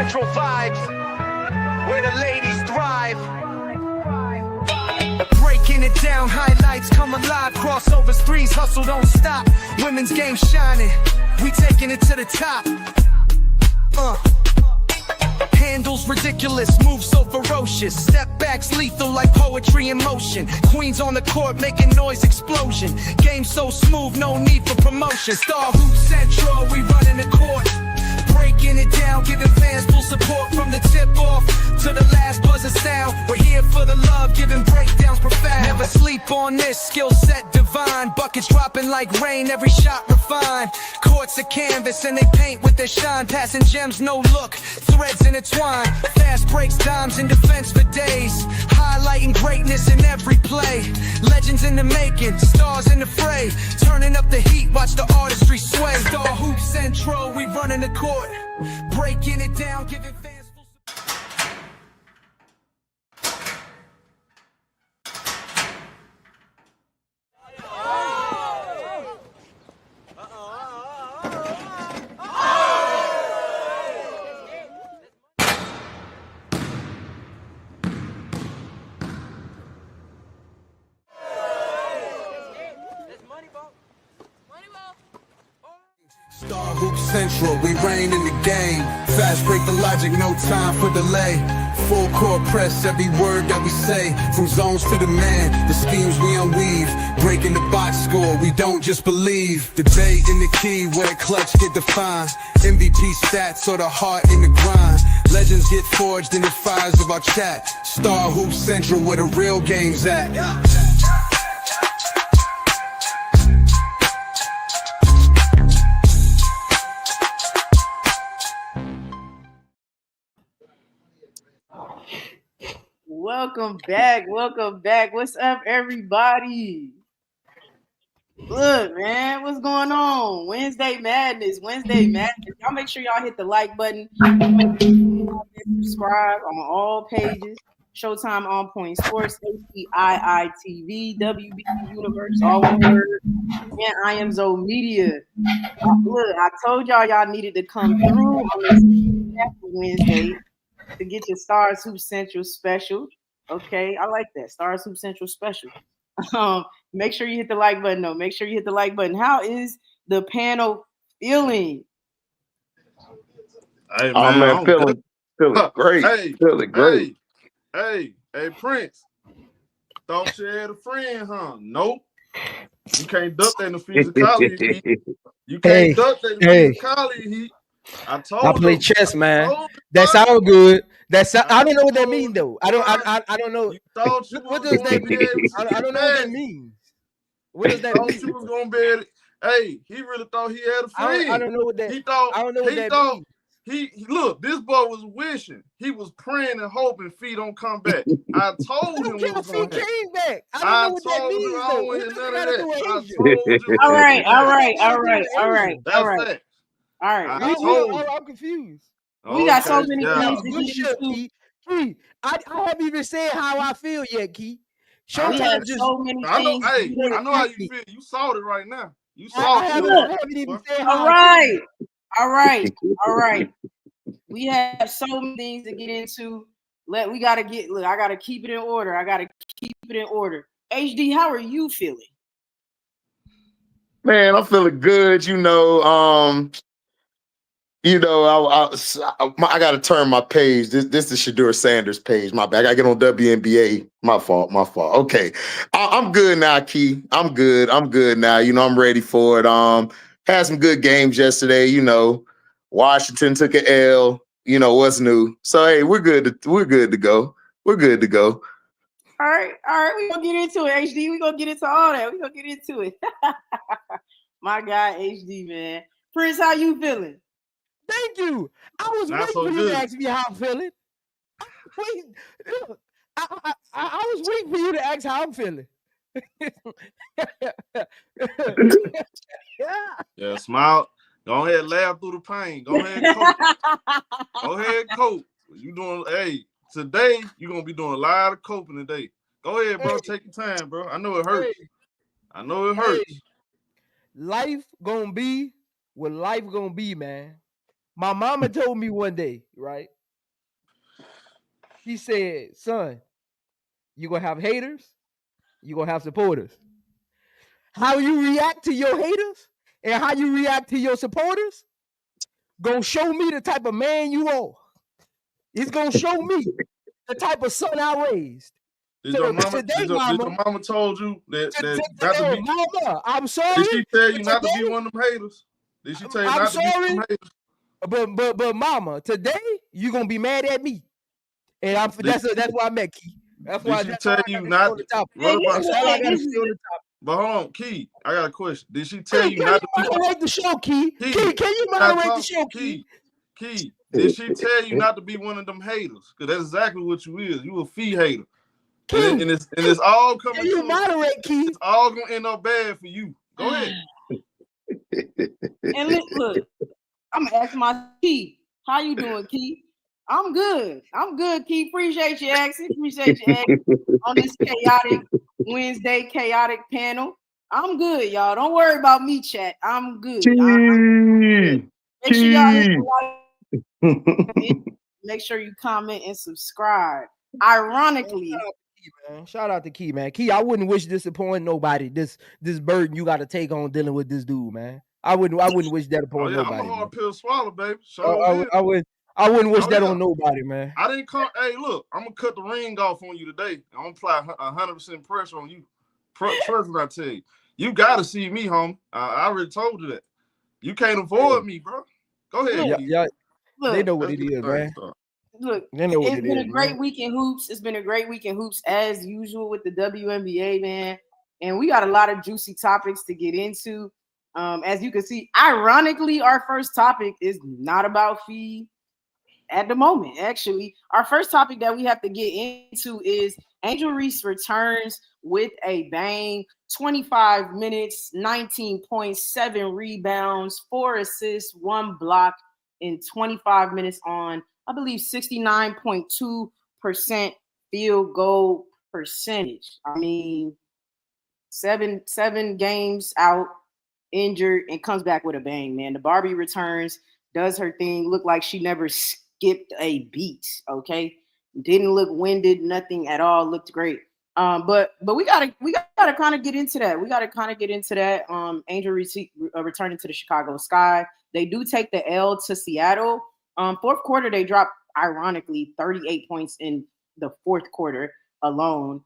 Central vibes, where the ladies thrive. Breaking it down, highlights come alive. Crossovers, threes, hustle don't stop. Women's game shining, we taking it to the top. Handles ridiculous, moves so ferocious. Step backs lethal like poetry in motion. Queens on the court making noise explosion. Game so smooth, no need for promotion. Star Hoop Central, we running the court. Breaking it down, giving fans full support from the tip off to the last buzz of sound. We're here for the love, giving breakdowns profound. Never sleep on this, skill set divine. Buckets dropping like rain, every shot refined. Courts a canvas and they paint with their shine. Passing gems, no look, threads intertwined. Fast breaks, dimes in defense for days. Highlighting greatness in every play. Legends in the making, stars in the fray. Turning up the heat, watch the artistry sway. Star Hoop Central, we running the court. Breaking it down, giving fans full support. Star Hoop Central, we reign in the game. Fast break the logic, no time for delay. Full court press, every word that we say. From zones to the man, the schemes we unweave. Breaking the box score, we don't just believe. Debate in the key where clutch get defined. MVP stats or the heart in the grind. Legends get forged in the fires of our chat. Star Hoop Central, where the real game's at. Welcome back. What's up, everybody? Look, man, what's going on? Wednesday Madness. Y'all make sure y'all hit the like button. Subscribe on all pages. Showtime On Point Sports, HDiiTV, WB Universe, all one word, and I Am Zo Media. Look, I told y'all needed to come through on this Wednesday to get your Stars Hoop Central special. Okay, I like that. Stars Hoop Central special. Make sure you hit the like button, though. Make sure you hit the like button. How is the panel feeling? Hey, man, I'm feeling great. Feeling great. Hey, Prince. Thought you had a friend, huh? Nope. You can't duck that in the physicality heat. You can't duck that in the physicality heat. I play chess, man. That sounds good. I don't know what that means though. I don't know. What does that mean? I don't know what that means. What does that mean? You was gonna be able to, hey, he really thought he had a friend. I don't know what that. He thought. I don't know what that means. He look. This boy was wishing. He was praying and hoping feet don't come back. I told him it was gonna happen. Came back. I don't know what that means though. All right. All right, I'm confused. We got so many things to get into. I haven't even said how I feel yet, Key. Showtime just so many things. I know how you feel. You saw it right now. You saw it. I haven't even said how All right. We have so many things to get into. I gotta keep it in order. HD, how are you feeling? Man, I'm feeling good. I got to turn my page. This is Shadur Sanders' page. My bad. I got to get on WNBA. My fault. Okay. I'm good now, Key. I'm good now. I'm ready for it. Had some good games yesterday. Washington took an L. What's new? So, hey, we're good to go. All right. We're going to get into it, HD. We're going to get into all that. We're going to get into it. My guy, HD, man. Prince, how you feeling? Thank you. I was waiting for you to ask me how I'm feeling. I was waiting for you to ask how I'm feeling. Yeah, smile. Go ahead, laugh through the pain. Go ahead, cope. You doing? Hey, today you're gonna be doing a lot of coping today. Go ahead, bro. Take your time, bro. I know it hurts. Life gonna be what life gonna be, man. My mama told me one day, right? She said, son, you're going to have haters, you're going to have supporters. How you react to your haters and how you react to your supporters gonna show me the type of man you are. It's gonna show me the type of son I raised. Did your mama told you that not to be? Mama, I'm sorry. Did she tell you not to be one of them haters? Did she tell you not to be one of them haters? But mama, today you gonna be mad at me, and that's why I met Key. That's why. Did she tell you not? But hold on, Key. I got a question. Did she tell you not to moderate the show, Key? Key, can you moderate the show, Key? Key, did she tell you not to be one of them haters? Because that's exactly what you is. You a fee hater. And it's all coming. Can you moderate, Key? It's all gonna end up bad for you. Go ahead. And look, I'm gonna ask my Key. How you doing, Key? I'm good. Key. Appreciate you asking. On this chaotic Wednesday chaotic panel. I'm good, y'all. Don't worry about me, chat. I'm good. Make sure y'all make sure you comment and subscribe. Ironically, shout out to Key, man. Key, I wouldn't wish this upon nobody. This burden you got to take on dealing with this dude, man. I wouldn't wish that upon nobody. I'm a hard pill to swallow, baby. I wouldn't wish that on nobody, man. I didn't come. Hey, look, I'm gonna cut the ring off on you today. I'm gonna apply 100% pressure on you. Trust what I tell you. You gotta see me, homie. I already told you that. You can't avoid me, bro. Go ahead. Yeah. They know what it is, man. Look, it's been a great week in hoops. It's been a great week in hoops as usual with the WNBA, man. And we got a lot of juicy topics to get into. As you can see, ironically, our first topic is not about Fee at the moment. Actually, our first topic that we have to get into is Angel Reese returns with a bang. 25 minutes, 19 points, 7 rebounds, 4 assists, 1 block in 25 minutes on, I believe, 69.2% field goal percentage. I mean, seven games out, injured, and comes back with a bang, man. The Barbie returns, does her thing, looked like she never skipped a beat, okay? Didn't look winded, nothing at all, looked great. But we gotta kind of get into that. Angel Reese returning to the Chicago Sky. They do take the L to Seattle. Fourth quarter, they dropped, ironically, 38 points in the fourth quarter alone,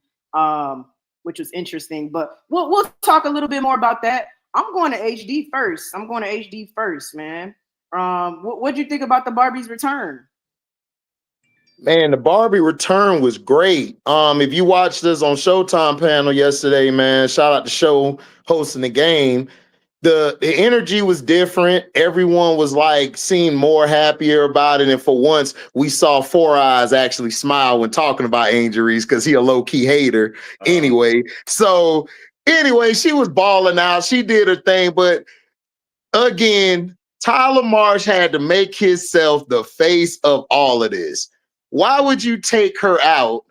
which was interesting. But we'll talk a little bit more about that. I'm going to HD first. Man. What'd you think about the Barbie's return? Man, the Barbie return was great. If you watched this on Showtime panel yesterday, man, shout out to Show hosting the game. The energy was different. Everyone was like seemed more happier about it. And for once, we saw Four Eyes actually smile when talking about Angel Reese because he a low-key hater anyway. So anyway, she was balling out. She did her thing. But again, Tyler Marsh had to make himself the face of all of this. Why would you take her out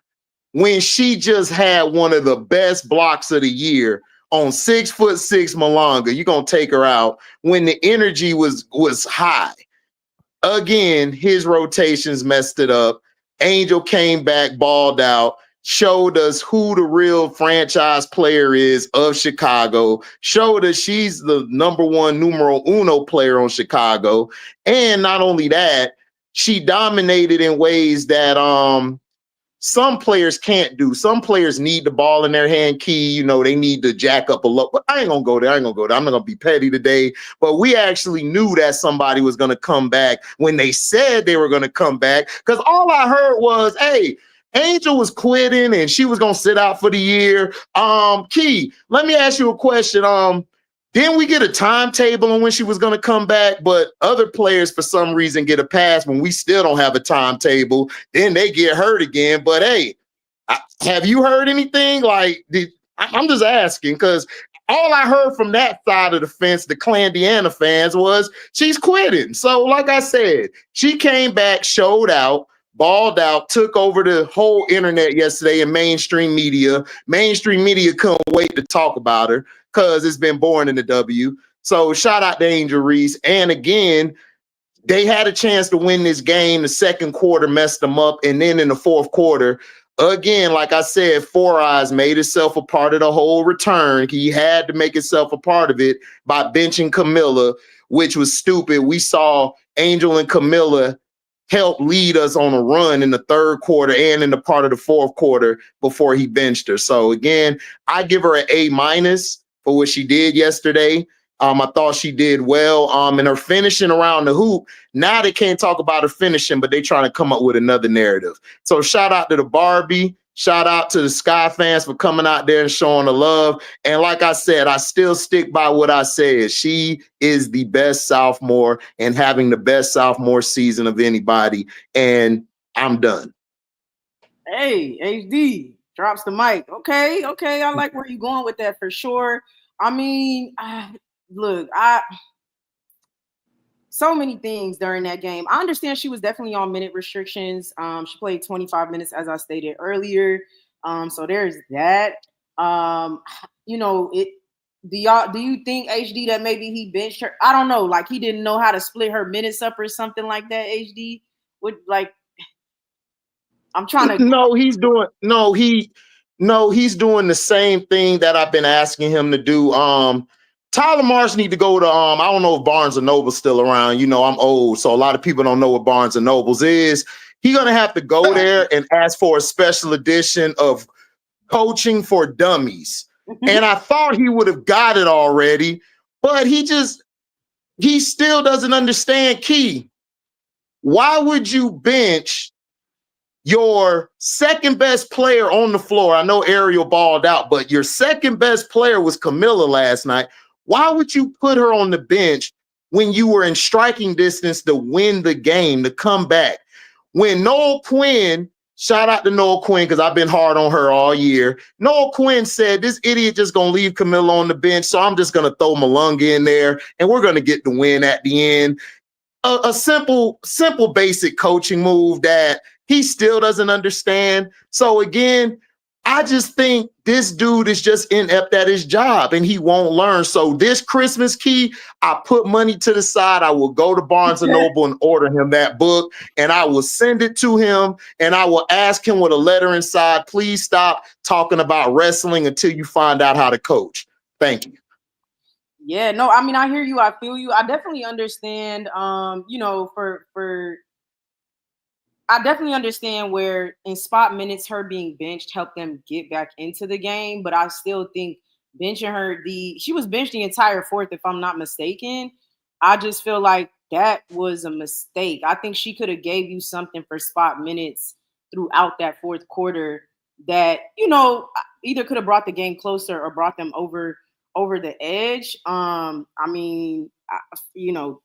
when she just had one of the best blocks of the year on 6'6" Malonga? You're going to take her out when the energy was high. Again, his rotations messed it up. Angel came back, balled out, showed us who the real franchise player is of Chicago, showed us she's the numero uno player on Chicago. And not only that, she dominated in ways that some players can't do. Some players need the ball in their hand, Key. You know, they need to jack up a lot. But I ain't going to go there. I'm not going to be petty today. But we actually knew that somebody was going to come back when they said they were going to come back. Because all I heard was, hey, Angel was quitting and she was going to sit out for the year. Key, let me ask you a question. Didn't we get a timetable on when she was going to come back? But other players, for some reason, get a pass when we still don't have a timetable. Then they get hurt again. But hey, have you heard anything? I'm just asking because all I heard from that side of the fence, the Clandiana fans, was she's quitting. So like I said, she came back, showed out, balled out, took over the whole internet yesterday and mainstream media. Mainstream media couldn't wait to talk about her because it's been boring in the W. So shout out to Angel Reese. And again, They had a chance to win this game. The second quarter messed them up. And then in the fourth quarter, again, like I said, Four Eyes made itself a part of the whole return. He had to make himself a part of it by benching Camilla, which was stupid. We saw Angel and Camilla help lead us on a run in the third quarter and in the part of the fourth quarter before he benched her. So again, I give her an A- for what she did yesterday. I thought she did well. And her finishing around the hoop. Now they can't talk about her finishing, but they trying to come up with another narrative. So shout out to the Barbie. Shout out to the Sky fans for coming out there and showing the love. And like I said, I still stick by what I said. She is the best sophomore and having the best sophomore season of anybody. And I'm done. Hey, HD drops the mic. Okay. I like where you're going with that for sure. I mean, look, so many things during that game. I understand she was definitely on minute restrictions. She played 25 minutes, as I stated earlier. So there's that. You know, do you think HD that maybe he benched her? I don't know. Like he didn't know how to split her minutes up or something like that. HD would like. I'm trying to. He's doing the same thing that I've been asking him to do. Tyler Marsh need to go to I don't know if Barnes and Noble's still around. You know, I'm old, so a lot of people don't know what Barnes and Noble's is. He's gonna have to go there and ask for a special edition of Coaching for Dummies. And I thought he would have got it already, but he still doesn't understand key. Why would you bench your second best player on the floor? I know Ariel balled out, but your second best player was Camilla last night. Why would you put her on the bench when you were in striking distance to win the game, to come back? When Noel Quinn, shout out to Noel Quinn because I've been hard on her all year. Noel Quinn said, this idiot just going to leave Camilla on the bench, so I'm just going to throw Malunga in there, and we're going to get the win at the end. A simple, basic coaching move that he still doesn't understand. So again, I just think this dude is just inept at his job and he won't learn. So this Christmas, Key, I put money to the side. I will go to Barnes & Noble and order him that book, and I will send it to him, and I will ask him with a letter inside, please stop talking about wrestling until you find out how to coach. Thank you. Yeah, no, I mean, I hear you. I feel you. I definitely understand, you know, I definitely understand where in spot minutes, her being benched helped them get back into the game. But I still think benching her, she was benched the entire fourth, if I'm not mistaken. I just feel like that was a mistake. I think she could have gave you something for spot minutes throughout that fourth quarter that, you know, either could have brought the game closer or brought them over the edge. I mean, you know,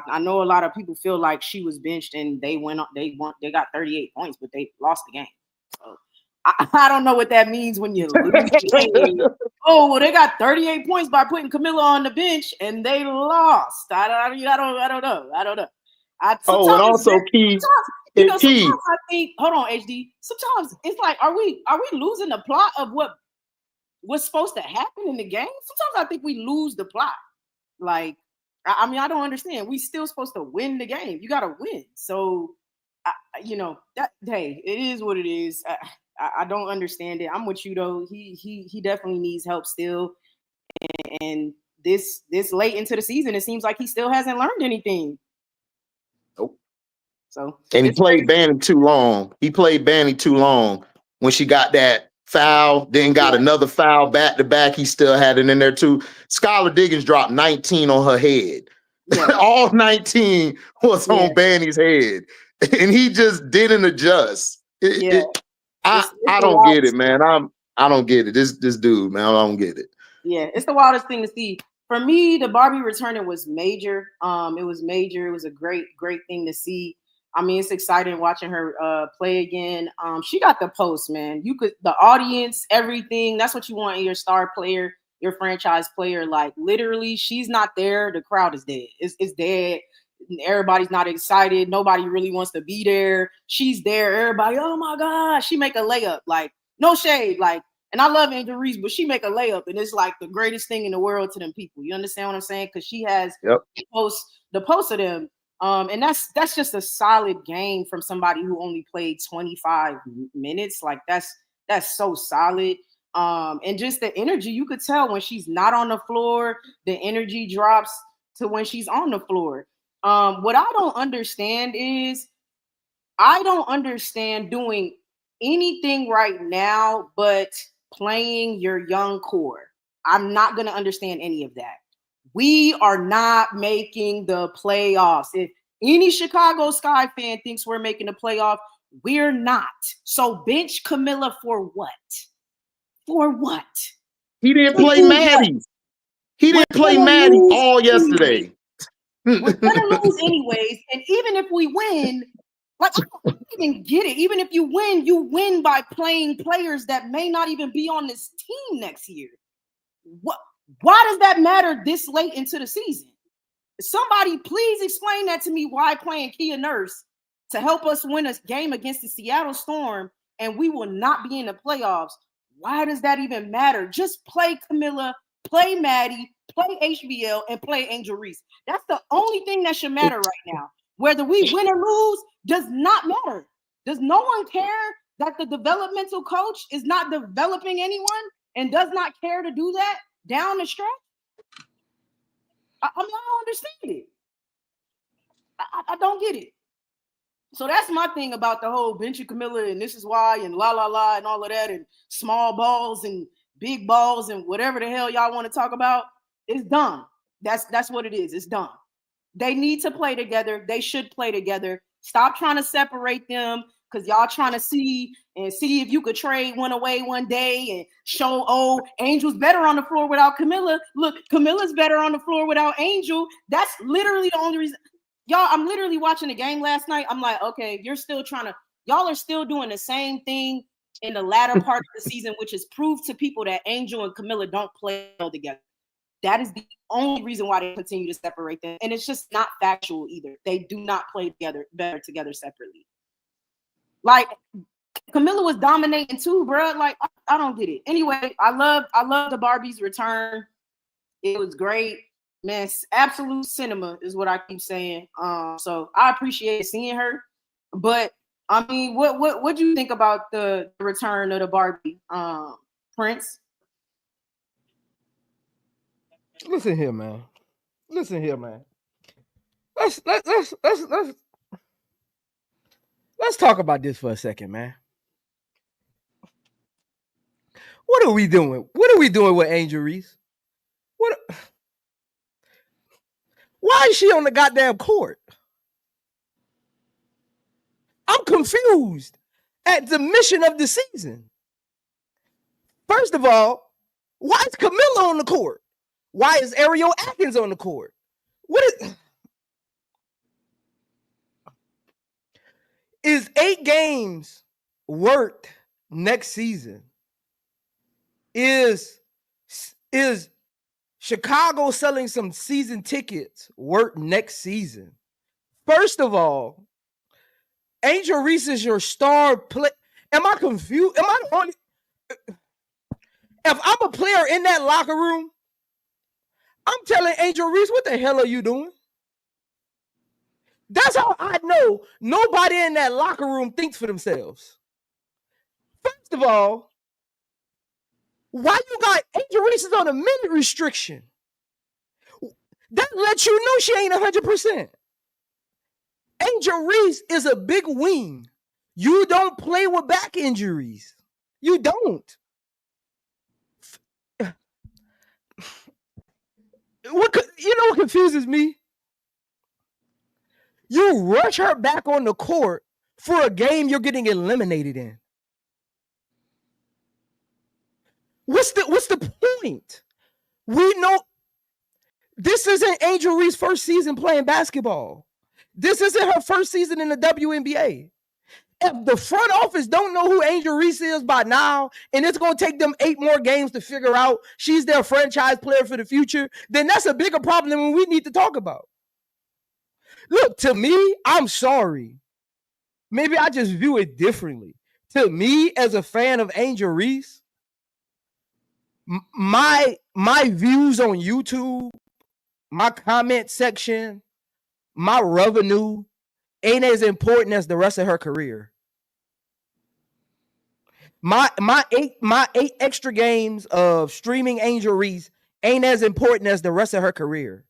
I know a lot of people feel like she was benched and they got 38 points, but they lost the game. So I don't know what that means when you lose the game. Oh, well, they got 38 points by putting Camilla on the bench and they lost. I don't know. And also Key. Sometimes I think, hold on, HD. Sometimes it's like, are we losing the plot of what's supposed to happen in the game? Sometimes I think we lose the plot. Like, I mean, I don't understand. We still supposed to win the game. You got to win. So, you know, hey, it is what it is. I don't understand it. I'm with you though. He definitely needs help still. And this late into the season, it seems like he still hasn't learned anything. Nope. So, and he played Banny too long. When she got that foul, then got another foul back to back. He still had it in there too. Skylar Diggins dropped 19 on her head. Yeah. All 19 was on Banny's head, and he just didn't adjust. I don't get it, man. I don't get it. This dude, man, I don't get it. Yeah, it's the wildest thing to see. For me, the Barbie returning was major. It was major. It was a great thing to see. I mean, it's exciting watching her play again. She got the post, man. The audience, everything. That's what you want in your star player, your franchise player. Like literally, she's not there. The crowd is dead. It's dead. Everybody's not excited. Nobody really wants to be there. She's there. Everybody, oh my God, she make a layup. Like no shade. Like, and I love Angel Reese, but she make a layup, and it's like the greatest thing in the world to them people. You understand what I'm saying? Because she has the post of them. And that's just a solid game from somebody who only played 25 minutes. Like that's so solid. And just the energy, you could tell when she's not on the floor, the energy drops to when she's on the floor. What I don't understand is I don't understand doing anything right now but playing your young core. I'm not going to understand any of that. We are not making the playoffs. If any Chicago Sky fan thinks we're making the playoff, we're not. So bench Camilla for what? For what? He didn't play Maddie. He didn't play Maddie all yesterday. We're gonna lose anyways, and even if we win, like I don't even get it. Even if you win by playing players that may not even be on this team next year. What? Why does that matter this late into the season? Somebody please explain that to me. Why playing Kia Nurse to help us win a game against the Seattle Storm and we will not be in the playoffs? Why does that even matter? Just play Camilla, play Maddie, play HBL, and play Angel Reese. That's the only thing that should matter right now. Whether we win or lose does not matter. Does no one care that the developmental coach is not developing anyone and does not care to do that down the stretch? I mean, I don't understand it. I don't get it. So that's my thing about the whole bench of Camilla and this is why and la la la and all of that and small balls and big balls and whatever the hell y'all want to talk about. It's done. That's what it is. It's done. They need to play together. They should play together. Stop trying to separate them because y'all trying to see if you could trade one away one day and show, oh, Angel's better on the floor without Camilla. Look, Camilla's better on the floor without Angel. That's literally the only reason. Y'all, I'm literally watching the game last night. I'm like, okay, y'all are still doing the same thing in the latter part of the season, which is prove to people that Angel and Camilla don't play well together. That is the only reason why they continue to separate them. And it's just not factual either. They do not play better together separately. Like, Camilla was dominating too, bro. Like, I don't get it. Anyway, I love the Barbie's return. It was great. Man, absolute cinema is what I keep saying. So I appreciate seeing her. But I mean, what do you think about the return of the Barbie, Prince? Listen here, man. Let's talk about this for a second, man. What are we doing? What are we doing with Angel Reese? Why is she on the goddamn court? I'm confused at the mission of the season. First of all, why is Camilla on the court? Why is Ariel Atkins on the court? Is 8 games worth next season? Is Chicago selling some season tickets worth next season? First of all, Angel Reese is your star player. Am I confused? Am I the only? If I'm a player in that locker room, I'm telling Angel Reese, what the hell are you doing? That's how I know nobody in that locker room thinks for themselves. First of all, why you got Angel Reese is on a minute restriction? That lets you know she ain't 100%. Angel Reese is a big wing. You don't play with back injuries. You don't. You know what confuses me? You rush her back on the court for a game you're getting eliminated in. What's the point? We know this isn't Angel Reese's first season playing basketball. This isn't her first season in the WNBA. If the front office don't know who Angel Reese is by now, and it's going to take them 8 more games to figure out she's their franchise player for the future, then that's a bigger problem than we need to talk about. Look, to me, I'm sorry. Maybe I just view it differently. To me, as a fan of Angel Reese, my views on YouTube, my comment section, my revenue ain't as important as the rest of her career. My eight extra games of streaming Angel Reese ain't as important as the rest of her career.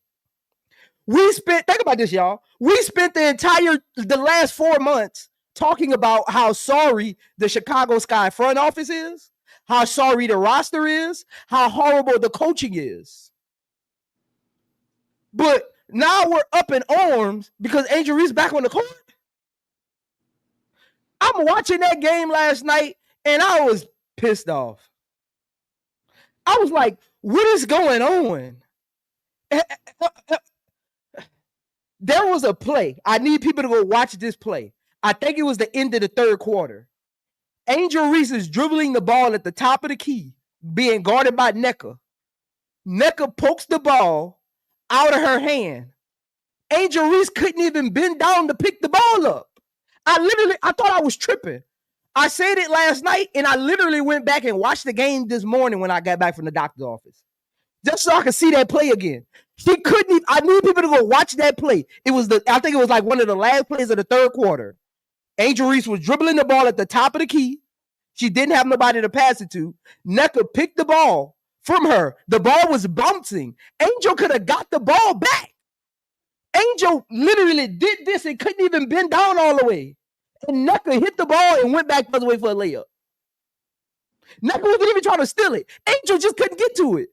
Think about this, y'all. We spent the last 4 months talking about how sorry the Chicago Sky front office is, how sorry the roster is, how horrible the coaching is. But now we're up in arms because Angel Reese back on the court. I'm watching that game last night and I was pissed off. I was like, what is going on? There was a play. I need people to go watch this play. I think it was the end of the third quarter. Angel Reese is dribbling the ball at the top of the key, being guarded by Nneka. Nneka pokes the ball out of her hand. Angel Reese couldn't even bend down to pick the ball up. I thought I was tripping. I said it last night, and I literally went back and watched the game this morning when I got back from the doctor's office, just so I could see that play again. She couldn't even, I need people to go watch that play. I think it was like one of the last plays of the third quarter. Angel Reese was dribbling the ball at the top of the key. She didn't have nobody to pass it to. Nneka picked the ball from her. The ball was bouncing. Angel could have got the ball back. Angel literally did this and couldn't even bend down all the way. And Nneka hit the ball and went back the other way for a layup. Nneka wasn't even trying to steal it. Angel just couldn't get to it.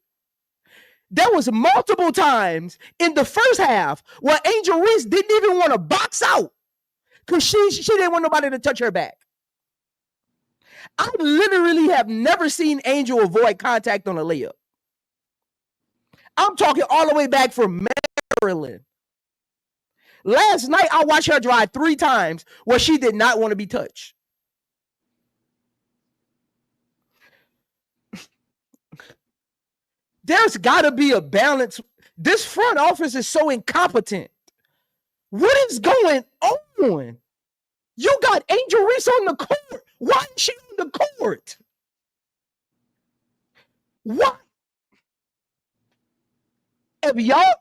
There was multiple times in the first half where Angel Reese didn't even want to box out because she didn't want nobody to touch her back. I literally have never seen Angel avoid contact on a layup. I'm talking all the way back from Maryland. Last night, I watched her drive 3 times where she did not want to be touched. There's got to be a balance. This front office is so incompetent. What is going on? You got Angel Reese on the court. Why is she on the court? What? If y'all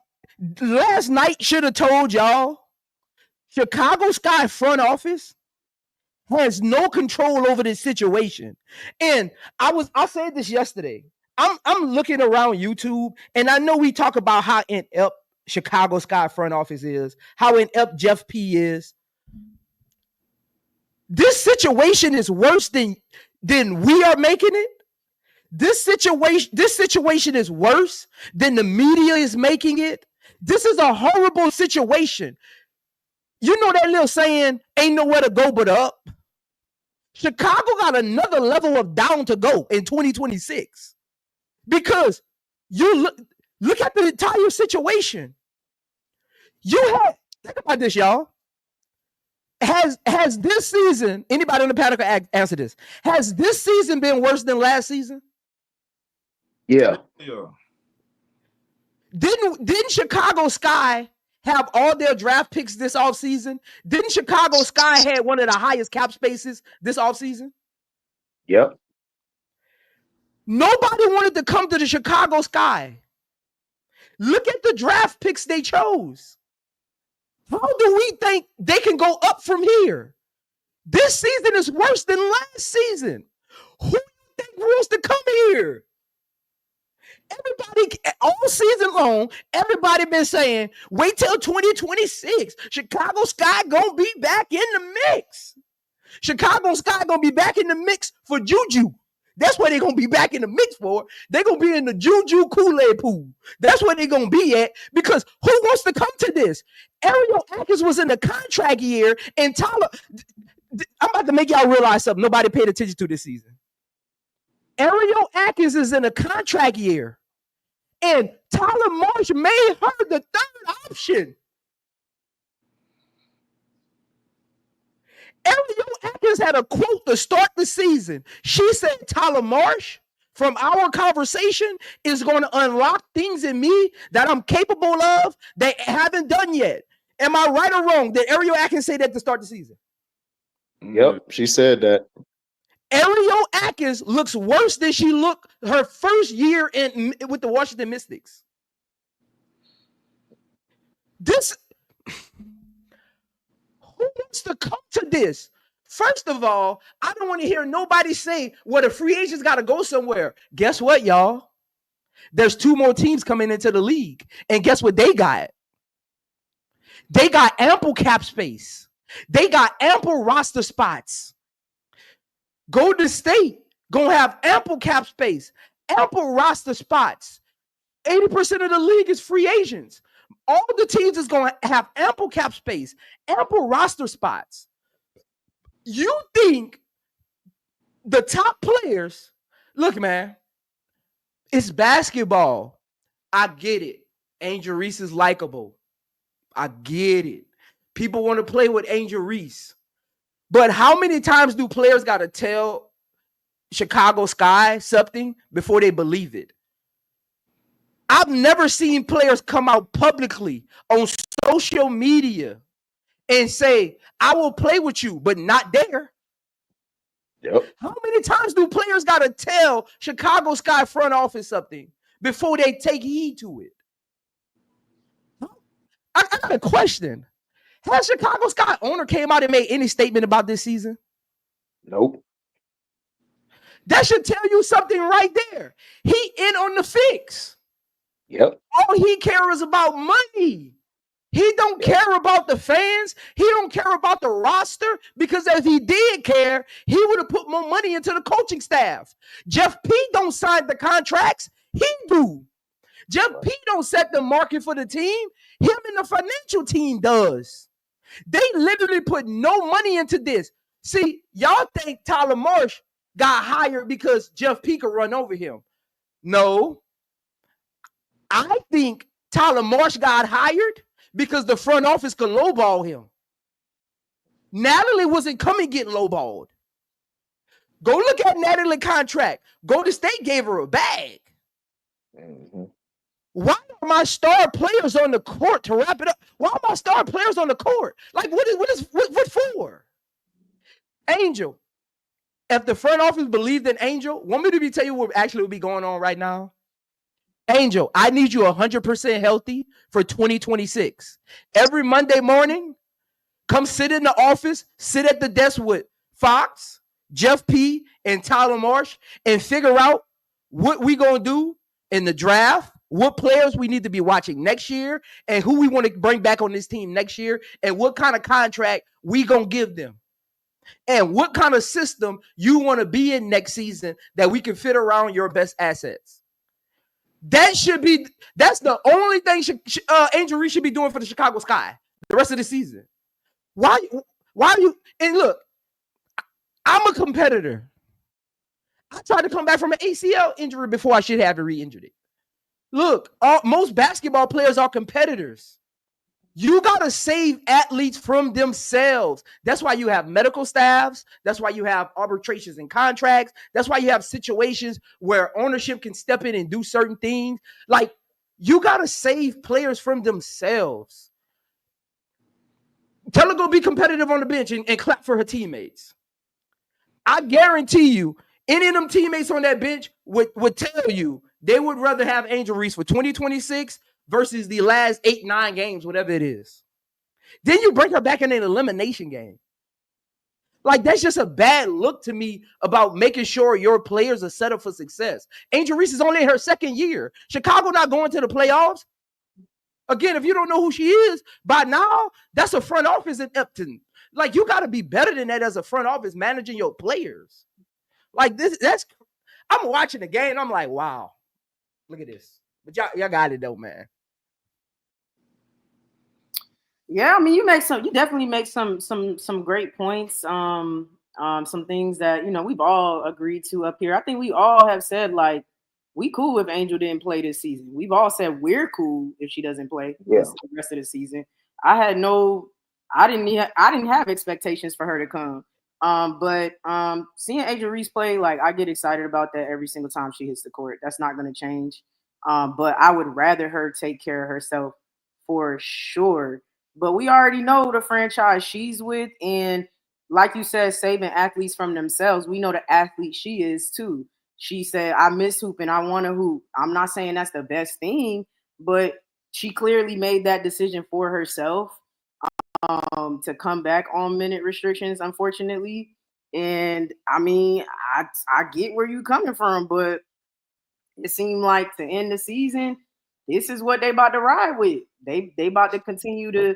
last night should have told y'all, Chicago Sky front office has no control over this situation. And I said this yesterday. I'm looking around YouTube, and I know we talk about how inept Chicago Sky front office is, how inept Jeff P is. This situation is worse than we are making it. This situation is worse than the media is making it. This is a horrible situation. You know that little saying, ain't nowhere to go but up? Chicago got another level of down to go in 2026. Because you look at the entire situation. Think about this, y'all. Has this season, anybody on the panel can answer this, has this season been worse than last season? Yeah. Didn't Chicago Sky have all their draft picks this offseason? Didn't Chicago Sky have one of the highest cap spaces this offseason? Yep. Nobody wanted to come to the Chicago Sky. Look at the draft picks they chose. How do we think they can go up from here? This season is worse than last season. Who do you think wants to come here? Everybody, all season long, everybody been saying, wait till 2026. Chicago Sky gonna be back in the mix. Chicago Sky gonna be back in the mix for Juju. That's what they're going to be back in the mix for. They're going to be in the Juju Kool-Aid pool. That's where they're going to be at, because who wants to come to this? Ariel Atkins was in the contract year, and Tyler, I'm about to make y'all realize something nobody paid attention to this season. Ariel Atkins is in a contract year, and Tyler Marsh made her the third option. Ariel Atkins had a quote to start the season. She said, Tyler Marsh, from our conversation, is going to unlock things in me that I'm capable of they haven't done yet. Am I right or wrong? Did Ariel Atkins say that to start the season? Yep, she said that. Ariel Atkins looks worse than she looked her first year with the Washington Mystics. Who wants to come to this? First of all, I don't want to hear nobody say, well, the free agents got to go somewhere. Guess what, y'all? There's 2 more teams coming into the league. And guess what they got? They got ample cap space. They got ample roster spots. Golden State gonna have ample cap space, ample roster spots. 80% of the league is free agents. All the teams is gonna have ample cap space, ample roster spots. You think the top players, look, man, it's basketball. I get it. Angel Reese is likable. I get it. People want to play with Angel Reese. But how many times do players got to tell Chicago Sky something before they believe it? I've never seen players come out publicly on social media and say, I will play with you, but not there. Yep. How many times do players got to tell Chicago Sky front office something before they take heed to it? I got a question. Has Chicago Sky owner came out and made any statement about this season? Nope. That should tell you something right there. He in on the fix. Yep. All he cares about money. He don't care about the fans. He don't care about the roster, because if he did care, he would have put more money into the coaching staff. Jeff P don't sign the contracts. He do. Jeff P don't set the market for the team. Him and the financial team does. They literally put no money into this. See, y'all think Tyler Marsh got hired because Jeff P could run over him. No. I think Tyler Marsh got hired because the front office could lowball him. Natalie wasn't coming getting lowballed. Go look at Natalie's contract. Golden State gave her a bag. Mm-hmm. Why are my star players on the court, to wrap it up? Why are my star players on the court? Like, what for? Angel. If the front office believed in Angel, want me to tell you what actually would be going on right now? Angel, I need you 100% healthy for 2026. Every Monday morning, come sit in the office, sit at the desk with Fox, Jeff P, and Tyler Marsh, and figure out what we gonna do in the draft, what players we need to be watching next year, and who we want to bring back on this team next year, and what kind of contract we gonna give them, and what kind of system you want to be in next season that we can fit around your best assets. That's the only thing Angel Reese should be doing for the Chicago Sky the rest of the season. Why are you? And look, I'm a competitor. I tried to come back from an ACL injury before I should have re-injured it. Look, most basketball players are competitors. You got to save athletes from themselves. That's why you have medical staffs. That's why you have arbitrations and contracts. That's why you have situations where ownership can step in and do certain things. Like, you got to save players from themselves. Tell her go be competitive on the bench and clap for her teammates. I guarantee you, any of them teammates on that bench would tell you they would rather have Angel Reese for 2026 versus the last 8-9 games, whatever it is. Then you bring her back in an elimination game. Like, that's just a bad look to me about making sure your players are set up for success. Angel Reese is only in her second year. Chicago not going to the playoffs. Again, if you don't know who she is, by now, that's a front office in Epton. Like, you got to be better than that as a front office managing your players. Like, I'm watching the game, I'm like, wow, look at this. But y'all got it though, man. Yeah, I mean, you definitely make some great points. Some things that, we've all agreed to up here. I think we all have said, like, we cool if Angel didn't play this season. We've all said we're cool if she doesn't play the rest of the season. I didn't have expectations for her to come. But seeing Angel Reese play, like, I get excited about that every single time she hits the court. That's not going to change. But I would rather her take care of herself for sure. But we already know the franchise she's with, and like you said, saving athletes from themselves. We know the athlete she is too. She said, I miss hooping, I want to hoop. I'm not saying that's the best thing, but she clearly made that decision for herself. to come back on minute restrictions, unfortunately. And I mean, I get where you coming from, but it seemed like to end the season, this is what they about to ride with. They about to continue to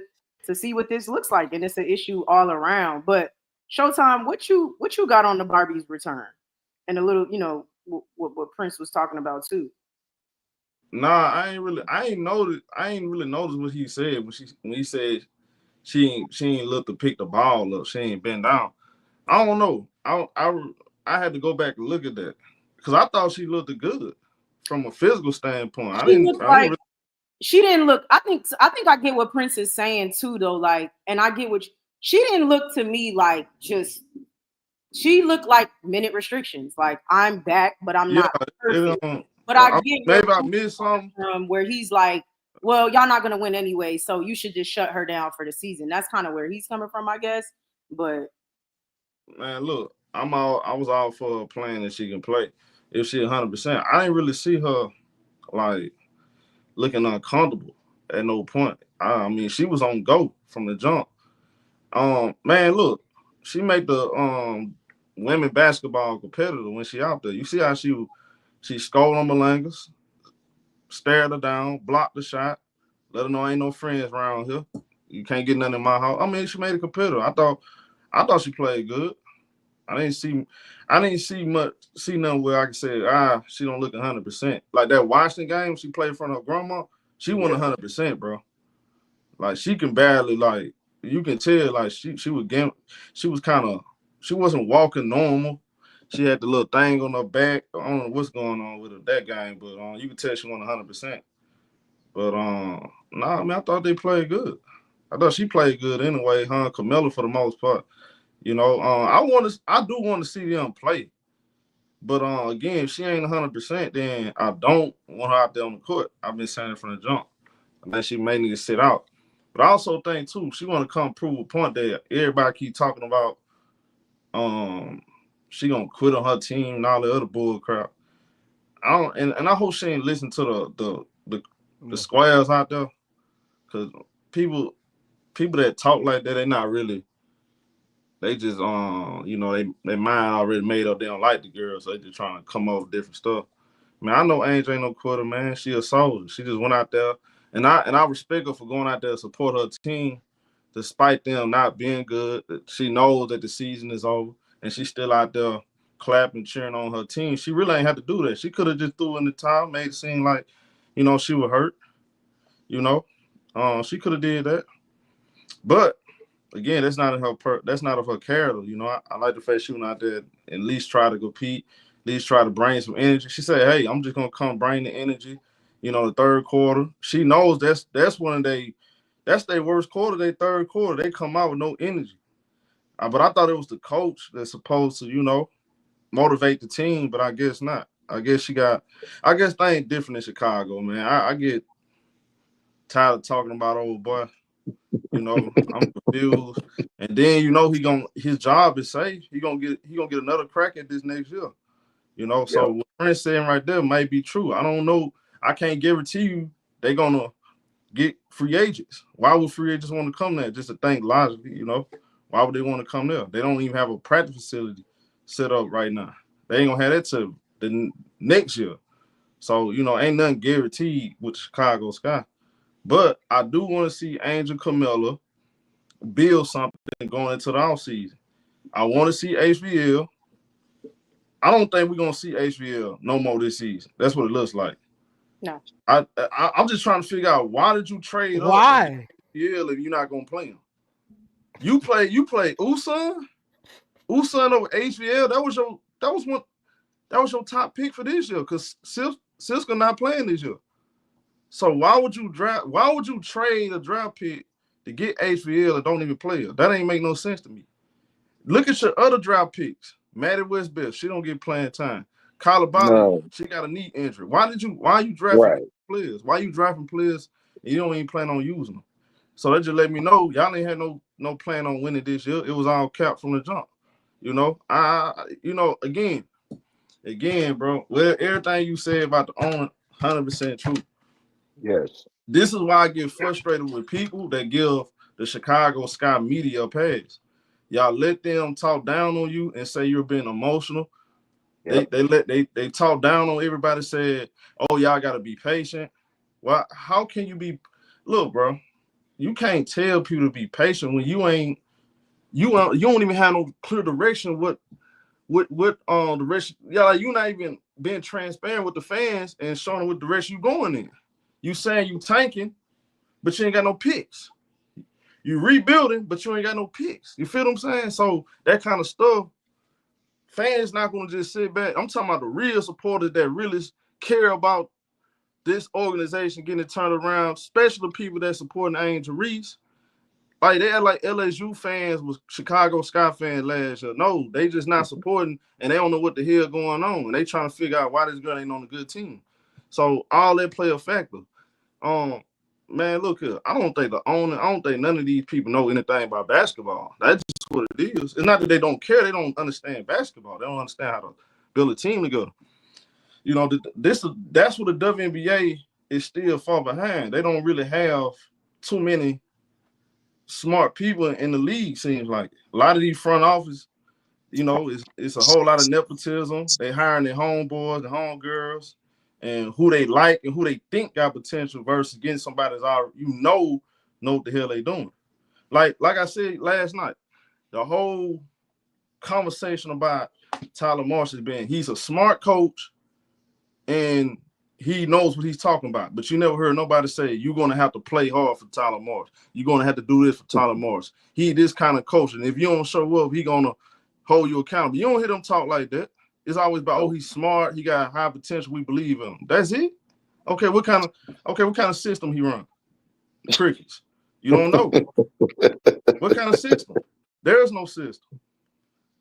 see what this looks like, and it's an issue all around. But Showtime, what you got on the Barbie's return, and a little, what Prince was talking about too. Nah, I ain't really noticed what he said when he said she ain't look to pick the ball up. She ain't been down. I don't know. I had to go back and look at that because I thought she looked good from a physical standpoint. She didn't look. I think I get what Prince is saying too, though. Like, and I get she didn't look to me like just. She looked like minute restrictions. Like, I'm back, but I'm not perfect. But I get maybe I missed something where he's like, well, y'all not gonna win anyway, so you should just shut her down for the season. That's kind of where he's coming from, I guess. But man, look, I was all for playing that she can play if she 100%. I didn't really see her like looking uncomfortable at no point. I mean, she was on go from the jump. Man, look, she made the women basketball competitor when she out there. You see how she scored on Malangas, stared her down, blocked the shot, let her know ain't no friends around here. You can't get nothing in my house. I mean, she made a competitor. I thought she played good. I didn't see nothing where I could say, she don't look 100%. Like that Washington game, she played in front of her grandma. She won 100%, bro. Like she can barely, like, you can tell, like she wasn't walking normal. She had the little thing on her back. I don't know what's going on with her that game, but you can tell she won 100%. But nah, I mean, I thought they played good. I thought she played good anyway, huh? Camilla for the most part. You know, I do want to see them play. But again, if she ain't 100%, then I don't want her out there on the court. I've been saying it from the jump. And then she may need to sit out. But I also think too, she want to come prove a point that everybody keep talking about. She gonna quit on her team and all the other bull crap. I hope she ain't listen to the squares out there, because people that talk like that, they not really. They just they mind already made up. They don't like the girl, so they just trying to come up with different stuff. Man, I know Angel ain't no quitter, man. She a soldier. She just went out there, and I respect her for going out there to support her team, despite them not being good. She knows that the season is over, and she's still out there clapping, cheering on her team. She really ain't had to do that. She could have just threw in the towel, made it seem like, she was hurt. She could have did that, but again, that's not of her character. I like the fact she went out there and at least try to compete, at least try to bring some energy. She said, "Hey, I'm just gonna come bring the energy." The third quarter. She knows that's their worst quarter. Their third quarter, they come out with no energy. But I thought it was the coach that's supposed to, motivate the team. But I guess not. I guess things different in Chicago, man. I get tired of talking about old boy. I'm confused. And then his job is safe. He gonna get another crack at this next year. So what Prince saying right there might be true. I don't know. I can't guarantee you they're gonna get free agents. Why would free agents want to come there? Just to think logically, why would they want to come there? They don't even have a practice facility set up right now. They ain't gonna have that till the next year. So, ain't nothing guaranteed with Chicago Sky. But I do want to see Angel Camilla build something going into the offseason. I want to see HBL. I don't think we're going to see HBL no more this season. That's what it looks like. No. I'm just trying to figure out, why did you trade up HBL if you're not going to play him? You play Usun over HBL. That was your top pick for this year, because Cisco not playing this year. So why would you trade a draft pick to get HBL and don't even play her? That ain't make no sense to me. Look at your other draft picks. Maddie Westbeth, she don't get playing time. Kyla Bobby, she got a knee injury. Why are you drafting players? Why are you drafting players and you don't even plan on using them? So that just let me know y'all ain't had no plan on winning this year. It was all capped from the jump. Again, bro. Well, everything you said about the owner, 100% true. Yes. This is why I get frustrated with people that give the Chicago Sky media a pass. Y'all let them talk down on you and say you're being emotional. Yep. They talk down on everybody, said, oh, y'all gotta be patient. Well, how can you be? Look, bro, you can't tell people to be patient when you don't even have no clear direction what direction. Yeah, like you not even being transparent with the fans and showing them what direction you going in. You saying you tanking, but you ain't got no picks. You rebuilding, but you ain't got no picks. You feel what I'm saying? So that kind of stuff, fans not gonna just sit back. I'm talking about the real supporters that really care about this organization getting it turned around, especially the people that supporting Angel Reese. Like they act like LSU fans was Chicago Sky fans last year. No, they just not supporting, and they don't know what the hell going on, and they trying to figure out why this girl ain't on a good team. So all that play a factor. Man, look here. I don't think none of these people know anything about basketball. That's just what it is. It's not that they don't care. They don't understand basketball. They don't understand how to build a team together. You know, that's what the WNBA is still far behind. They don't really have too many smart people in the league, seems like. A lot of these front office, you know, it's a whole lot of nepotism. They hiring their homeboys and homegirls and who they like and who they think got potential versus getting somebody that's already, know what the hell they doing. Like I said last night, the whole conversation about Tyler Marsh has been he's a smart coach and he knows what he's talking about. But you never heard nobody say you're going to have to play hard for Tyler Marsh. You're going to have to do this for Tyler Marsh. He this kind of coach. And if you don't show up, he going to hold you accountable. You don't hear them talk like that. It's always about, oh, he's smart. He got high potential. We believe in him. That's it. Okay, what kind of system he run? Crickets. You don't know. What kind of system? There is no system.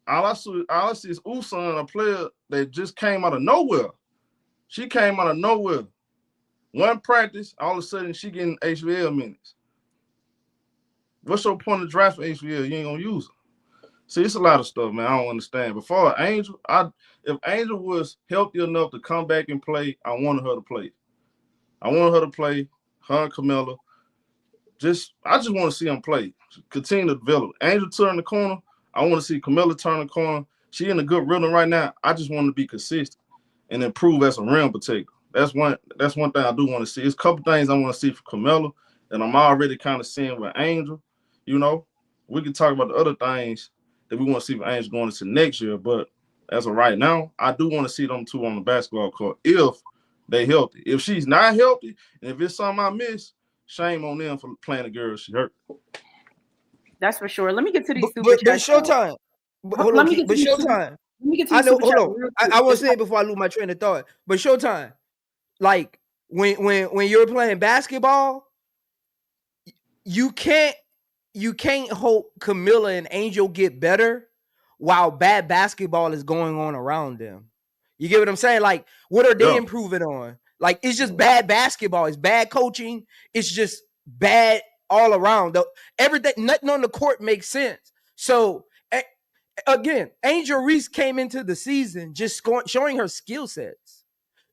All I see is Usan, a player that just came out of nowhere. She came out of nowhere. One practice, all of a sudden she getting HBL minutes. What's your point of draft for HBL? You ain't gonna use her. See, it's a lot of stuff, man. I don't understand. Before Angel, if Angel was healthy enough to come back and play, I wanted her to play. I wanted her to play, her and Camilla. I just want to see them play. Continue to develop. Angel turn the corner. I want to see Camilla turn the corner. She in a good rhythm right now. I just want to be consistent and improve as a rim protector. That's one thing I do want to see. There's a couple things I want to see for Camilla, and I'm already kind of seeing with Angel. You know, we can talk about the other things that we want to see for Angel going into next year, but as of right now, I do want to see them two on the basketball court if they healthy. If she's not healthy, and if it's something I miss, shame on them for playing the girl she hurt. That's for sure. Let me get to these super chats. But Showtime. Hold on, but Showtime. I know. Hold on. I want to say it before I lose my train of thought. But Showtime, like when you're playing basketball, you can't hope Camilla and Angel get better while bad basketball is going on around them. You get what I'm saying? Like, what are they improving on? Like, it's just bad basketball. It's bad coaching. It's just bad all around. Everything, nothing on the court makes sense. So again, Angel Reese came into the season just showing her skill sets.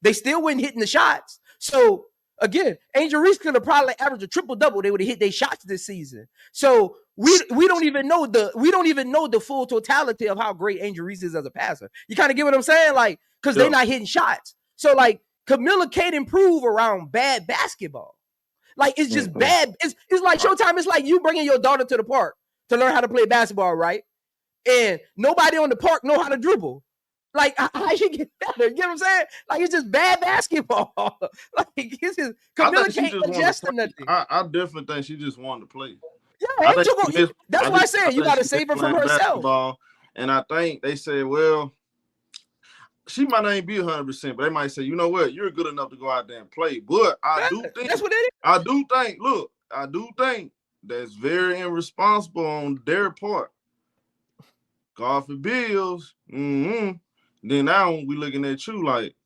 They still weren't hitting the shots. So again, Angel Reese could have probably averaged a triple-double. They would have hit their shots this season. So we don't even know the full totality of how great Angel Reese is as a passer. You kind of get what I'm saying? Like, because they're not hitting shots. So like Camilla can't improve around bad basketball. Like, it's just bad. It's like Showtime. It's like you bringing your daughter to the park to learn how to play basketball, right? And nobody on the park know how to dribble. Like, how you get better? You know what I'm saying? Like, it's just bad basketball. Like, it's just Camilla can't adjust to nothing. I definitely think she just wanted to play. Yeah, that's why I said you got to save her from herself. And I think they said, well, she might not be 100%, but they might say, you know what, you're good enough to go out there and play. But I do think that's what it is. I do think that's very irresponsible on their part. God for bills. Then now we looking at you like,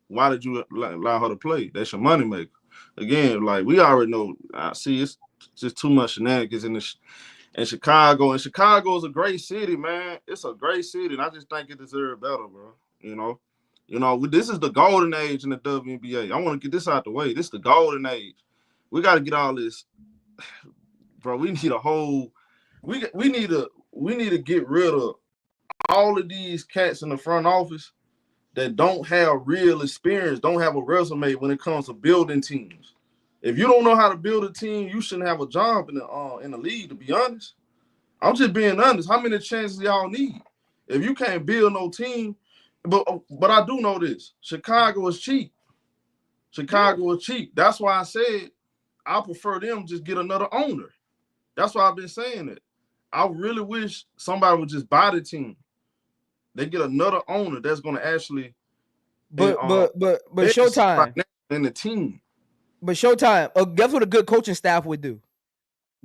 why did you allow her to play? That's your moneymaker. Again, like we already know. I see it's just too much shenanigans in Chicago. And Chicago is a great city, man. It's a great city, and I just think it deserves better, bro. You know, this is the golden age in the WNBA. I want to get this out the way. This is the golden age. We got to get all this bro, we need a whole. We need to get rid of all of these cats in the front office that don't have real experience, don't have a resume when it comes to building teams. If you don't know how to build a team, you shouldn't have a job in the league, to be honest. I'm just being honest. How many chances y'all need? If you can't build no team, but I do know this. Chicago is cheap. Chicago is cheap. That's why I said I prefer them just get another owner. That's why I've been saying it. I really wish somebody would just buy the team. They get another owner that's going to actually. But Showtime in the team. But Showtime, guess what a good coaching staff would do?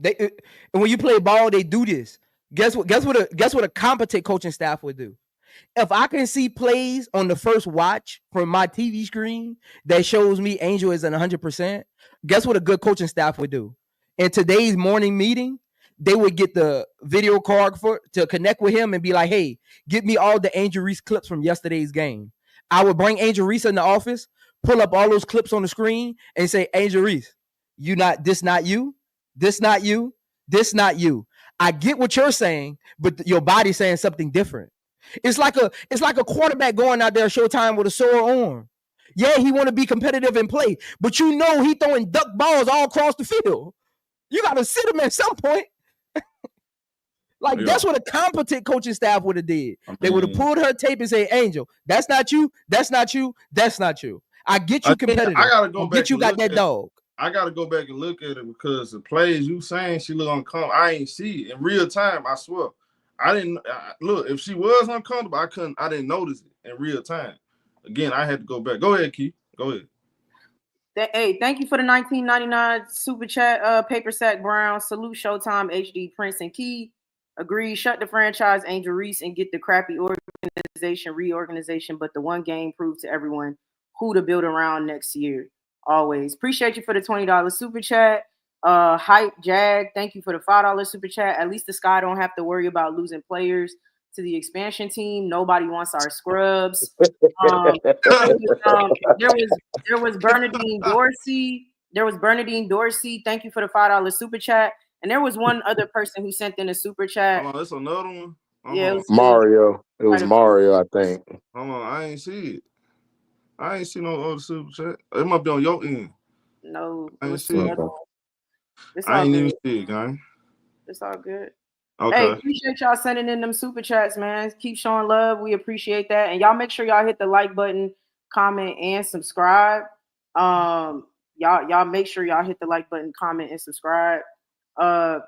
And when you play ball, they do this. Guess what a competent coaching staff would do? If I can see plays on the first watch from my TV screen that shows me Angel is at 100%, guess what a good coaching staff would do? In today's morning meeting, they would get the video card to connect with him and be like, hey, get me all the Angel Reese clips from yesterday's game. I would bring Angel Reese in the office, pull up all those clips on the screen and say, Angel Reese, this not you, this not you, this not you. I get what you're saying, but your body's saying something different. It's like a quarterback going out there Showtime with a sore arm. Yeah, he want to be competitive and play, but he throwing duck balls all across the field. You got to sit him at some point. That's what a competent coaching staff would have did. They would have pulled her tape and say, Angel, that's not you, that's not you, that's not you. I get you competitive. I gotta go back. Get you got that dog. I gotta go back and look at it because the plays you saying she look uncomfortable. I ain't see it in real time. I swear, I didn't look. If she was uncomfortable, I didn't notice it in real time. Again, I had to go back. Go ahead, Keith. Go ahead. Hey, thank you for the 1999 super chat. Paper Sack Brown. Salute Showtime, HD, Prince, and Key. Agree. Shut the franchise, Angel Reese, and get the crappy reorganization. But the one game proved to everyone who to build around next year. Always appreciate you for the $20 super chat. Hype Jag, thank you for the $5 super chat. At least the Sky don't have to worry about losing players to the expansion team. Nobody wants our scrubs. There was Bernadine Dorsey. Thank you for the $5 super chat. And there was one other person who sent in a super chat. Hold on, that's another one. Yeah, it was Mario. It was Mario, I think. Hold on, I ain't see it. I ain't see no other super chat. It might be on your end. No, I ain't see it. I ain't even see it, gang. It's all good. Okay. Hey, appreciate y'all sending in them super chats, man. Keep showing love. We appreciate that. And y'all make sure y'all hit the like button, comment, and subscribe. Y'all make sure y'all hit the like button, comment, and subscribe. All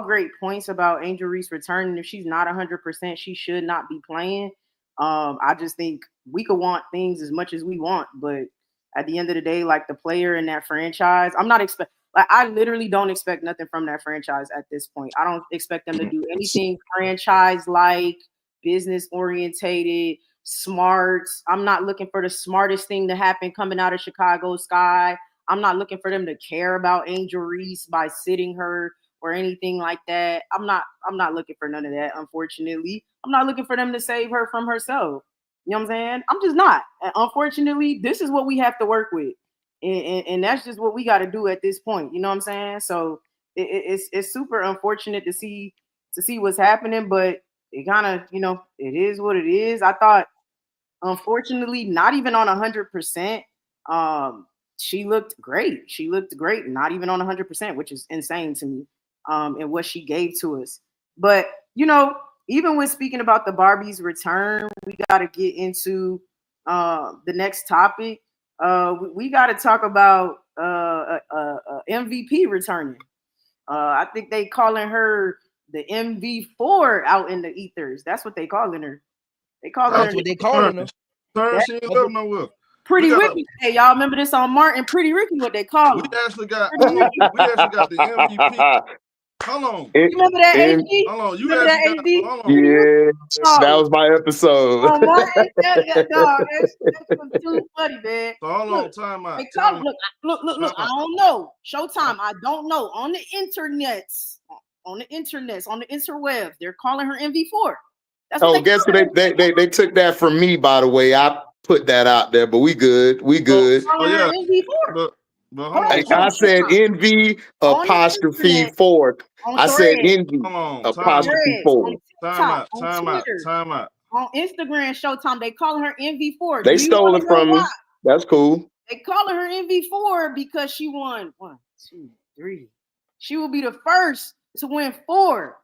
great points about Angel Reese returning. If she's not 100%, she should not be playing. I just think we could want things as much as we want, but at the end of the day, like the player in that franchise, I literally don't expect nothing from that franchise at this point. I don't expect them to do anything franchise-like, business-orientated, smart. I'm not looking for the smartest thing to happen coming out of Chicago Sky. I'm not looking for them to care about Angel Reese by sitting her or anything like that. I'm not looking for none of that, unfortunately. I'm not looking for them to save her from herself. You know what I'm saying? I'm just not. And unfortunately, this is what we have to work with. And that's just what we got to do at this point. You know what I'm saying? So it's super unfortunate to see what's happening, but it kind of, it is what it is. I thought, unfortunately, not even on 100%. She looked great. Not even on 100%, which is insane to me. And what she gave to us. But, even when speaking about the Barbie's return, we got to get into the next topic. We got to talk about MVP returning. I think they calling her the MV4 out in the ethers. That's what they calling her. That's what they calling her. She ain't up nowhere. Pretty Ricky. Hey, y'all remember this on Martin? Pretty Ricky, what they call him. We actually got the MVP. Hold on. You remember that, HD? Hold on. You remember that, HD? Yeah, that was my episode. Oh, Martin, that was too funny, man. So hold on, time out. Hey, look. I don't know. Showtime. I don't know. On the interwebs, they're calling her MV4. Guess what? They took that from me, by the way. I put that out there, but we good. Oh yeah. But hold on. I said envy apostrophe fork. I said envy apostrophe fork. Time out. On Instagram, Showtime, they call her NV4. They stole it from me. That's cool. They call her NV4 because she won 1, 2, 3. She will be the first to win 4.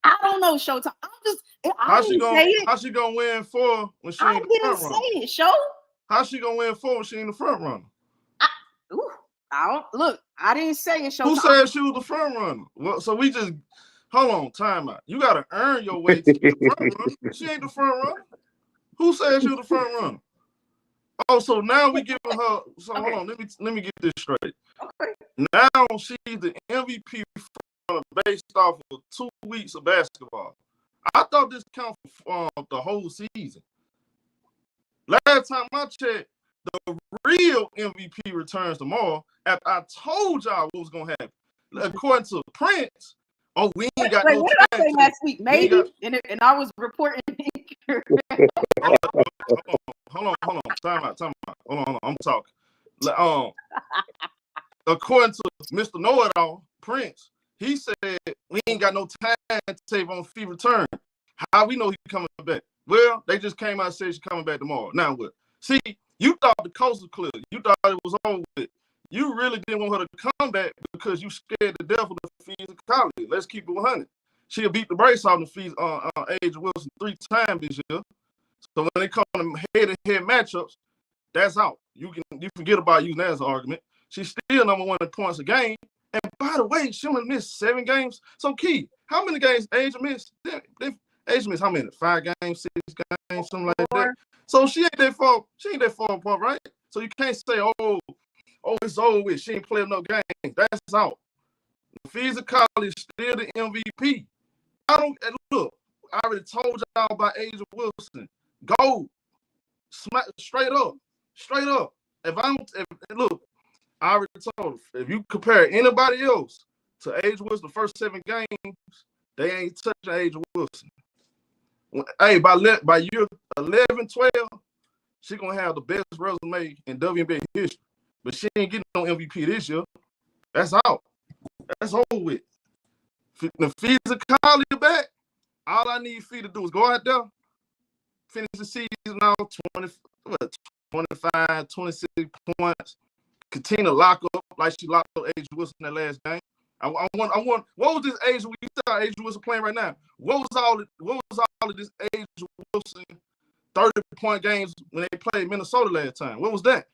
I don't know, Showtime. How she gonna win 4 when she ain't the front runner? Say it, Show. How she gonna win 4 when she ain't the front runner? I didn't say it, Showtime. Who said she was the front runner? Well, so we just hold on, time out. You gotta earn your way to the front runner. She ain't the front runner. Who said she was the front runner? Oh, so now we giving her. So hold on, let me get this straight. Okay. Now she's the MVP based off of 2 weeks of basketball. I thought this counted for the whole season. Last time I checked, the real MVP returns tomorrow. After I told y'all what was gonna happen, according to Prince. Oh, we ain't got no. What did I say last week? Maybe, and I was reporting. Hold on. Time out. Hold on. I'm talking. According to Mr. Know-It-All, Prince, he said we ain't got no timetable on fee return. How we know he's coming back? Well, they just came out and said she's coming back tomorrow. Now what? See, you thought the coast was clear. You thought it was over with. You really didn't want her to come back because you scared to death of the physicality. Let's keep it 100. She'll beat the brakes off the A'ja Wilson 3 times this year. So when they come to head-to-head matchups, that's out. You forget about using that as an argument. She's still number 1 in points a game. And by the way, she only missed 7 games. So Key, how many games A'ja missed? A'ja missed how many? 5 games, 6 games, something like that. So she ain't that far. She ain't that far apart, right? So you can't say, oh, it's over with. She ain't playing no games. That's out. The physicality is still the MVP. Look. I already told y'all about A'ja Wilson. Go, smack straight up. Look, I already told her, if you compare anybody else to A'ja Wilson, the first 7 games, they ain't touching A'ja Wilson. Hey, by year 11, 12, she gonna have the best resume in WNBA history. But she ain't getting no MVP this year. That's out. That's over with. The physicality back, all I need for you to do is go out there, finish the season now, 25, 26 points, continue to lock up like she locked up A'ja Wilson in that last game. I want. What was this A'ja? You saw A'ja Wilson playing right now. What was all of this A'ja Wilson 30-point games when they played Minnesota last time? What was that?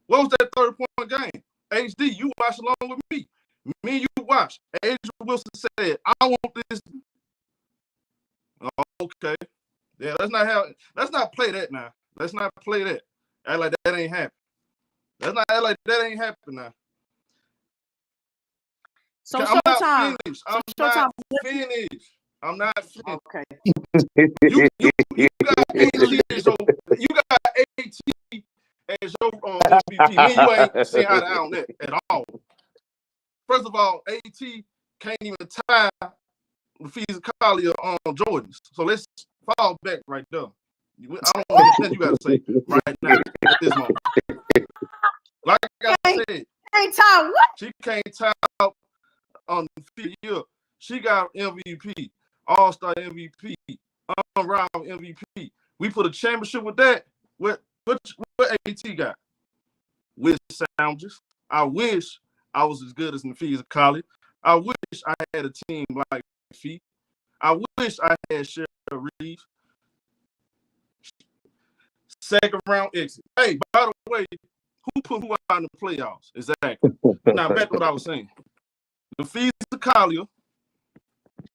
What was that 30-point game? HD, you watched along with me. Me and you watched. A'ja Wilson said, "I want this." Okay. Yeah, let's not play that now. Let's not play that. Act like that ain't happening. Let's not act like that ain't happening now. So I'm Showtime. I'm not finished. Okay. You got AT as your MVP. Me, you ain't saying eye to eye on that at all. First of all, AT can't even tie the physicality on Jordans. So let's fall back right there. I don't know what you got to say right now at this moment. Like I said, she can't tie up on the field. She got MVP, All-Star MVP, unrivaled MVP. We put a championship with that. What AT got? With sounders. I wish I was as good as Nafisa College. I wish I had a team like Fee. I wish I had Cheryl Reese. Second round exit. Hey, by the way, who put who out in the playoffs? Exactly. Now back to what I was saying. Nafisa College,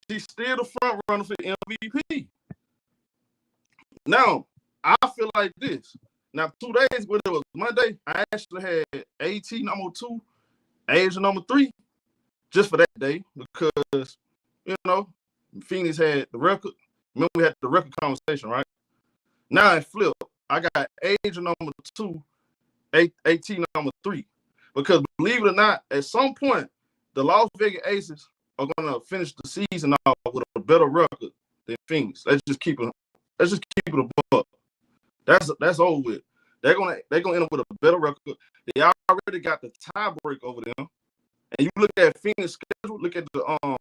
she's still the front runner for MVP. Now, I feel like this. Now, 2 days, when it was Monday, I actually had AT number 2, A'ja number 3, just for that day, because, Phoenix had the record. Remember, we had the record conversation, right? Now it flipped. I got A'ja number 2, AT number 3. Because believe it or not, at some point, the Las Vegas Aces are gonna finish the season off with a better record than Phoenix. Let's just keep it a buck. That's over with. They're gonna end up with a better record. They already got the tie break over them. And you look at Phoenix schedule, look at the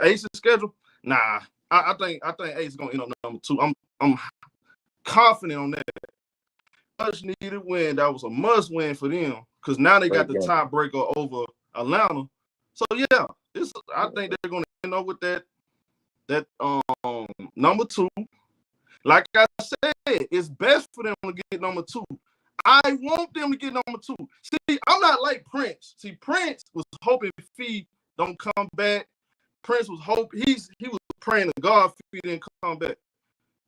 Aces schedule. Nah, I think Ace is gonna end up number 2. I'm confident on that. Much needed win. That was a must win for them because now they got the tiebreaker over Atlanta. So yeah, I think they're gonna end up with that number 2. Like I said, it's best for them to get number 2. I want them to get number 2. See, I'm not like Prince. See, Prince was hoping Fee don't come back. Prince was hoping he was praying to God Fee didn't come back.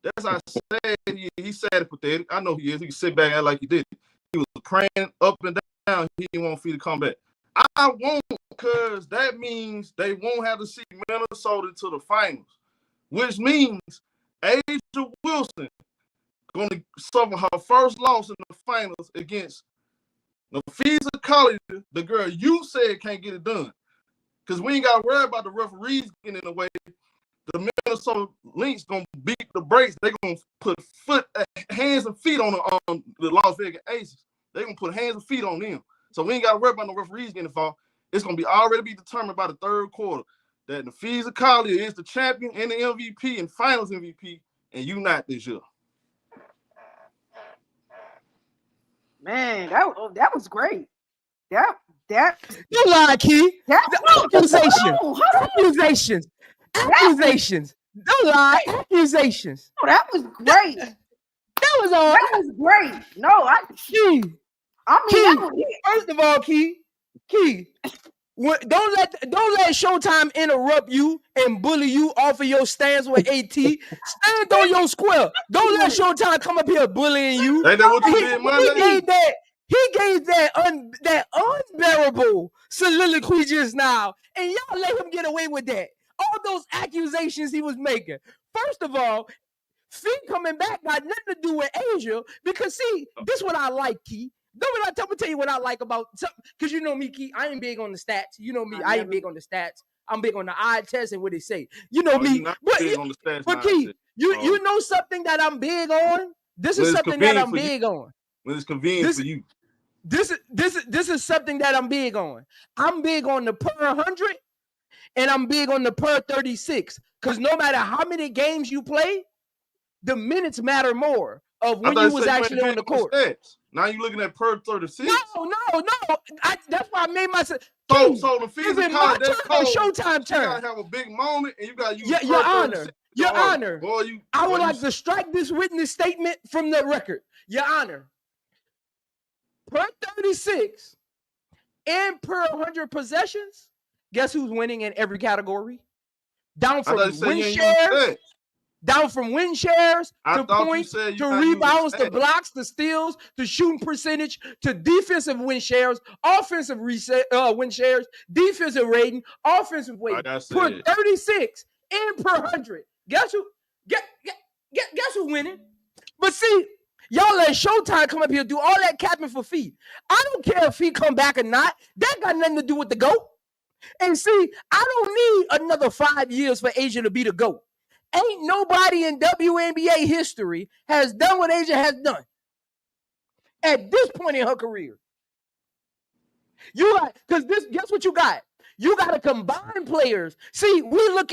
That's how sad he's sad and pathetic. I know he is. He can sit back and act like he did. He was praying up and down. He didn't want Fee to come back. I won't, because that means they won't have to see Minnesota to the finals, which means Asia Wilson going to suffer her first loss in the finals against Nafisa Colley, the girl you said can't get it done. Because we ain't got to worry about the referees getting in the way. The Minnesota Lynx going to beat the brakes. They're going to put hands and feet on the Las Vegas Aces. They're going to put hands and feet on them. So we ain't got to worry about no referees getting involved. It's going to be already be determined by the third quarter that Nafisa Colley is the champion and the MVP and finals MVP, and you not this year. Man, that was great. That you lie, Key. Accusations. Don't lie. Accusations. Oh, that was great. That was all. That was great. No, Key. Key. First of all, Key. Don't let Showtime interrupt you and bully you off of your stance with AT. Stand on your square. Don't let Showtime come up here bullying you. Ain't that what you did Monday? He gave that unbearable soliloquy just now, and y'all let him get away with that. All those accusations he was making. First of all, Fee coming back got nothing to do with Asia, because see, this is what I like, Key. I'm gonna tell you what I like about something, because you know me, Key. I ain't big on the stats. You know me. I ain't big on the stats. I'm big on the eye test and what they say. You know me. But Key, you know something that I'm big on. This is something that I'm big on. When it's convenient for you. This is something that I'm big on. I'm big on the per 100, and I'm big on the per 36. Because no matter how many games you play, the minutes matter more of when you was actually on the court. Now you're looking at per 36. No. That's why I made myself. So the physical Showtime turn. You gotta have a big moment, and you gotta use Your Honor. Your Honor. Boy, I would like to strike this witness statement from the record. Your Honor. Per 36 and per 100 possessions, guess who's winning in every category? Down from win shares. Down from win shares to points to rebounds to blocks to steals to shooting percentage to defensive win shares, offensive win shares, defensive rating, offensive weight. Per 36 and per 100. Guess who? Guess who winning? But see, y'all let Showtime come up here and do all that capping for Fee. I don't care if he come back or not. That got nothing to do with the GOAT. And see, I don't need another 5 years for Asia to be the GOAT. Ain't nobody in WNBA history has done what Asia has done at this point in her career. Guess what you got? You got to combine players. See, we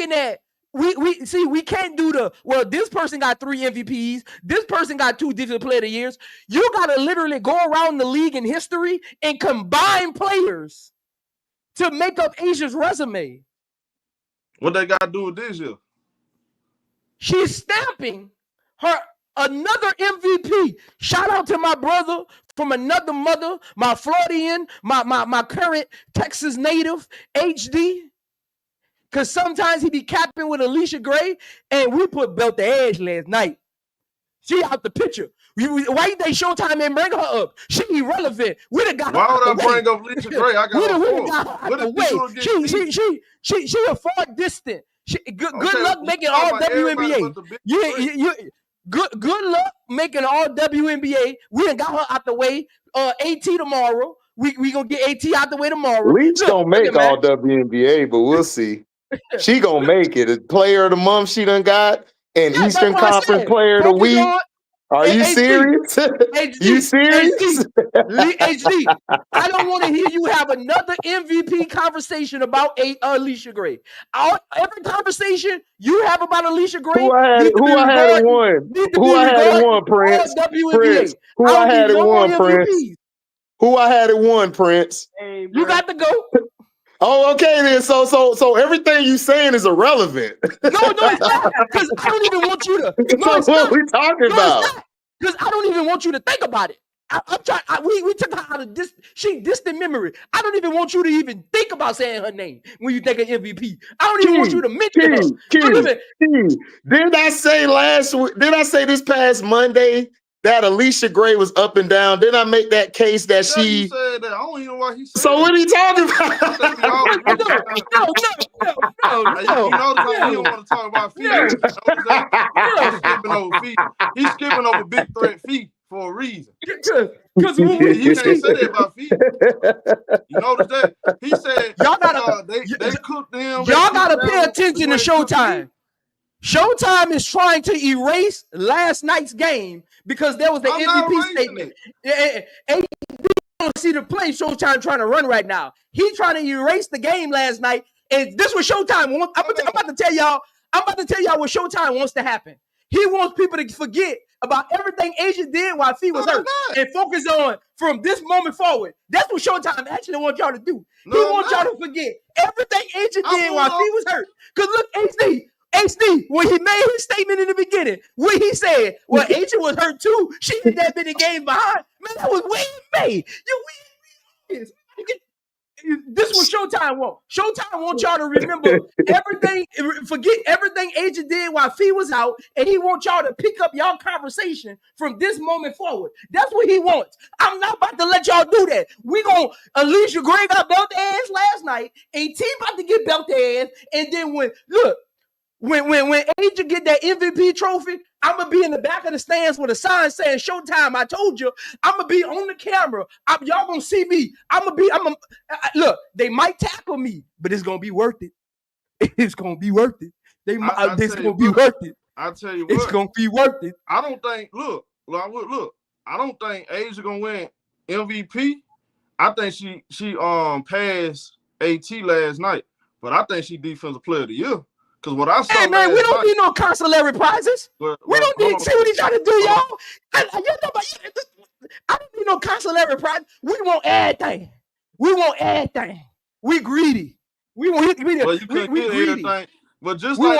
can't do this person got 3 MVPs. This person got 2 Defensive Player of the Years. You got to literally go around the league in history and combine players to make up Asia's resume. What they got to do with this year? She's stamping her another MVP. Shout out to my brother from another mother, my Floridian, my current Texas native, HD. Because sometimes he be capping with Alicia Gray, and we put belt the edge last night. She out the picture. Why they Showtime and bring her up? She irrelevant. We done got her. Why would I bring up Alicia Gray? I got her. She a far distant. Good luck making all WNBA. Good luck making all WNBA. We done got her out the way. AT tomorrow. We gonna get AT out the way tomorrow. Reese don't make all WNBA, but we'll see. She gonna make it. A player of the month she done got, and Eastern Conference player of the week. Are you serious? You serious? HD, I don't want to hear you have another MVP conversation about Alicia Gray. Every conversation you have about Alicia Gray, Who I had it won? Who I had it won, Prince? WNBA. Who I had it won, Prince? MVPs. Who I had it won, Prince? Hey, You got to go. Oh, okay then. So everything you saying is irrelevant. No, it's not. Because I don't even want you to. No, it's what not. we talking about? Because I don't even want you to think about it. I'm trying. We took her out of distant memory. I don't even want you to even think about saying her name when you think of MVP. I don't even want you to mention her. Didn't I say last week? Did I say this past Monday that Alicia Gray was up and down? Didn't I make that case that she? You said that. I don't even know why he said. So what are you talking about? No. You notice how he don't want to talk about feet. He's skipping over feet. He's skipping over big threat feet for a reason. Because he can't say that about feet. You notice that? He said y'all gotta they cooked them. Y'all gotta pay attention to Showtime. Showtime is trying to erase last night's game because there was the MVP statement. And don't see the play Showtime trying to run right now. He's trying to erase the game last night, and this was Showtime. I'm about to tell y'all what Showtime wants to happen. He wants people to forget about everything Asia did while Fee was hurt and focus on from this moment forward. That's what Showtime actually wants y'all to do. He wants y'all to forget everything Asia did while Fee was hurt. Because look, HD, when he made his statement in the beginning, when he said, well, Asia was hurt too, she did that many games behind. Man, that was way in May. This is what Showtime wants. Showtime wants y'all to remember everything, forget everything Asia did while Fee was out, and he wants y'all to pick up y'all conversation from this moment forward. That's what he wants. I'm not about to let y'all do that. Alicia Gray got belt ass last night, AT about to get belt ass, and then when Asia get that MVP trophy, I'm gonna be in the back of the stands with a sign saying "Showtime." I told you, I'm gonna be on the camera. Y'all gonna see me. Look. They might tackle me, but it's gonna be worth it. It's gonna be worth it. It's gonna be worth it. I tell you what, it's gonna be worth it. I don't think. Look. I don't think Asia gonna win MVP. I think she passed AT last night, but I think she defensive player of the year. Because what I saw, hey man, we don't need no consolatory prizes. We don't need. See what he's trying to do, y'all. I don't need no consolatory prize. We want everything. We greedy. We want greedy. Well, you couldn't get everything. But just like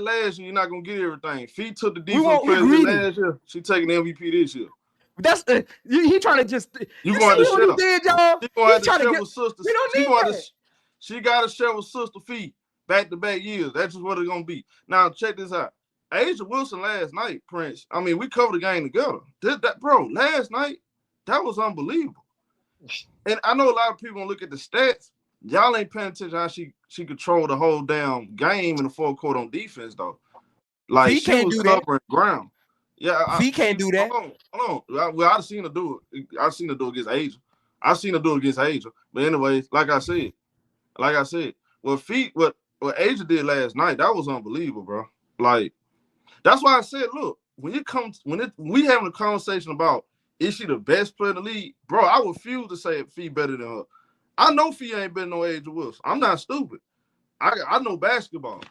last year, you're not gonna get everything. Fee took the defense player last year. She taking the MVP this year. That's he trying to just. You going to share? Did, y'all? She going to share with sister. We don't need that. She got to share with sister Fee. Back-to-back years. That's just what it's going to be. Now, check this out. Asia Wilson last night, Prince. I mean, we covered the game together. Bro, last night, that was unbelievable. And I know a lot of people going to look at the stats. Y'all ain't paying attention how she controlled the whole damn game in the fourth quarter on defense, though. Like, she was covering ground. Yeah, He can't do that. Hold on. Well, I've seen her do it. I've seen her do it against Asia. But anyways, like I said, what Asia did last night, that was unbelievable, bro. Like, that's why I said, look, we having a conversation about is she the best player in the league, bro, I refuse to say Fee better than her. I know Fee ain't better than no Asia Wilson. I'm not stupid. I know basketball.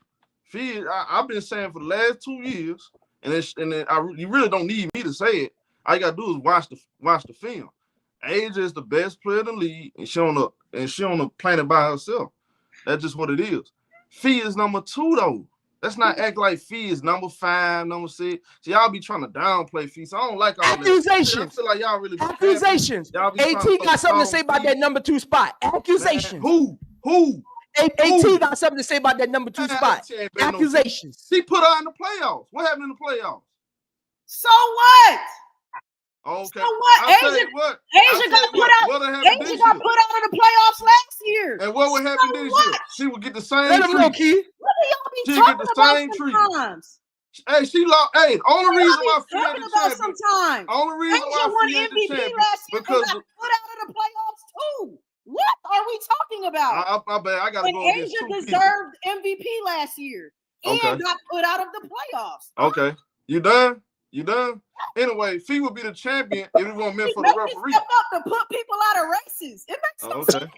Fee, I've been saying for the last 2 years, you really don't need me to say it. All you gotta do is watch the film. Asia is the best player in the league, and she on the planet by herself. That's just what it is. Fee is number 2, though. Let's not act like Fee is number 5, number 6. So y'all be trying to downplay Fee. So I don't like all accusations. That. I feel like y'all really accusations. AT got something to say about that number 2 spot. Accusations. Man, who? AT got something to say about that number 2 spot. Accusations. He put her in the playoffs. What happened in the playoffs? So what? Okay. So what? Asia got put out of the playoffs last year. And what would happen this year? She would get the same treatment. What do y'all be talking about sometimes? Hey, she lost. Hey, only reason why Fee talking about sometimes. Only reason why won MVP last year because got put out of the playoffs too. What are we talking about? My bad. I gotta go. Asia deserved MVP last year and got put out of the playoffs. Okay. You done? You done? Anyway, Fee will be the champion if it wasn't meant for the referee. Step up to put people out of races. It makes no sense.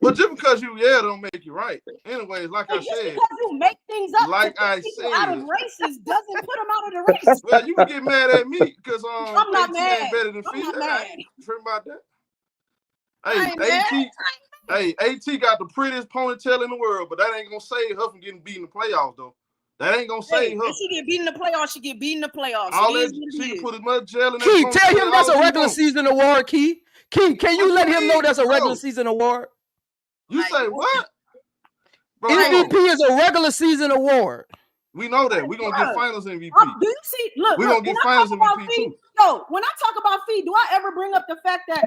Well, just because you don't make you right. Anyways, like I said, because you make things up, like I people said, out of races doesn't put them out of the race. Well, you can get mad at me because I'm not mad. ain't better than Fee. I'm not mad. I ain't tripping about that. Hey, AT got the prettiest ponytail in the world, but that ain't gonna save her from getting beat in the playoffs, though. That ain't gonna save her. If she get beat in the playoffs, she get beat in the playoffs. All that, she can put as much gel in that. Key, tell him that's a regular season award, Key. Key, can you let him know that's a regular season award? You say what? Bro, MVP is a regular season award. We know that. We're gonna get finals MVP. Do you see? Look, we're gonna get finals MVP too. Yo, when I talk about Fee, do I ever bring up the fact that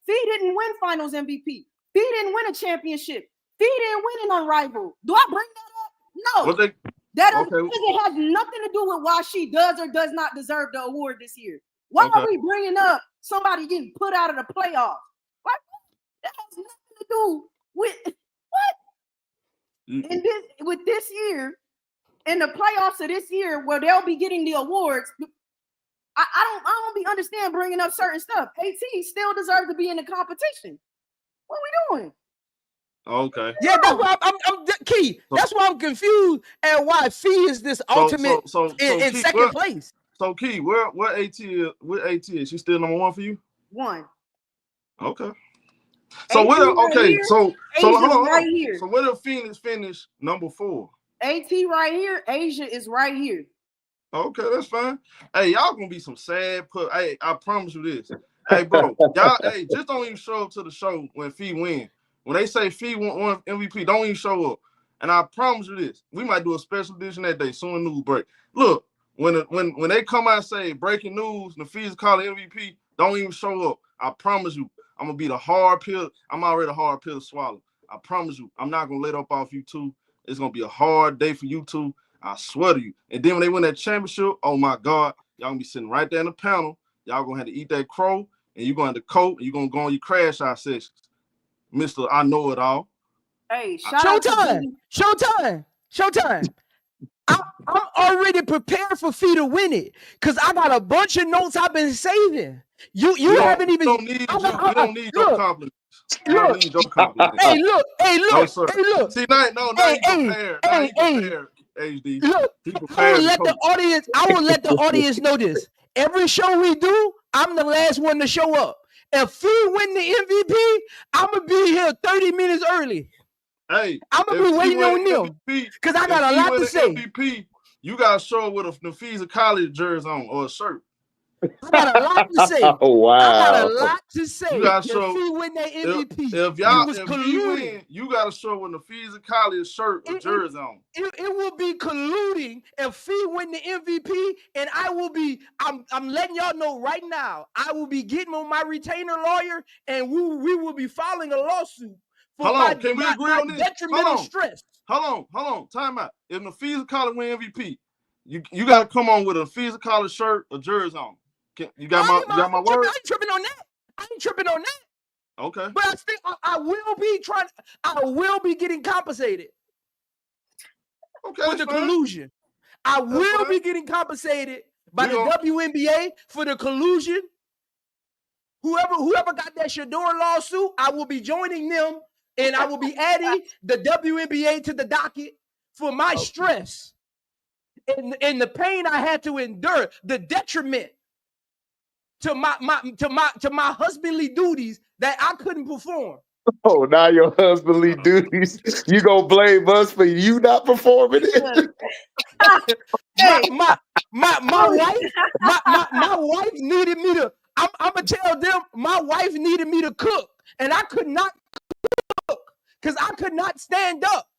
Fee didn't win finals MVP? Fee didn't win a championship. Fee didn't win an unrivaled. Do I bring that up? No. That it has nothing to do with why she does or does not deserve the award this year. Why are we bringing up somebody getting put out of the playoffs? Like, that has nothing to do with what? With this year, in the playoffs of this year, where they'll be getting the awards, I don't understand bringing up certain stuff. AT still deserves to be in the competition. What are we doing? Okay. Yeah, that's why I'm Key. That's why I'm confused and why Fee is this ultimate in second place. So Key, where AT is? Where AT is? She still number one for you? One. Okay. So where? Okay. So hold on. Right here. So where did Phoenix finish number 4? AT right here. Asia is right here. Okay, that's fine. Hey, y'all gonna be some sad Hey, I promise you this. Hey, bro, y'all. Hey, just don't even show up to the show when Fee win. When they say Fee won MVP, don't even show up. And I promise you this, we might do a special edition that day, soon news break. Look, when they come out and say breaking news, the Fee's calling MVP, don't even show up. I promise you, I'm gonna be the hard pill. I'm already a hard pill to swallow. I promise you, I'm not gonna let up off you two. It's gonna be a hard day for you two. I swear to you. And then when they win that championship, oh my God, y'all gonna be sitting right there in the panel. Y'all gonna have to eat that crow, and you're gonna have to coat, and you're gonna go on your crash out sessions. Mr. I know it all. Hey, Showtime. I'm already prepared for Fee to win it because I got a bunch of notes I've been saving. You haven't even. We don't need your compliments. We don't need your compliments. Hey, look. No, sir. Hey, look. See, now you prepared. HD. Look, I will let the audience know this. Every show we do, I'm the last one to show up. If Fee win the MVP, I'm gonna be here 30 minutes early. Hey, I'm gonna be waiting on them because I got a lot to say. MVP, you gotta show up with a Nafisa College jersey on or a shirt. I got a lot to say. Oh wow! I got a lot to say. You gotta show. If Fee win that MVP, if he win, you gotta show with Nafisa College shirt or jersey on. It will be colluding if Fee win the MVP, and I will be. I'm letting y'all know right now. I will be getting on my retainer lawyer, and we will be filing a lawsuit. Hold on, can we agree on this? Detrimental stress. Hold on. Time out. If Nafisa College win MVP, you gotta come on with a Nafisa College shirt or jersey on. You got my word? I ain't tripping on that. Okay. But I think I will be getting compensated. Okay. For the collusion. I will be getting compensated by the WNBA for the collusion. Whoever got that Shador lawsuit, I will be joining them, and I will be adding the WNBA to the docket for my stress and the pain I had to endure, the detriment to my husbandly duties that I couldn't perform. Oh, now your husbandly duties. You gonna blame us for you not performing it? my wife needed me to. I'm gonna tell them my wife needed me to cook, and I could not cook because I could not stand up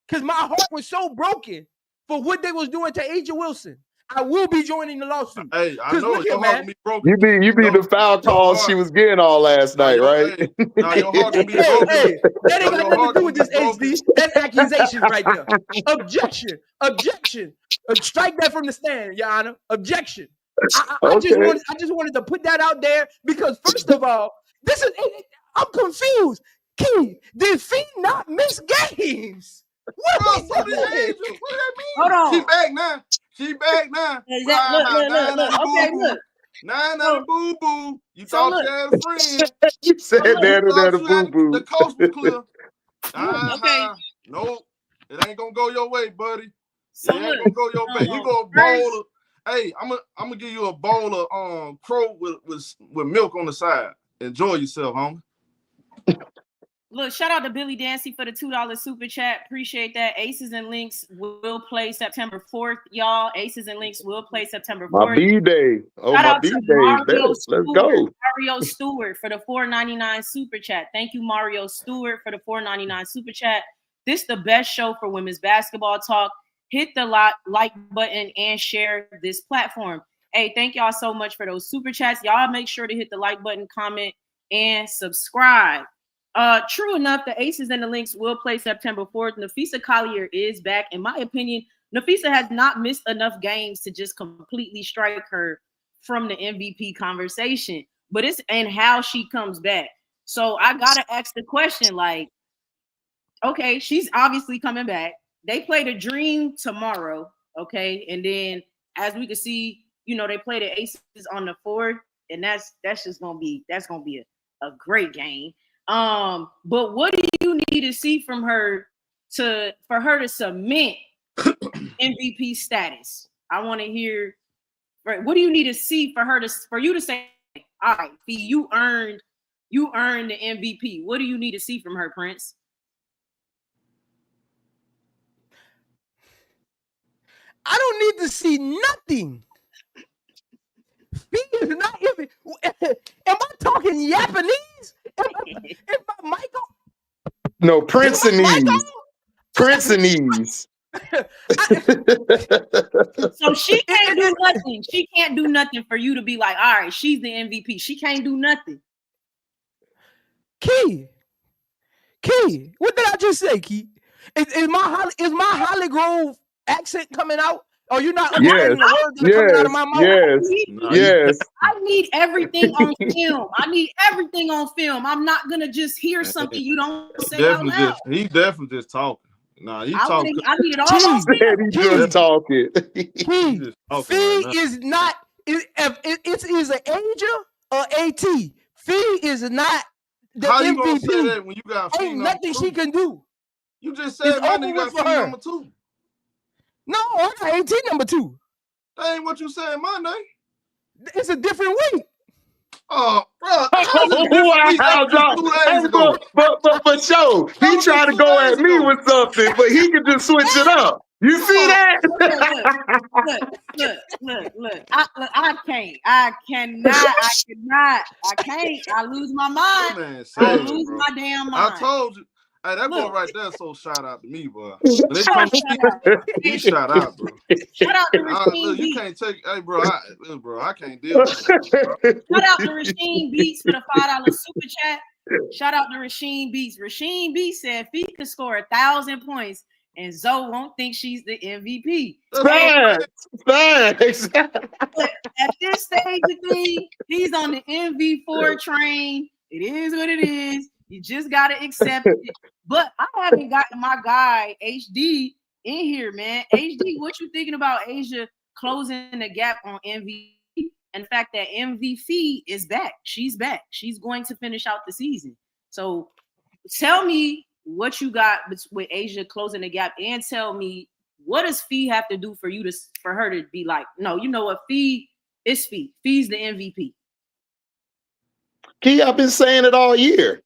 because my heart was so broken for what they was doing to Asia Wilson. I will be joining the lawsuit. Hey, I know your heart be broken. You be the foul calls she was getting all last night, right? Now your heart be broken. Hey, that ain't got nothing to do with this, HD. That's accusations right there. Objection. Strike that from the stand, Your Honor. Objection. I just wanted to put that out there because first of all, I'm confused. Key, did Fee not miss games? What does that mean? Hold on. She back now. She back now. Look. Okay, look. Nah, boo-boo. You thought you had a friend. You said that The boo-boo. coast was clear. Okay. Nope. It ain't gonna go your way, buddy. So it ain't gonna go your way. You go a bowl of, hey, I'm gonna give you a bowl of crow with milk on the side. Enjoy yourself, homie. Look, shout out to Billy Dancy for the $2 super chat. Appreciate that. Aces and Links will play September 4th, y'all. Aces and Links will play September 4th. My B-Day. Oh, shout my out B-Day. to Let's go. Mario Stewart for the $4.99 super chat. Thank you, Mario Stewart, for the $4.99 super chat. This is the best show for women's basketball talk. Hit the like button and share this platform. Hey, thank y'all so much for those super chats. Y'all make sure to hit the like button, comment, and subscribe. True enough, the Aces and the Links will play September 4th. Napheesa Collier is back. In my opinion, Napheesa has not missed enough games to just completely strike her from the MVP conversation. But it's and how she comes back. So I gotta ask the question, like, okay, she's obviously coming back. They play the Dream tomorrow, okay, and then as we can see, you know, they play the Aces on the 4th, and that's gonna be a great game. But what do you need to see from her for her to cement MVP status? I want to hear. Right, what do you need to see for you to say, all right, Fee, you earned the MVP. What do you need to see from her, Prince? I don't need to see nothing. Fee is not even. Am I talking Japanese? Is my mic on? No, Princetonese. Princetonese. So she can't do nothing. She can't do nothing for you to be like, all right, she's the MVP. She can't do nothing. Key, what did I just say, Key? Is my Holly Grove accent coming out? Or you not understanding the words that are coming out of my mouth? Yes. I need everything on film. I'm not gonna just hear something you don't say out loud. He definitely just talking. Nah, he talking. I need it all on film. He just talking. Fee is not. It's either Asia or AT. Fee is not the How MVP. You gonna say that when you got ain't nothing she can do. You just said my nigga got Fee number 2. No, I got 18 number 2. That ain't what you said, my name. It's a different week. Oh, bro. But show, he tried to go at me with something, but he could just switch it up. You see that? Look. I can't. I lose my mind. Man, I lose my damn mind. I told you. Hey, that boy right there, so shout out to me, boy. He shout out, bro. Shout out to Rasheen Beats. You can't take, hey, bro, I can't deal with it. Shout out to Rasheen Beats for the $5 super chat. Shout out to Rasheen Beats. Rasheen Beats said Fee could score 1,000 points and Zoe won't think she's the MVP. Thanks. At this stage of things, he's on the MV4 train. It is what it is. You just gotta accept it. But I haven't gotten my guy HD in here, man. HD, what you thinking about Asia closing the gap on MVP? And the fact that MVP is back. She's back. She's going to finish out the season. So tell me what you got with Asia closing the gap, and tell me what does Fee have to do for her to be like, no, you know what, Fee is Fee. Fee's the MVP. Key, I've been saying it all year.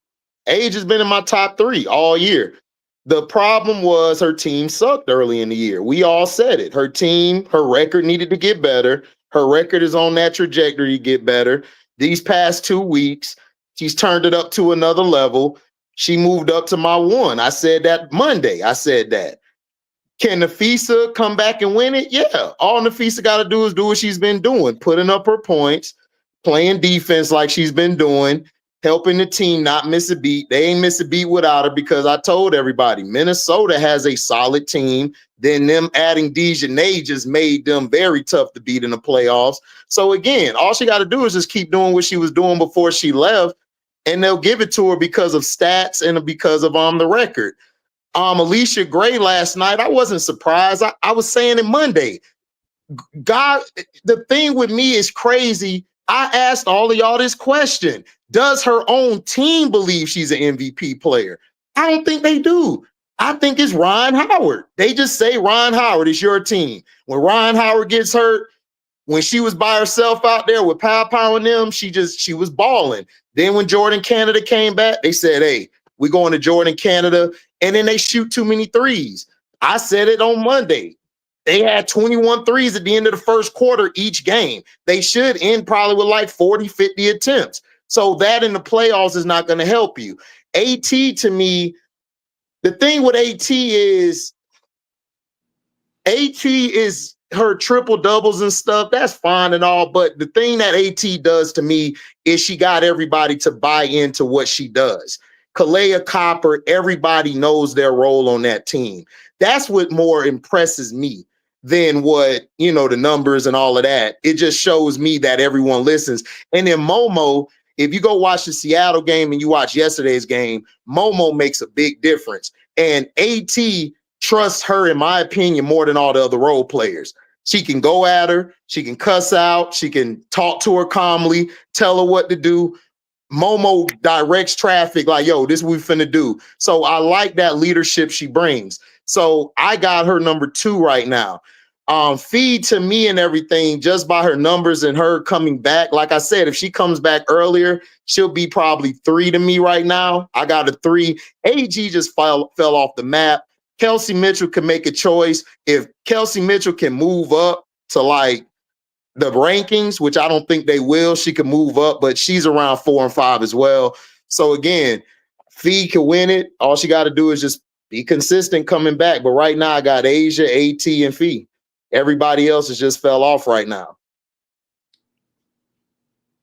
Age has been in my top 3 all year. The problem was her team sucked early in the year. We all said it. Her team, her record needed to get better. Her record is on that trajectory to get better. These past 2 weeks, she's turned it up to another level. She moved up to my 1. I said that Monday. I said that. Can Napheesa come back and win it? Yeah. All Napheesa got to do is do what she's been doing, putting up her points, playing defense like she's been doing, helping the team not miss a beat. They ain't miss a beat without her, because I told everybody Minnesota has a solid team. Then them adding Dejanay just made them very tough to beat in the playoffs. So again, all she got to do is just keep doing what she was doing before she left, and they'll give it to her because of stats and because of the record. Alicia Gray last night, I wasn't surprised. I was saying it Monday. God, the thing with me is crazy. I asked all of y'all this question. Does her own team believe she's an MVP player? I don't think they do. I think it's Ryan Howard. They just say, Ryan Howard is your team. When Ryan Howard gets hurt, when she was by herself out there with Pow and them, she was balling. Then when Jordan Canada came back, they said, hey, we're going to Jordan Canada. And then they shoot too many threes. I said it on Monday. They had 21 threes at the end of the first quarter each game. They should end probably with like 40, 50 attempts. So that in the playoffs is not going to help you. AT, to me, the thing with AT is her triple doubles and stuff. That's fine and all. But the thing that AT does to me is she got everybody to buy into what she does. Kalea Copper, everybody knows their role on that team. That's what more impresses me than what, the numbers and all of that. It just shows me that everyone listens. And then Momo, if you go watch the Seattle game and you watch yesterday's game, Momo makes a big difference. And AT trusts her, in my opinion, more than all the other role players. She can go at her. She can cuss out. She can talk to her calmly, tell her what to do. Momo directs traffic like, yo, this is what we finna do. So I like that leadership she brings. So I got her number 2 right now. Feed to me and everything just by her numbers and her coming back. Like I said, if she comes back earlier, she'll be probably 3 to me right now. I got a 3. AG just fell off the map. Kelsey Mitchell can make a choice. If Kelsey Mitchell can move up to like the rankings, which I don't think they will, she can move up, but she's around 4 and 5 as well. So again, Feed can win it. All she got to do is just be consistent coming back. But right now I got Asia, AT, and Feed. Everybody else has just fell off right now.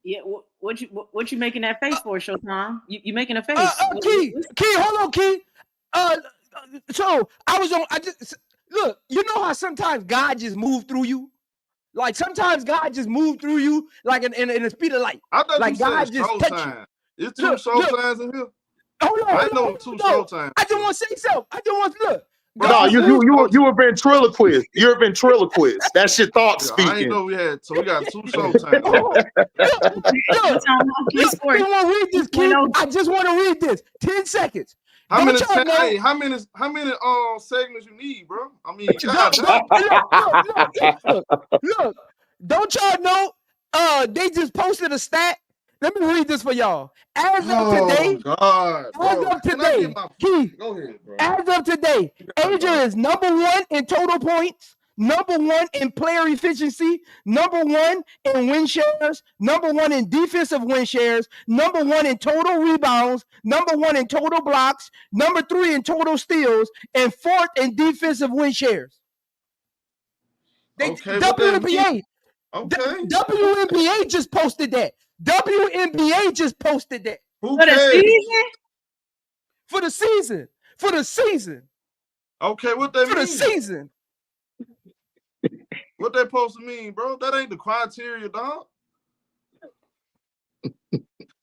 Yeah, what you making that face for, Showtime? You making a face? Key, hold on, Key. So I just look. You know how sometimes God just moved through you. Like sometimes God just moved through you, like in the speed of light. I thought like you God said just touched you. It's 2 Showtimes in here. Hold on, I know 2 Showtimes. I just want to say something. I just want to look. No, you a ventriloquist. You're a ventriloquist. That's your thought speaking. I ain't know we got 2 Showtimes. I just want to read this. 10 seconds. How many segments you need, bro? I mean, look, don't y'all know? They just posted a stat. Let me read this for y'all. As of today, go ahead, bro. As of today, Asia is number 1 in total points, number 1 in player efficiency, number 1 in win shares, number 1 in defensive win shares, number 1 in total rebounds, number 1 in total blocks, number 3 in total steals, and 4th in defensive win shares. WNBA. WNBA just posted that. WNBA just posted that. For the season. Okay, what that mean? For the season. What that supposed to mean, bro? That ain't the criteria, dog.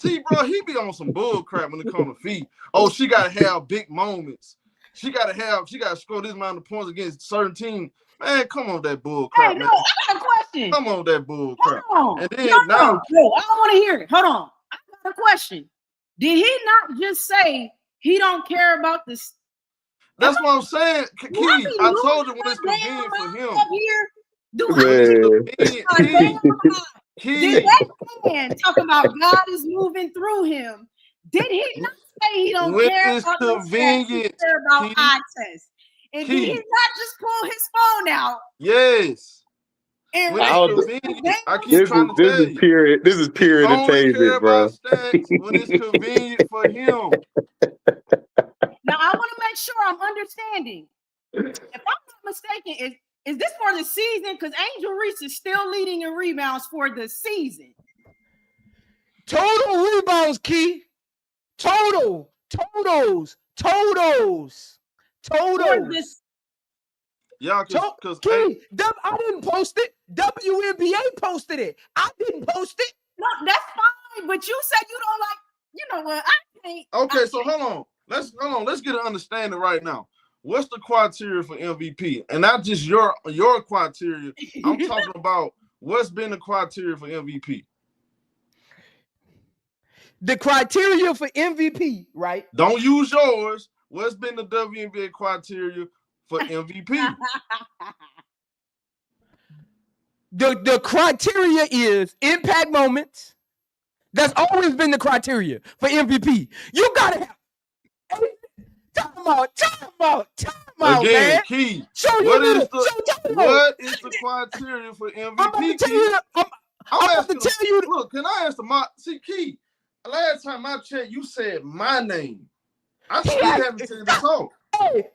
See, bro, he be on some bull crap when it comes to Feed. Oh, she gotta have big moments. She gotta score this amount of points against certain teams. Man, come on that bull crap. Hey, man. no, I got a question. Come on that bull crap. Hold on. And then I don't want to hear it. Hold on. I got a question. Did he not just say he don't care about this? That's what I'm saying. Key, I told you when it's convenient for him. Did that man talk about God is moving through him? Did he not say he don't care about this? He care about eye tests? And did he not just pull his phone out? Yes. And I keep trying to tell you. This is pure entertainment, bro. When it's convenient for him. Now I want to make sure I'm understanding. If I'm not mistaken, is this for the season? Because Angel Reese is still leading in rebounds for the season. Total rebounds, Key. Totals. Yeah, because Key, I didn't post it. WNBA posted it. I didn't post it. No, that's fine. But you said you don't like. You know what? I can't. Okay, so hold on. Let's get an understanding right now. what's the criteria for MVP? And not just your criteria. I'm talking about what's been the criteria for MVP. The criteria for MVP, right? Don't use yours. What's been the WNBA criteria for MVP? The criteria is impact moments. That's always been the criteria for MVP. You gotta have. Time out, Again, man. Key. What is the criteria for MVP? I'm about to tell you. I'm about to tell you. Look, can I ask Key? Last time I checked, you said my name. I still haven't said the talk. Hey,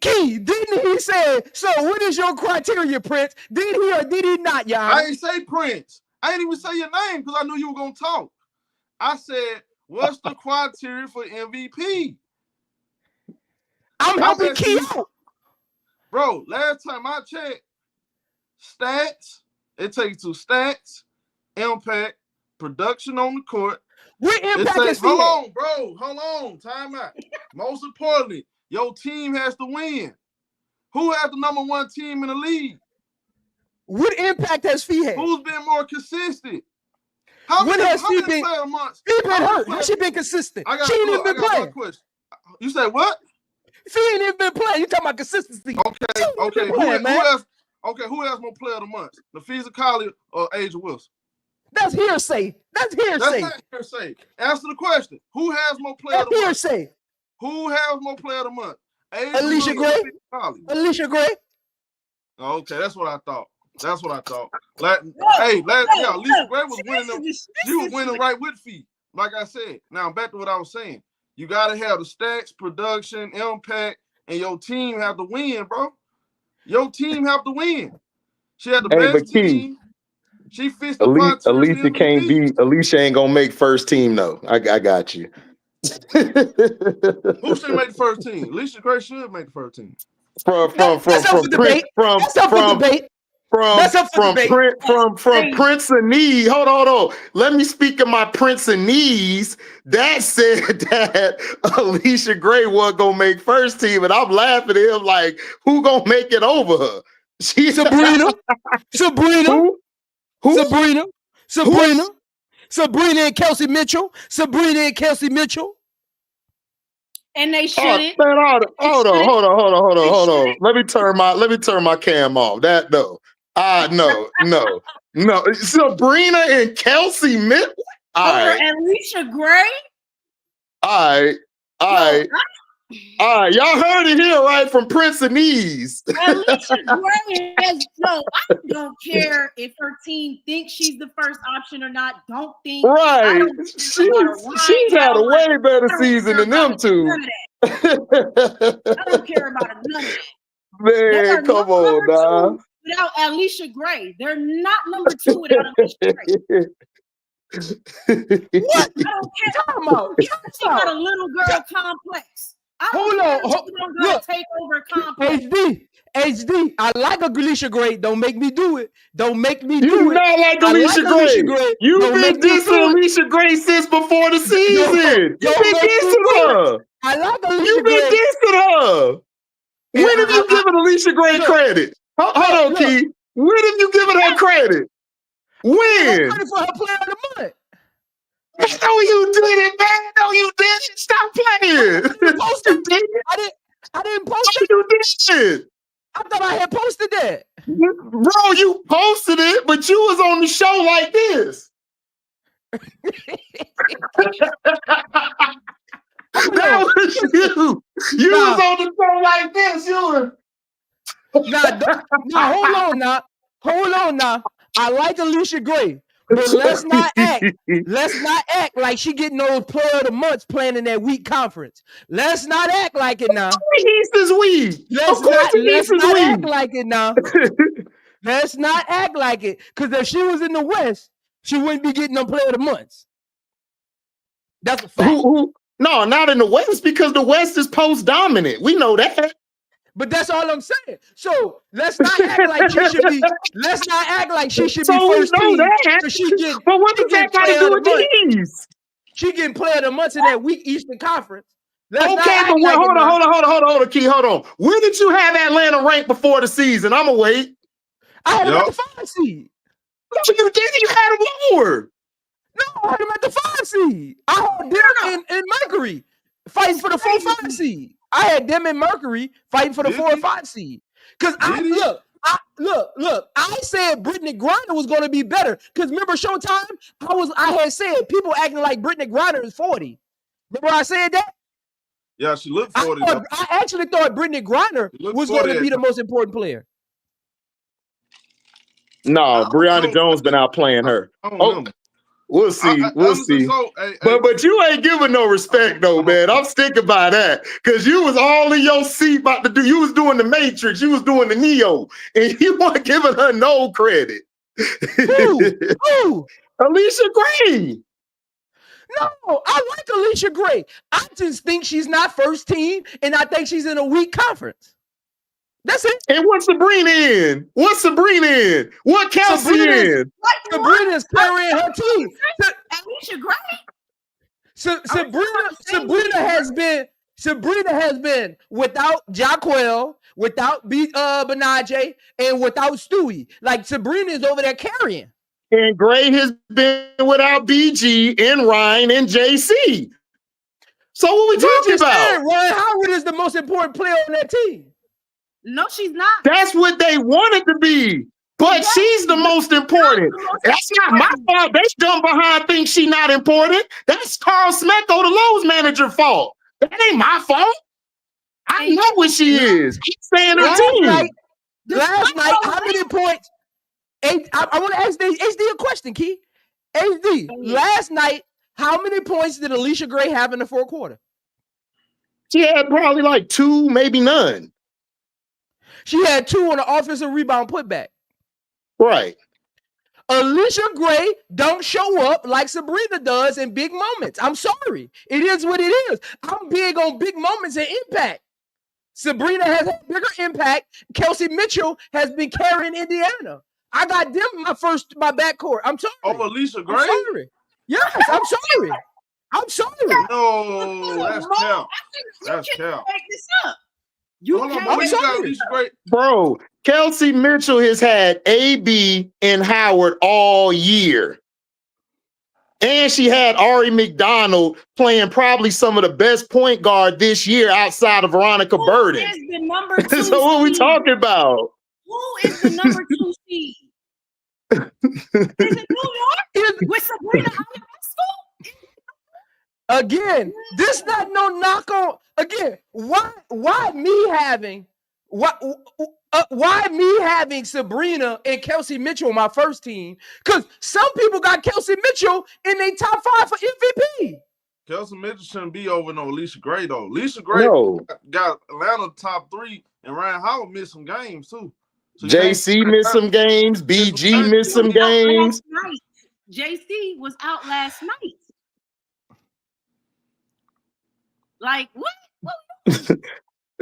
Key, didn't he say, so what is your criteria, Prince? Did he or did he not, y'all? I ain't say Prince. I ain't even say your name because I knew you were going to talk. I said, what's the criteria for MVP? I'm helping Key out. Bro, last time I checked, stats, it takes to stats, impact, production on the court. What impact is Hold on, bro. Hold on. Time out. Most importantly, your team has to win. Who has the number one team in the league? What impact has Fee had? Who's been more consistent? When has Fee been? Fee been hurt. Has she been consistent? She ain't even been playing. You said what? Fee ain't even been playing. You talking about consistency? Okay. Who has more player of the month? Nafisa Collier or Asia Wilson? That's hearsay. That's not hearsay. Answer the question. Who has more player of the month? Hearsay. Who has more player of the month? Alicia Gray. Alicia Gray. Okay, that's what I thought. Alicia Gray was winning. She was winning right with Fee. Like I said. Now back to what I was saying. You gotta have the stats, production, impact, and your team have to win, bro. Your team have to win. She had the best team. She fits the Alicia can't be. Alicia ain't gonna make first team though. I got you. Who should make the first team? Alicia Gray should make the first team. From Prince and Knee. Hold on. Let me speak of my Prince and Knees. That said that Alicia Gray wasn't gonna make first team, and I'm laughing at him like, who gonna make it over her? Sabrina. Who? Sabrina and Kelsey Mitchell. And they shouldn't. Hold on. Let me turn my cam off. That no. No. Sabrina and Kelsey Mitchell. Alicia Gray. All right. Y'all heard it here, right? From Prince and Knees. Alicia Gray has I don't care if her team thinks she's the first option or not. Don't think. Right. She's had a way better season than them two. I don't care about none of that. Man, come on, now. Without Alicia Gray, they're not number two without Alicia Gray. What? I don't care. She got a little girl complex. Hold on. Look, take over complex. HD. I like Alicia Gray. Don't make me do it. You not like Alicia Gray. You've been dissing Alicia Gray since before the season. You've been dissing her. I like Alicia Gray. You've been dissing her. When have you given Alicia Gray credit? Hold on, Key. When have you given her credit? When? I'm for her player of the month. No, you didn't, man. No, you didn't. Stop playing. I didn't post it. You did. I thought I had posted that. Bro, you posted it, but you was on the show like this. That was you. You was on the show like this. You were. Hold on now. I like Alicia Gray, but let's not act like she getting those player of the months playing in that weak conference. Let's not act like it now. East is weak. Let's not act like it now. Let's not act like it, because if she was in the West, she wouldn't be getting no player of the months. That's a fact. No, not in the West, because the West is post-dominant. We know that. But that's all I'm saying. So let's not act like she should be. Let's not act like she should be first team. So but what does that got to do with the East? She getting player of the month in that weak Eastern Conference. Okay, but hold on, Key, hold on. Where did you have Atlanta ranked before the season? I'ma wait. I had them at the 5 seed. You did. You had them lower. No, I had them at the 5 seed. I had them in Mercury fighting for the 4-5 seed. I had them in Mercury fighting for the 4 or 5 seed. Because look, I said Brittany Griner was going to be better. Because remember Showtime? I had said people acting like Brittany Griner is 40. Remember I said that? Yeah, she looked 40. I actually thought Brittany Griner was going to be the most important player. No, Brianna Jones been outplaying her. We'll see. We'll see. But you ain't giving no respect though, man. I'm sticking by that. Because you was all in your seat about to do. You was doing the Matrix. You was doing the Neo. And you weren't giving her no credit. Who? Alicia Gray. No, I like Alicia Gray. I just think she's not first team, and I think she's in a weak conference. That's it. And what's Sabrina in? What's Sabrina in? What Kelsey in? Sabrina's carrying her team. Alicia Gray. Sabrina has been without Jaquel, without Benaje, and without Stewie. Like Sabrina is over there carrying. And Gray has been without BG and Ryan and JC. So what we talking about? Ryan Howard is the most important player on that team. No, she's not. That's what they wanted to be. But she's the most important. That's not my fault. They jump behind think she's not important. That's Carl Smecko, the Lowe's manager, fault. That ain't my fault. I know what she is. Keep saying her team. Last night, how many points? I want to ask HD a question, Key. HD, last night, how many points did Alicia Gray have in the fourth quarter? She had probably like 2, maybe none. She had 2 on the offensive rebound putback. Right. Alicia Gray don't show up like Sabrina does in big moments. I'm sorry. It is what it is. I'm big on big moments and impact. Sabrina has a bigger impact. Kelsey Mitchell has been carrying Indiana. I got them my backcourt. I'm sorry. Oh, Alicia Gray? I'm sorry. Yes, I'm sorry. I'm sorry. No, that's cap. That's cap. This up. I'm sorry. Bro, Kelsey Mitchell has had AB and Howard all year. And she had Ari McDonald playing probably some of the best point guard this year outside of Veronica Burden. Who is the number 2 So what are we talking about? Who is the number 2 seed? Is it New York with Sabrina Ionescu? Again, this not no knock on. Again, why me having Sabrina and Kelsey Mitchell on my first team? Because some people got Kelsey Mitchell in their top 5 for MVP. Kelsey Mitchell shouldn't be over no Alicia Gray though. Alicia Gray got Atlanta top 3, and Ryan Howard missed some games too. So JC missed some games. BG missed some games. JC was out last night. Like what?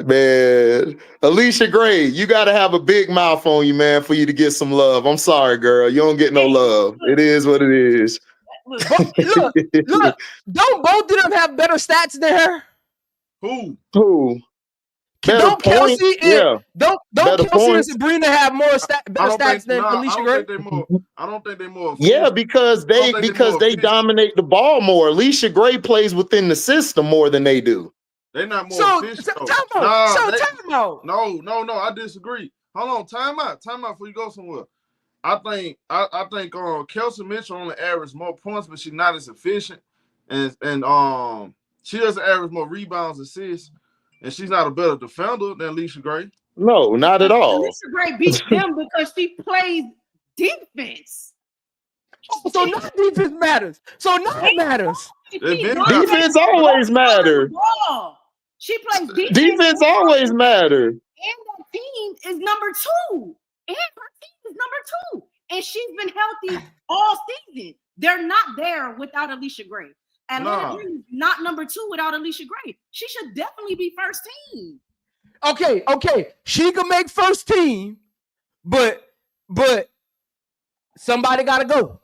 Man, Alicia Gray, you got to have a big mouth on you, man, for you to get some love. I'm sorry, girl. You don't get no love. It is what it is. Look, don't both of them have better stats than her? Who? Don't Kelsey and Sabrina have better stats than Alicia Gray? I don't think they're more. Yeah, because they dominate the ball more. Alicia Gray plays within the system more than they do. They're not more efficient. Time out. No, I disagree. Hold on, time out before you go somewhere. I think Kelsey Mitchell only averages more points, but she's not as efficient, and she doesn't average more rebounds, assists, and she's not a better defender than Alicia Gray. No, not at all. Alicia Gray beats them because she plays defense. So now defense matters. It matters. Defense always matters. She plays defense. Defense always matters. And that team is number 2. And her team is number 2. And she's been healthy all season. They're not there without Alicia Gray. Atlanta Green is not number 2 without Alicia Gray. She should definitely be first team. Okay. She can make first team, but somebody gotta go.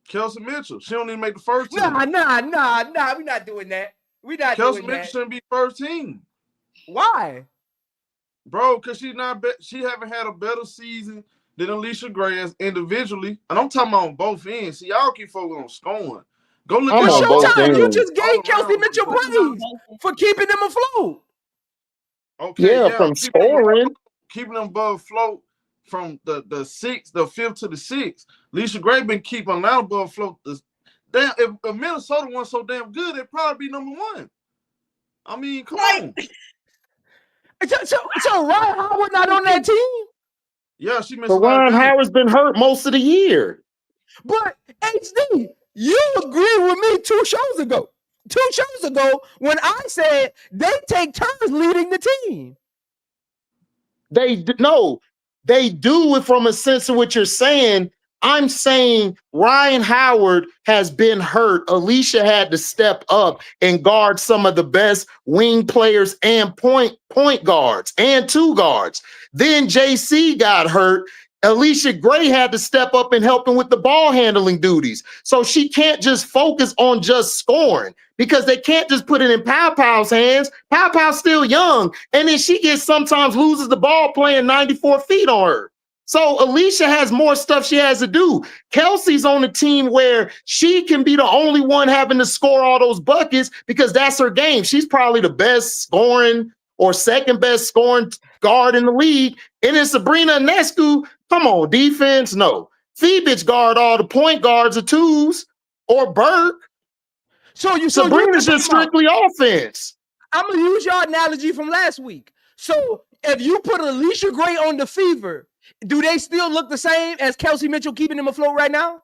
Kelsey Mitchell. She don't even make the first team. Nah. We're not doing that. We not Kelsey doing Mitchell that. shouldn't be first team. Why? Bro, because she haven't had a better season than Alicia Gray as individually. And I'm talking about on both ends. See, y'all keep focusing on scoring. Go look I'm at on her both Showtime, you ends. just all gave Kelsey around Mitchell performance. praise for keeping them afloat. Okay, Yeah, from scoring. keeping them above float from the 5th to the 6th. Alicia Gray been keeping them out above float. Damn, if Minnesota wasn't so damn good, it'd probably be number 1. I mean, come on. So Ryan Howard not on that team? Yeah, she missed But a lot Ryan of games. Howard's been hurt most of the year. But HD, you agreed with me 2 shows ago. 2 shows ago when I said they take turns leading the team. They do it from a sense of what you're saying. I'm saying Ryan Howard has been hurt. Alicia had to step up and guard some of the best wing players and point guards and 2 guards. Then JC got hurt. Alicia Gray had to step up and help him with the ball handling duties. So she can't just focus on just scoring because they can't just put it in Pow Pow's hands. Pow Pow's still young. And then she sometimes loses the ball playing 94 feet on her. So Alicia has more stuff she has to do. Kelsey's on a team where she can be the only one having to score all those buckets because that's her game. She's probably the best scoring or second best scoring guard in the league. And then Sabrina Ionescu, come on, defense, no. Phoebich guard all the point guards or 2s or Burke. Sabrina's just strictly offense. I'm going to use your analogy from last week. So if you put Alicia Gray on the Fever, do they still look the same as Kelsey Mitchell keeping them afloat right now?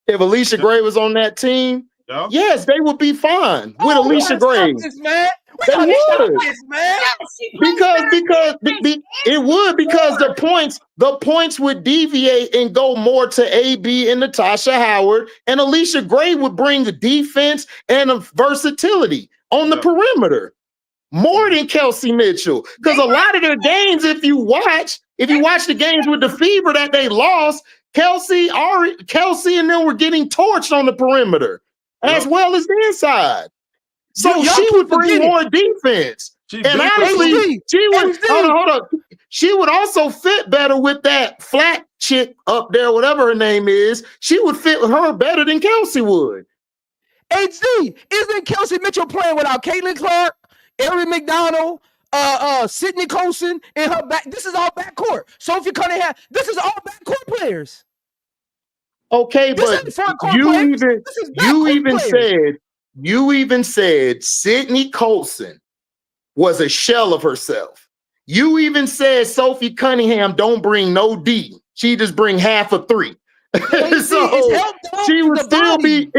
If Alicia Gray was on that team, yes, they would be fine with Alicia Gray. They would. Because it would, because the points would deviate and go more to AB and Natasha Howard, and Alicia Gray would bring the defense and a versatility on the perimeter more than Kelsey Mitchell. Because a lot of their games, if you watch the games with the Fever that they lost, Kelsey and them were getting torched on the perimeter as well as the inside. So she would bring more defense. And honestly, hold on. She would also fit better with that flat chick up there, whatever her name is. She would fit her better than Kelsey would. HD, isn't Kelsey Mitchell playing without Caitlin Clark, Erin McDonald, Sydney Colson in her back? This is all backcourt. Sophie Cunningham, this is all backcourt players. Okay, but you even said Sydney Colson was a shell of herself. You even said Sophie Cunningham don't bring no D. She just bring half a 3. So she would still be.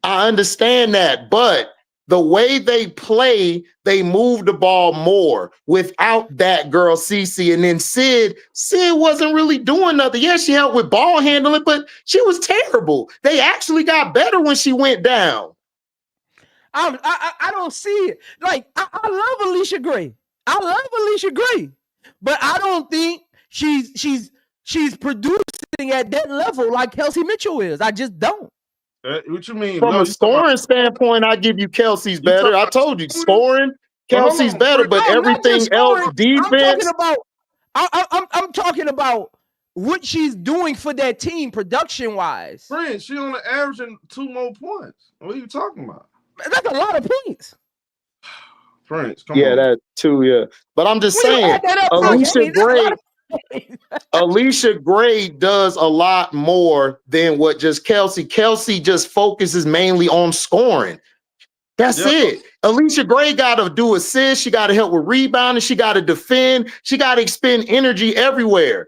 I understand that, but the way they play, they move the ball more without that girl Cece. And then Sid wasn't really doing nothing. Yeah, she helped with ball handling, but she was terrible. They actually got better when she went down. I don't see it. Like, I love Alicia Gray. But I don't think she's producing at that level like Kelsey Mitchell is. I just don't. What you mean? From a scoring standpoint, I give you Kelsey's better. I told you, scoring, Kelsey's better, but everything else, defense. I'm talking about what she's doing for that team production-wise. Friend, she only averaging 2 more points. What are you talking about? That's a lot of points. Friends, come on. Yeah, that too, yeah. But I'm just saying, Alicia Gray does a lot more than what just Kelsey. Kelsey just focuses mainly on scoring. That's it. Alicia Gray got to do assists. She got to help with rebounding. She got to defend. She got to expend energy everywhere.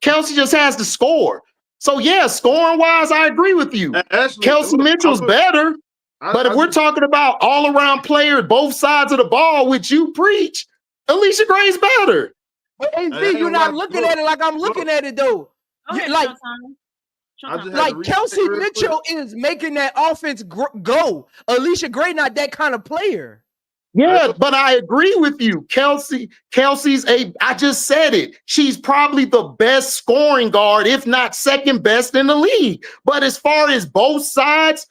Kelsey just has to score. So, yeah, scoring-wise, I agree with you. Actually, Kelsey Mitchell's better. But if we're talking about all-around players, both sides of the ball, which you preach, Alicia Gray's better. But AC, you're not looking at it like I'm looking at it, though. Like Kelsey Mitchell is making that offense go. Alicia Gray not that kind of player. Yeah, but I agree with you. Kelsey's I just said it. She's probably the best scoring guard, if not second best in the league. But as far as both sides,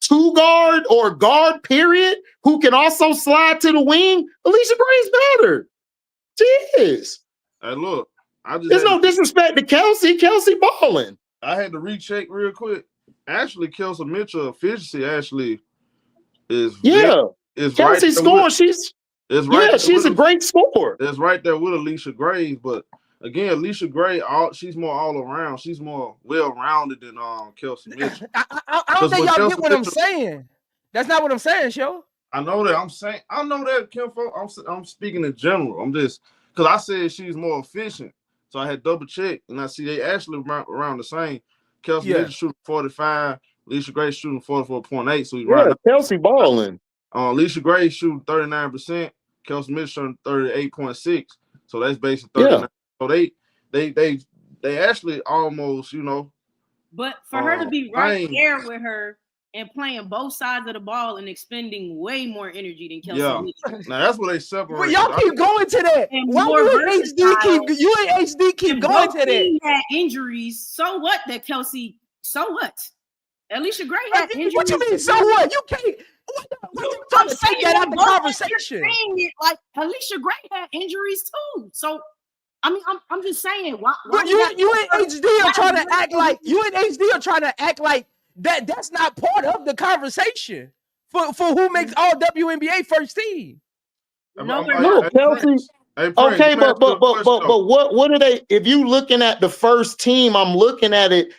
two guard or guard period who can also slide to the wing, Alicia Gray's better. She is. Hey, look, There's no disrespect to Kelsey. Kelsey balling. I had to recheck real quick. Actually, Kelsey Mitchell efficiency actually is Kelsey's right scoring. She's a great scorer. It's right there with Alicia Gray, but again, Alicia Gray, she's more all around. She's more well-rounded than Kelsey Mitchell. I don't think y'all get what I'm saying. That's not what I'm saying, Show. I know that. I know that, Kim. I'm speaking in general. I'm just because I said she's more efficient, so I had double check, and I see they actually around the same. Kelsey Mitchell shooting 45, Alicia Gray shooting 44.8. So Kelsey balling. Alicia Gray shooting 39%, Kelsey Mitchell shooting 38.6. So that's basically 39. So they actually almost, But for her to be right there with her and playing both sides of the ball and expending way more energy than Kelsey Mitchell. Now that's what they separate. But y'all keep going to that. Why you and HD keep going to that? Had injuries. So what? That Kelsey. So what? Alicia Gray had injuries. What you mean? So what? You can't. I'm saying that out the conversation. Like Alicia Gray had injuries too. So I mean, I'm just saying. Why you and HD are trying to act like that's not part of the conversation for who makes all WNBA first team. No, Kelsey. Okay, but what are they? If you looking at the first team, I'm looking at it.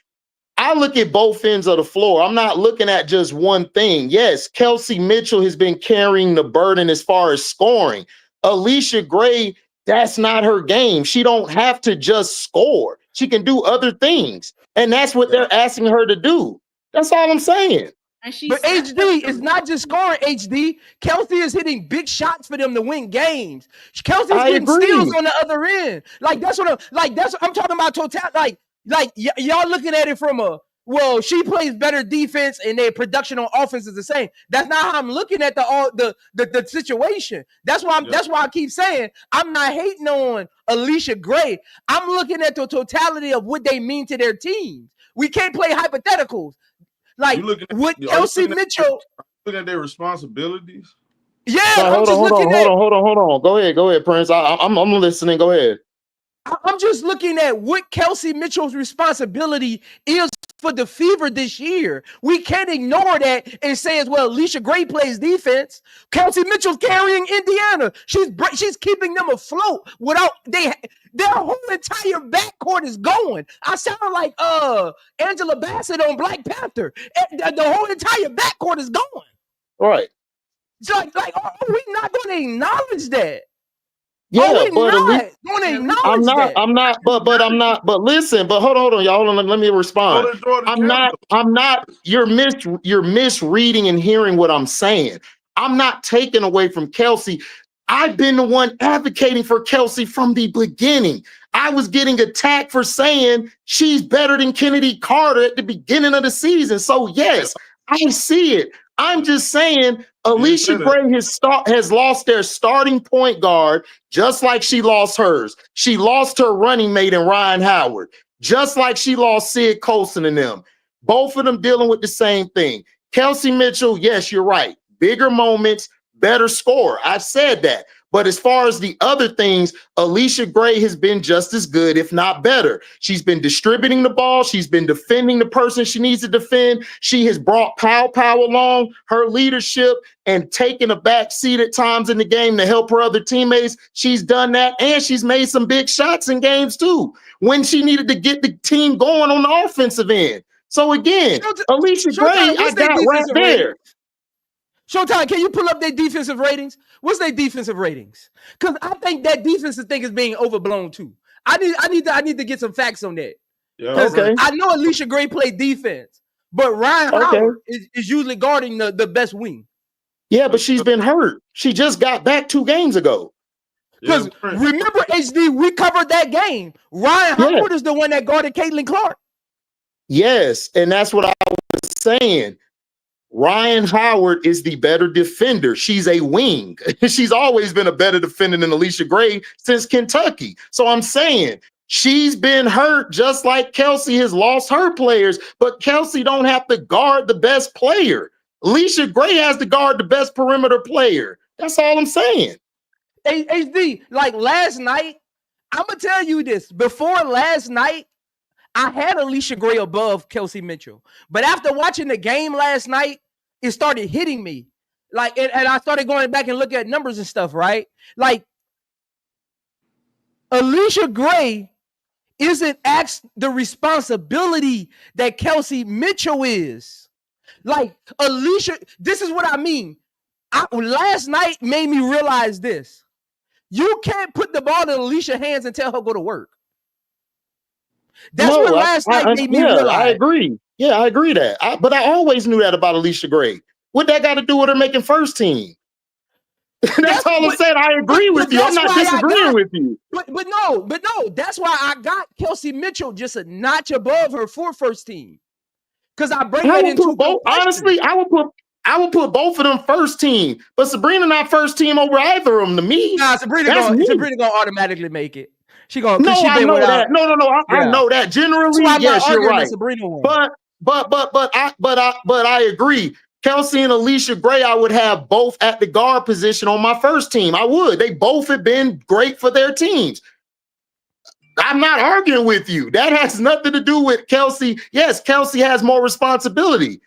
I look at both ends of the floor. I'm not looking at just one thing. Yes, Kelsey Mitchell has been carrying the burden as far as scoring. Alicia Gray, that's not her game. She don't have to just score. She can do other things. And that's what they're asking her to do. That's all I'm saying. But HD is not just scoring. HD, Kelsey is hitting big shots for them to win games. Kelsey's getting steals on the other end. That's what I'm talking about. Total. Y'all looking at it from she plays better defense and their production on offense is the same. That's not how I'm looking at the situation. That's why I keep saying I'm not hating on Alicia Gray. I'm looking at the totality of what they mean to their teams. We can't play hypotheticals. With Kelsey Mitchell, looking at their responsibilities. Yeah, hold on. Go ahead, Prince. I'm listening. Go ahead. I'm just looking at what Kelsey Mitchell's responsibility is for the Fever this year. We can't ignore that and say as well, Alicia Gray plays defense. Kelsey Mitchell's carrying Indiana. She's keeping them afloat without their whole entire backcourt is going. I sound like Angela Bassett on Black Panther. The whole entire backcourt is going. All right. So are we not going to acknowledge that? Yeah, but listen, hold on, y'all. Hold on, let me respond. I'm not, you're misreading and hearing what I'm saying. I'm not taking away from Kelsey. I've been the one advocating for Kelsey from the beginning. I was getting attacked for saying she's better than Kennedy Carter at the beginning of the season. So yes, I see it. I'm just saying Alicia Gray has lost their starting point guard, just like she lost hers. She lost her running mate in Ryan Howard, just like she lost Sid Colson and them. Both of them dealing with the same thing. Kelsey Mitchell, yes, you're right. Bigger moments, better scorer. I've said that. But as far as the other things, Alicia Gray has been just as good, if not better. She's been distributing the ball. She's been defending the person she needs to defend. She has brought Pow along, her leadership, and taken a back seat at times in the game to help her other teammates. She's done that, and she's made some big shots in games too, when she needed to get the team going on the offensive end. So again, Alicia Gray, I got right there. Showtime, can you pull up their defensive ratings? What's their defensive ratings? Because I think that defensive thing is being overblown too. I need to get some facts on that. Yeah, okay. I know Alicia Gray played defense, but Ryan Howard is usually guarding the best wing. Yeah, but she's been hurt. She just got back 2 games ago. Because remember, HD, we covered that game. Ryan Howard is the one that guarded Caitlin Clark. Yes, and that's what I was saying. Ryan Howard is the better defender. She's a wing. She's always been a better defender than Alicia Gray since Kentucky. So I'm saying she's been hurt just like Kelsey has lost her players, but Kelsey don't have to guard the best player. Alicia Gray has to guard the best perimeter player. That's all I'm saying. HD, like last night, I'm gonna tell you this. Before last night, I had Alicia Gray above Kelsey Mitchell, but after watching the game last night, it started hitting me. Like, and I started going back and looking at numbers and stuff, right? Like, Alicia Gray isn't asked the responsibility that Kelsey Mitchell is. Like, Alicia, this is what I mean. Last night made me realize this. You can't put the ball in Alicia's hands and tell her go to work. That's what last night made me realize. I agree. Yeah, I agree that. But I always knew that about Alicia Gray. What that got to do with her making first team? That's all I'm saying. I agree with you. I'm not disagreeing with you. But no. That's why I got Kelsey Mitchell just a notch above her for first team. Because I bring that into both. Honestly, I would put both of them first team. But Sabrina not first team over either of them to me. Nah, Sabrina gonna automatically make it. She gonna. No, I know that. No. I know that. Generally, yes, you're right. But I agree. Kelsey and Alicia Gray, I would have both at the guard position on my first team. I would. They both have been great for their teams. I'm not arguing with you. That has nothing to do with Kelsey. Yes, Kelsey has more responsibility,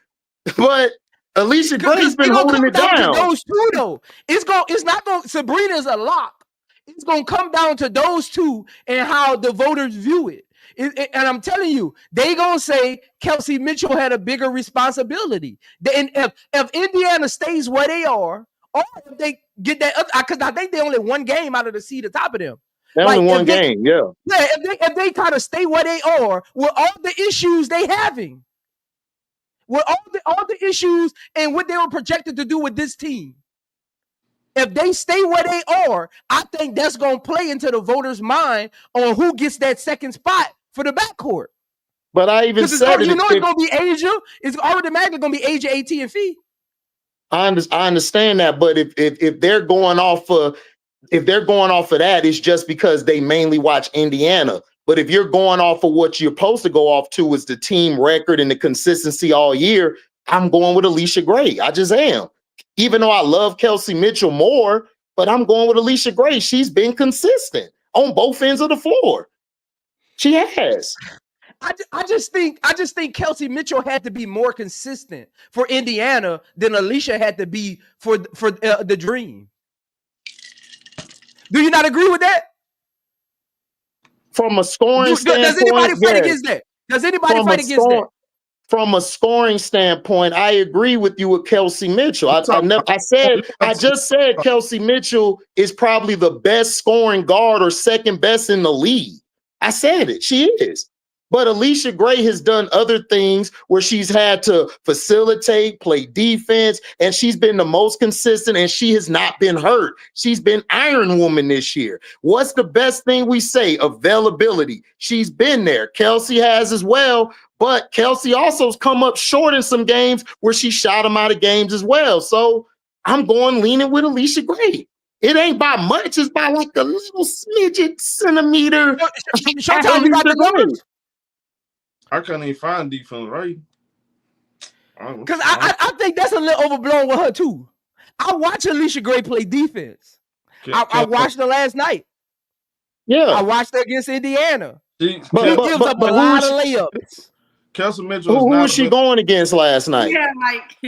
but Alicia Gray's been holding it down. Those two, though, it's not going. Sabrina's a lock. It's going to come down to those two and how the voters view it. And I'm telling you, they going to say Kelsey Mitchell had a bigger responsibility. And if Indiana stays where they are, or if they get that, because I think they only one game out of the seed atop of them. That's like, one game, yeah. Yeah, if they kind of stay where they are with all the issues they having, with all the issues and what they were projected to do with this team, if they stay where they are, I think that's going to play into the voters' mind on who gets that second spot for the backcourt. But I even said it's going to be Asia. It's automatically going to be Asia, AT, and Fee. I understand that, but if they're going off of that, it's just because they mainly watch Indiana. But if you're going off of what you're supposed to go off to is the team record and the consistency all year, I'm going with Alicia Gray. I just am. Even though I love Kelsey Mitchell more, but I'm going with Alicia Gray. She's been consistent on both ends of the floor. She has. I just think Kelsey Mitchell had to be more consistent for Indiana than Alicia had to be for the Dream. Do you not agree with that? From a scoring standpoint, does anybody fight against that? Does anybody fight against that? From a scoring standpoint, I agree with you with Kelsey Mitchell. I just said Kelsey Mitchell is probably the best scoring guard or second best in the league. I said it. She is. But Alicia Gray has done other things where she's had to facilitate, play defense, and she's been the most consistent, and she has not been hurt. She's been Iron Woman this year. What's the best thing we say? Availability. She's been there. Kelsey has as well, but Kelsey also's come up short in some games where she shot them out of games as well. So I'm leaning with Alicia Gray. It ain't by much. It's by like a little smidget centimeter. Showtime, you got the numbers? I can't even find defense, right? Because I think that's a little overblown with her, too. I watch Alicia Gray play defense. I watched her last night. Yeah. I watched her against Indiana. She gives up a lot of layups. Kelsey Mitchell. Who was she going against last night? Yeah, Mike.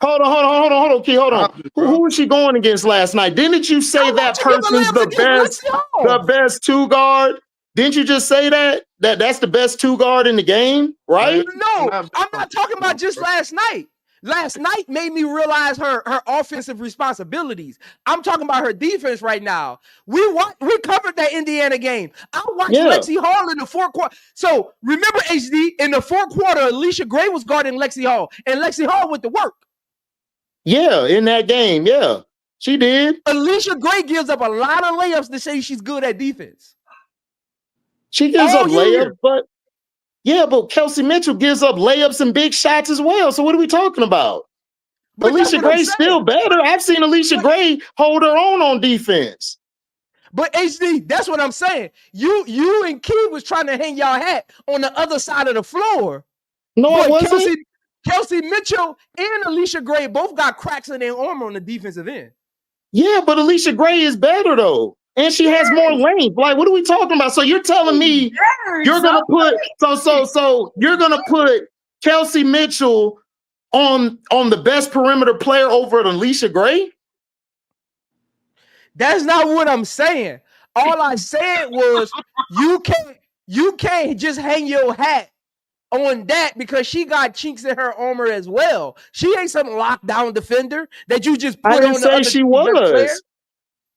Hold on, Key. Hold on. Who was she going against last night? Didn't you say that person's the best two guard? Didn't you just say that that's the best two guard in the game, right? No, I'm not talking about just last night. Last night made me realize her offensive responsibilities. I'm talking about her defense right now. We covered that Indiana game. I watched Lexi Hall in the fourth quarter. So remember, HD, in the fourth quarter, Alicia Gray was guarding Lexi Hall, and Lexi Hall went to work. Yeah, in that game, yeah, she did. Alicia Gray gives up a lot of layups to say she's good at defense. She gives up layups, but Kelsey Mitchell gives up layups and big shots as well. So what are we talking about? But Alicia Gray's still better. I've seen Alicia Gray hold her own on defense. But HD, that's what I'm saying. You and Key was trying to hang y'all hat on the other side of the floor. No, it wasn't. Kelsey Mitchell and Alicia Gray both got cracks in their armor on the defensive end. Yeah, but Alicia Gray is better though. And she has more length. Like, what are we talking about? So you're telling me you're gonna put so you're gonna put Kelsey Mitchell on the best perimeter player over Alicia Gray? That's not what I'm saying. All I said was you can't just hang your hat on that because she got chinks in her armor as well. She ain't some lockdown defender that you just put I didn't on say the she was.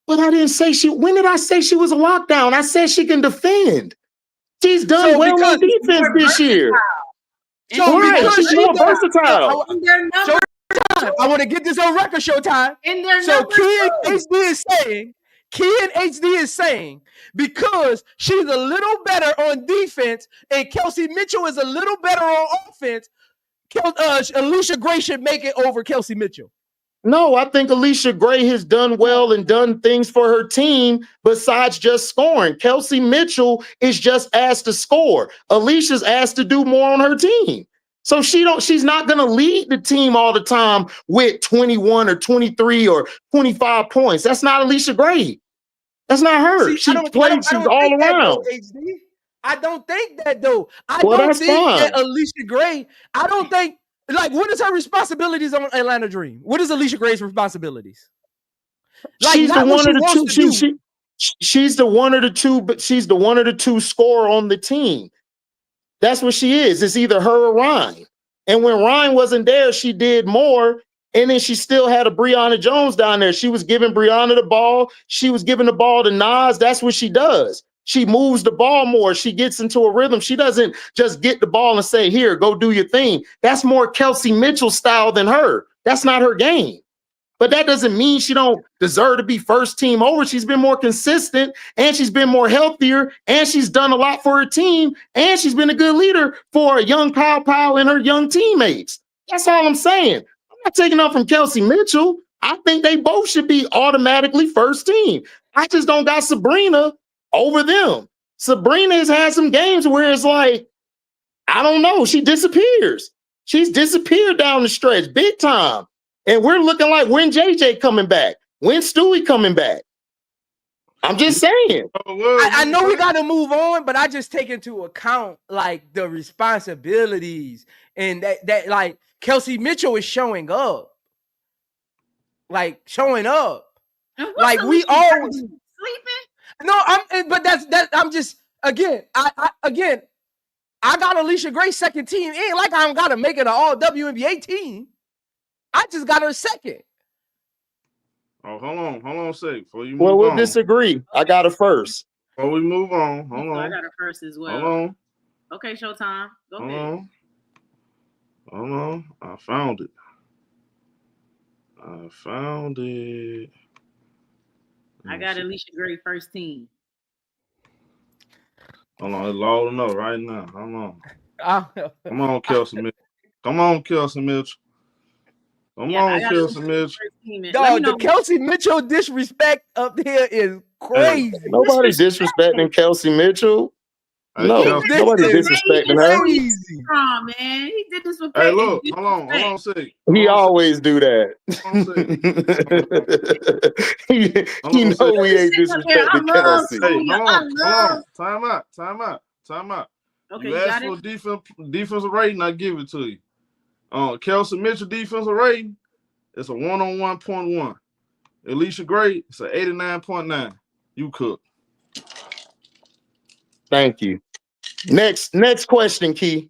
But I didn't say she. When did I say she was a lockdown? I said she can defend. She's done well on defense this year. So right, she's more versatile. I want to get this on record, Showtime. So Key and HD is saying because she's a little better on defense and Kelsey Mitchell is a little better on offense, Alicia Gray should make it over Kelsey Mitchell. No, I think Alicia Gray has done well and done things for her team besides just scoring. Kelsey Mitchell is just asked to score. Alicia's asked to do more on her team. So she's not going to lead the team all the time with 21 or 23 or 25 points. That's not Alicia Gray. That's not her. She's all around. I don't think that though. I don't think that Alicia Gray, I don't think, like, what is her responsibilities on Atlanta Dream? What is Alicia Gray's responsibilities? Like, she's the one of the two. She's the one of the two, but she's the one of the two scorer on the team. That's what she is. It's either her or Ryan. And when Ryan wasn't there, she did more. And then she still had a Breonna Jones down there. She was giving Breonna the ball. She was giving the ball to Nas. That's what she does. She moves the ball more. She gets into a rhythm. She doesn't just get the ball and say, here, go do your thing. That's more Kelsey Mitchell style than her. That's not her game. But that doesn't mean she don't deserve to be first team over. She's been more consistent and she's been more healthier and she's done a lot for her team and she's been a good leader for a young Powell and her young teammates. That's all I'm saying. I'm not taking up from Kelsey Mitchell. I think they both should be automatically first team. I just don't got Sabrina over them. Sabrina has had some games where it's like, I don't know, she disappears. She's disappeared down the stretch big time. And we're looking like when JJ coming back, when Stewie coming back. I'm just saying. I know we got to move on, but I just take into account like the responsibilities and that like Kelsey Mitchell is showing up. Like showing up. Like we always sleeping. No, I'm just again, I got Alicia Gray second team. It ain't like I don't gotta make it an all WNBA team. I just got her second. Oh, hold on a sec. Before you move well, we'll on. disagree. I got her first. Before we move on, hold on. I got her first as well. Hold on. Okay, Showtime. Go ahead. Hold on. I found it. I got Alicia Gray first team. Hold on, it's loading up right now. Hold on. Come on, Kelsey Mitchell. Come on, Kelsey Mitchell. Come on, Kelsey Mitchell. Dog, the Kelsey Mitchell disrespect up here is crazy. Nobody's disrespecting Kelsey Mitchell. No, nobody's disrespecting her. Oh man, he did this with. Hey, look, hold on a second. He always do that. You know we ain't disrespecting Kelsey. Hey, hold on. Time out. Okay, you asked for defensive rating, I give it to you. Kelsey Mitchell defensive rating, it's a 101.1. Alicia Gray, it's an 89.9. You cook. Thank you. Next question, Key.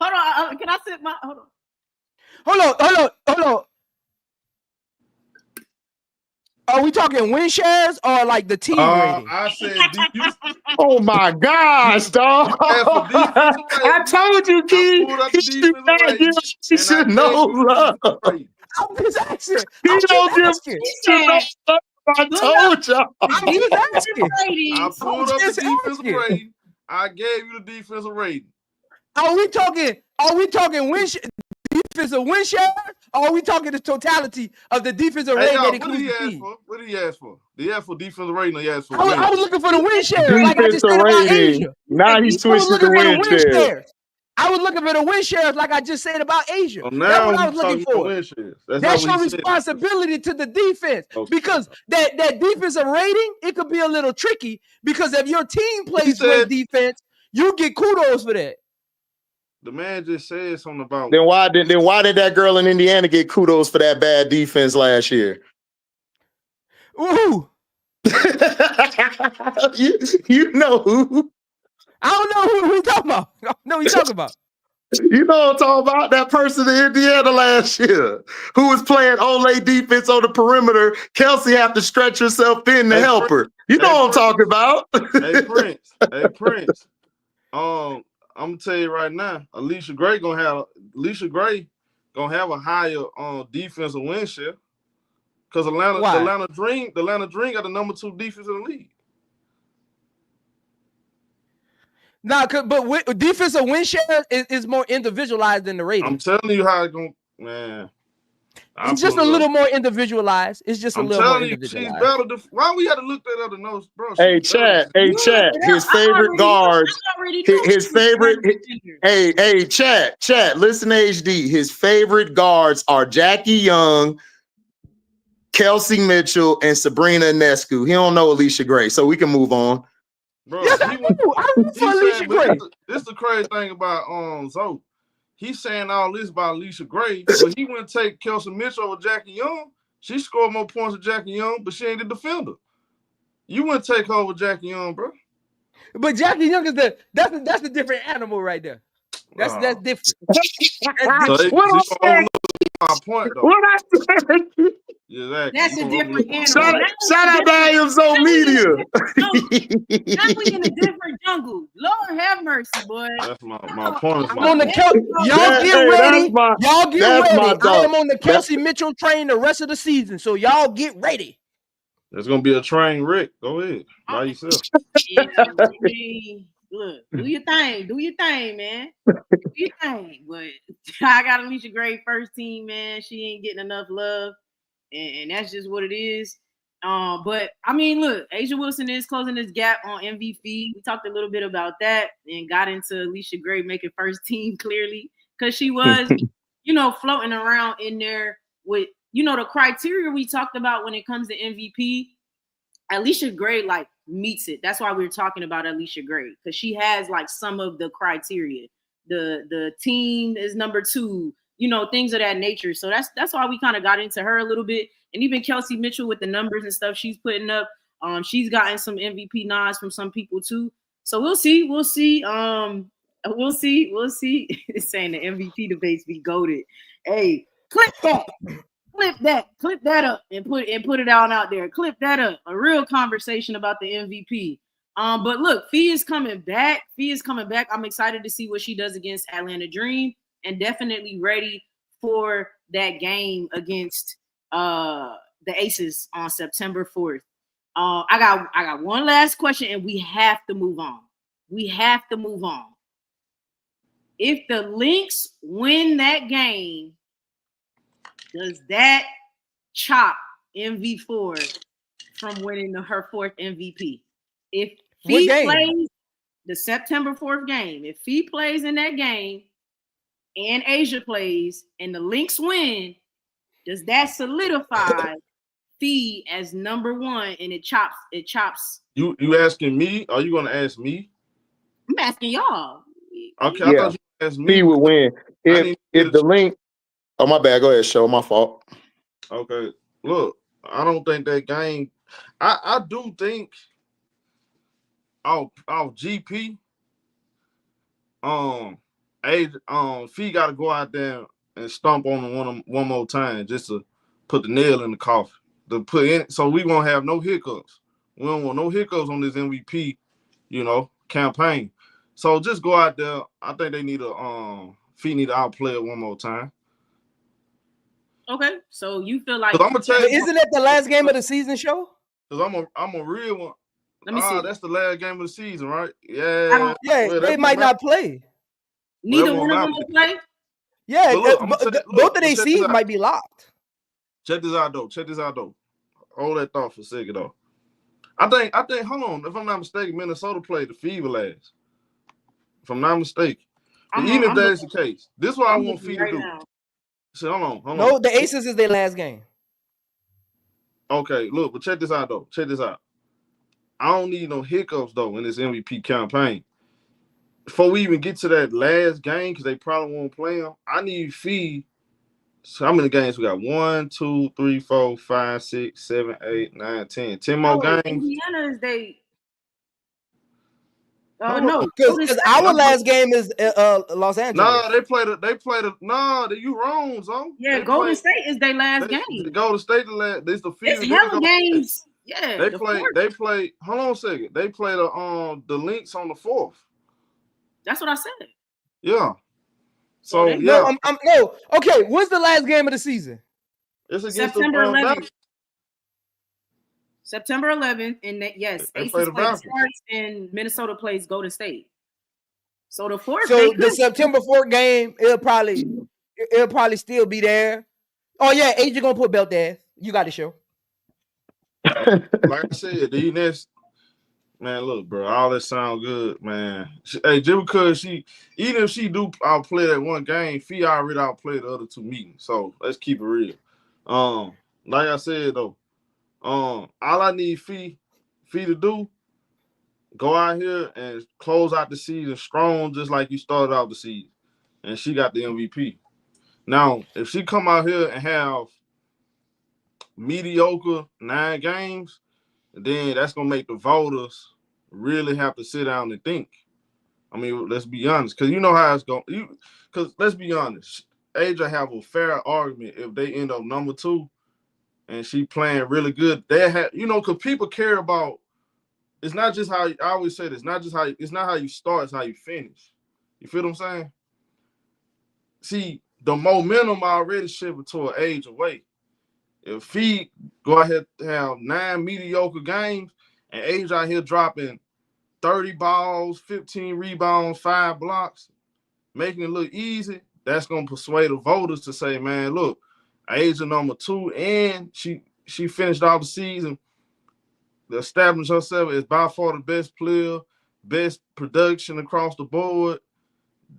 Hold on. Can I sit my? Hold on. Are we talking win shares or like the team rating? I said, oh my gosh, dog! I told you, Key. She should know love. I'm just asking. He don't give. I told y'all. I'm just asking. I pulled up the defensive rating. I gave you the defensive rating. Are we talking defensive win share Or are we talking the totality of the defensive rating that includes the team? What did he ask for? Did he ask for defensive rating or he asked for I was looking for the win shares, like I just Defensive said about rating. Asia. Now he switched to the win share. I was looking for the win shares, like I just said about Asia. Well, that's what I was looking for. That's your responsibility to the defense, because that defensive rating, it could be a little tricky, because if your team plays great defense, you get kudos for that. The man just said something about. Then why did that girl in Indiana get kudos for that bad defense last year? Ooh. you know who? I don't know who you talking about. I don't know who you talking about. You know what I'm talking about? That person in Indiana last year who was playing Olay defense on the perimeter. Kelsey have to stretch herself in to help her. You know what I'm talking about? Hey, Prince. I'm gonna tell you right now, Alicia Gray gonna have a higher defensive win share. Because the Atlanta Dream got the number 2 defense in the league. Nah, but defensive win share is more individualized than the rating. I'm telling you how it's going, man. It's just a little more individualized. It's just a little more individualized. She's better. Why we had to look that up to know, bro? Hey, Chat. His favorite guards. His favorite. Hey, Chat. Listen to HD. His favorite guards are Jackie Young, Kelsey Mitchell, and Sabrina Ionescu. He don't know Alicia Gray, so we can move on. Bro, yes, I root for Alicia Gray. This the crazy thing about Zoe. He's saying all this about Alicia Gray, but he wouldn't take Kelsey Mitchell over Jackie Young. She scored more points than Jackie Young, but she ain't the defender. You wouldn't take her over Jackie Young, bro. But Jackie Young is that's the different animal right there. That's different. My point, though. What I said? Exactly. That's a different animal. Shout out to IMZO Media. Now we in a different jungle. Lord have mercy, boy. That's my point. I'm on the y'all get ready. Y'all get ready. I am on the Kelsey Mitchell train the rest of the season, so y'all get ready. There's gonna be a train wreck. Go ahead, by yourself. Yeah, look, do your thing, man. Do your thing. But I got Alicia Gray first team, man. She ain't getting enough love, and that's just what it is. But I mean, look, A'ja Wilson is closing this gap on MVP. We talked a little bit about that and got into Alicia Gray making first team clearly, because she was, floating around in there with, the criteria we talked about when it comes to MVP. Alicia Gray meets it. That's why we're talking about Alicia Gray, because she has some of the criteria. The team is number 2, things of that nature. So that's why we kind of got into her a little bit. And even Kelsey Mitchell with the numbers and stuff she's putting up, she's gotten some MVP nods from some people too. So we'll see. It's saying the MVP debates be goated. Hey, clip that up and put it out there. Clip that up. A real conversation about the MVP. But look, Fee is coming back. I'm excited to see what she does against Atlanta Dream, and definitely ready for that game against the Aces on September 4th. I got one last question, and we have to move on. If the Lynx win that game, does that chop MV4 from winning her 4th MVP? If Fee plays the September 4th game, if Fee plays in that game and A'ja plays and the Lynx win, does that solidify Fee as number 1 and it chops? You asking me? Are you gonna ask me? I'm asking y'all. Okay, I thought you asked me. Fee would win. If the Lynx. Oh, my bad. Go ahead, Show. My fault. Okay. Look, I don't think that game. I do think off GP, Fee got to go out there and stomp on them one more time just to put the nail in the coffin. To put in, so we won't have no hiccups. We don't want no hiccups on this MVP, campaign. So just go out there. I think they need Fee need to outplay it one more time. Okay, so you feel like I'm gonna tell you, isn't it the last game of the season, Show? Because I'm a real one. Let me see. That's the last game of the season, right? Yeah. They might not play. Neither one of them will play. Yeah, look, both of these seeds might be locked. Check this out, though. Hold that thought for a second, though. I think. Hold on. If I'm not mistaken, Minnesota played the Fever last. If I'm not mistaken. Even if that is the case, this is what I want Fee to do. So hold on. No, the Aces is their last game. Okay, look, but check this out, though. I don't need no hiccups, though, in this MVP campaign. Before we even get to that last game, because they probably won't play them, I need Fee. So how many games we got? 1, 2, 3, 4, 5, 6, 7, 8, 9, 10. 10 more games. Indiana is they. No, because our last game is Los Angeles. No, they played a. No, you wrong, Zone. Yeah, Golden State is their last game. Golden State the last. This the It's hella games. Yeah, They played. Hold on a second. They played the Lynx on the 4th. That's what I said. Yeah. So no. Okay, what's the last game of the season? It's against September 11th. September 11th, and Aces play the Sharks, and Minnesota plays Golden State. So the 4th. So the September 4th game, it'll probably still be there. Oh yeah, Asia gonna put belt there. You got the show. Like I said, the next man, look, bro, all that sound good, man. Hey, just because even if she do outplay that one game, Fee already outplayed the other 2 meetings. So let's keep it real. Like I said though. All I need Fee to do, go out here and close out the season strong, just like you started out the season, and she got the MVP. Now, if she come out here and have mediocre 9 games, then that's gonna make the voters really have to sit down and think. I mean, let's be honest, because you know how it's going. Because let's be honest, Asia have a fair argument if they end up number 2. And she playing really good. They have, because people care about. It's not just how I always say this. It's not how you start. It's how you finish. You feel what I'm saying? See, the momentum already shifted to an age away. If Fee go ahead to have 9 mediocre games, and Age out here dropping 30 balls, 15 rebounds, 5 blocks, making it look easy, that's gonna persuade the voters to say, man, look. Asia number 2, and she finished off the season, established herself as by far the best player, best production across the board.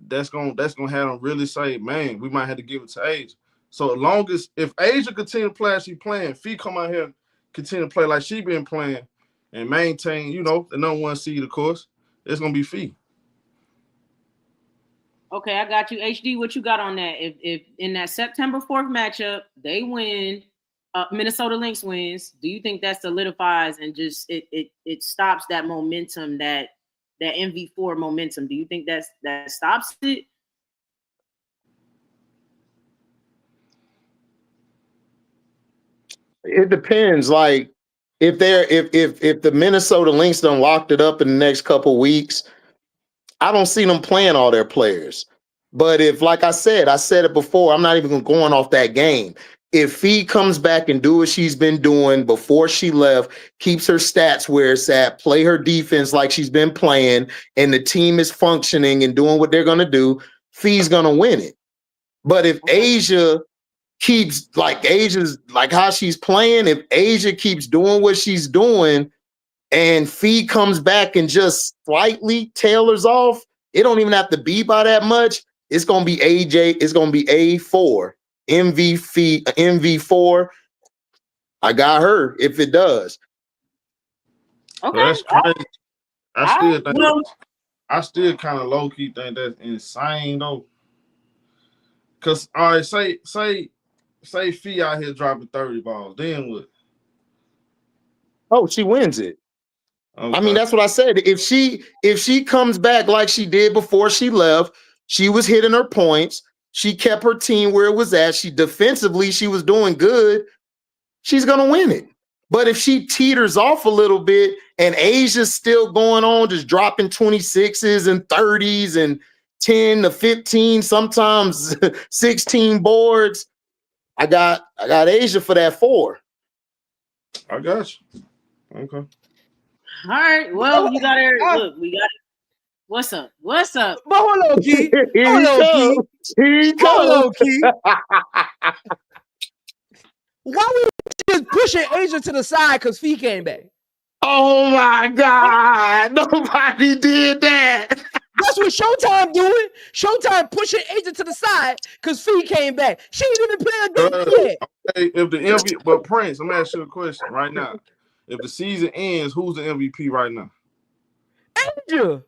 That's gonna have them really say, man, we might have to give it to Asia. So as long as if Asia continue to play as she playing, Fee come out here, continue to play like she been playing, and maintain, the number 1 seed, of course, it's gonna be Fee. Okay, I got you. HD, what you got on that? If in that September 4th matchup, they win, Minnesota Lynx wins, do you think that solidifies and just it stops that momentum, that MV4 momentum? Do you think that stops it? It depends. Like if the Minnesota Lynx done locked it up in the next couple weeks, I don't see them playing all their players. But if, like I said it before, I'm not even going off that game. If Fee comes back and do what she's been doing before she left, keeps her stats where it's at, play her defense like she's been playing, and the team is functioning and doing what they're going to do, Fee's going to win it. But if Asia keeps, Asia's like how she's playing, if Asia keeps doing what she's doing, and Fee comes back and just slightly tailors off, it don't even have to be by that much. It's going to be AJ. It's going to be A4. MV4. I got her if it does. Okay. Well, that's crazy. I still kind of low-key think that's insane, though. Because, all right, say Fee out here dropping 30 balls. Then what? Oh, she wins it. Okay. I mean, that's what I said. If she comes back like she did before she left, she was hitting her points. She kept her team where it was at. She was doing good. She's gonna win it. But if she teeters off a little bit and Asia's still going on, just dropping 26s and 30s and 10 to 15, sometimes 16 boards, I got Asia for that 4. I got you. Okay. All right. Well, you got her. Look, we got it. What's up? But hold on, Key. Hold on, Key. He Hold comes. on, Key. Why we just pushing Asia to the side because Fee came back? Oh my God. Nobody did that. That's what Showtime doing. Showtime pushing Asia to the side because Fee came back. She ain't even playing a game yet. Okay, if the MVP, but Prince, I'm gonna ask you a question right now. If the season ends, who's the MVP right now? Asia.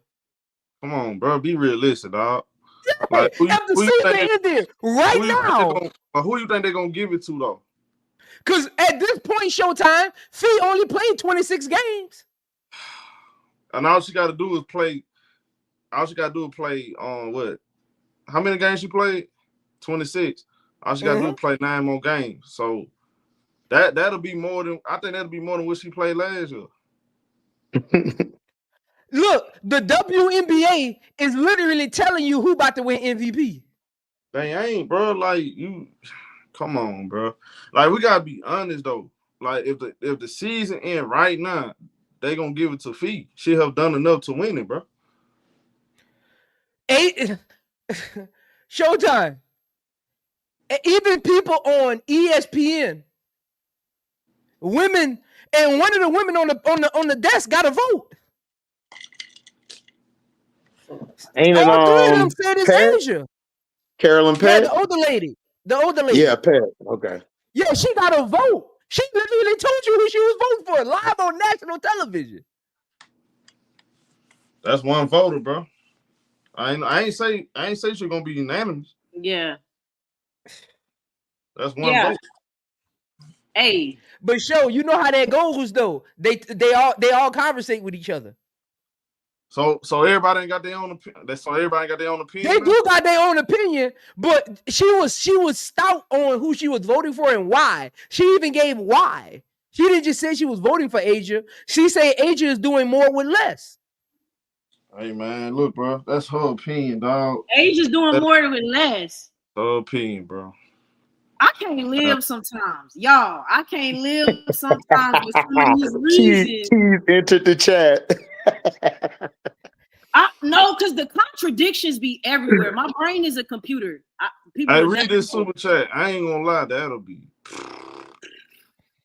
Come on, bro. Be realistic, dog. Yeah. Like, If the season ended right now. Who you think they're gonna give it to though? Because at this point, Showtime, Fee only played 26 games. And all she got to do is play. All she got to do is play on what? How many games she played? 26. All she got to do is play 9 more games. So that'll be more than I think that'll be more than what she played last year. Look, the WNBA is literally telling you who about to win MVP. They ain't, bro. Like you, come on, bro. Like we gotta be honest though. Like if the season end right now, they gonna give it to Fee. She have done enough to win it, bro. Showtime. Even people on ESPN, women, and one of the women on the desk got a vote. Ain't it all three of them said it's Asia. Carolyn Pett? Yeah, the older lady. Yeah, Pett. Okay. Yeah, she got a vote. She literally told you who she was voting for live on national television. That's one voter, bro. I ain't say she's gonna be unanimous. Yeah. That's one vote. Hey. But show, you know how that goes though. They all conversate with each other. So everybody ain't got their own opinion. So everybody ain't got their own opinion. They do got their own opinion, but she was stout on who she was voting for and why. She even gave why. She didn't just say she was voting for Asia. She said Asia is doing more with less. Hey man, look, bro, that's her opinion, dog. Asia's doing more with less. Her opinion, bro. I can't live sometimes, y'all. I can't live sometimes with some of these reasons. She entered the chat. No, because the contradictions be everywhere. My brain is a computer. Hey, read this super chat. I ain't gonna lie, that'll be.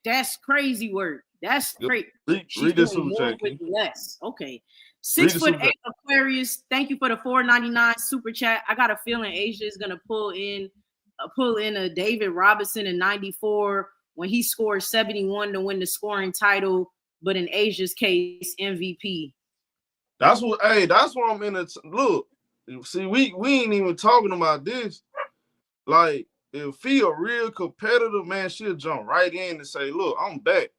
That's crazy work. That's crazy. Read this super chat. With less. Okay. 6'8" Aquarius. Thank you for the $4.99 super chat. I got a feeling Asia is gonna pull in a David Robinson in '94 when he scored 71 to win the scoring title, but in Asia's case, MVP. That's what I'm in it. Look, see, we ain't even talking about this. Like, if Fee a real competitor, man, she'll jump right in and say, look, I'm back.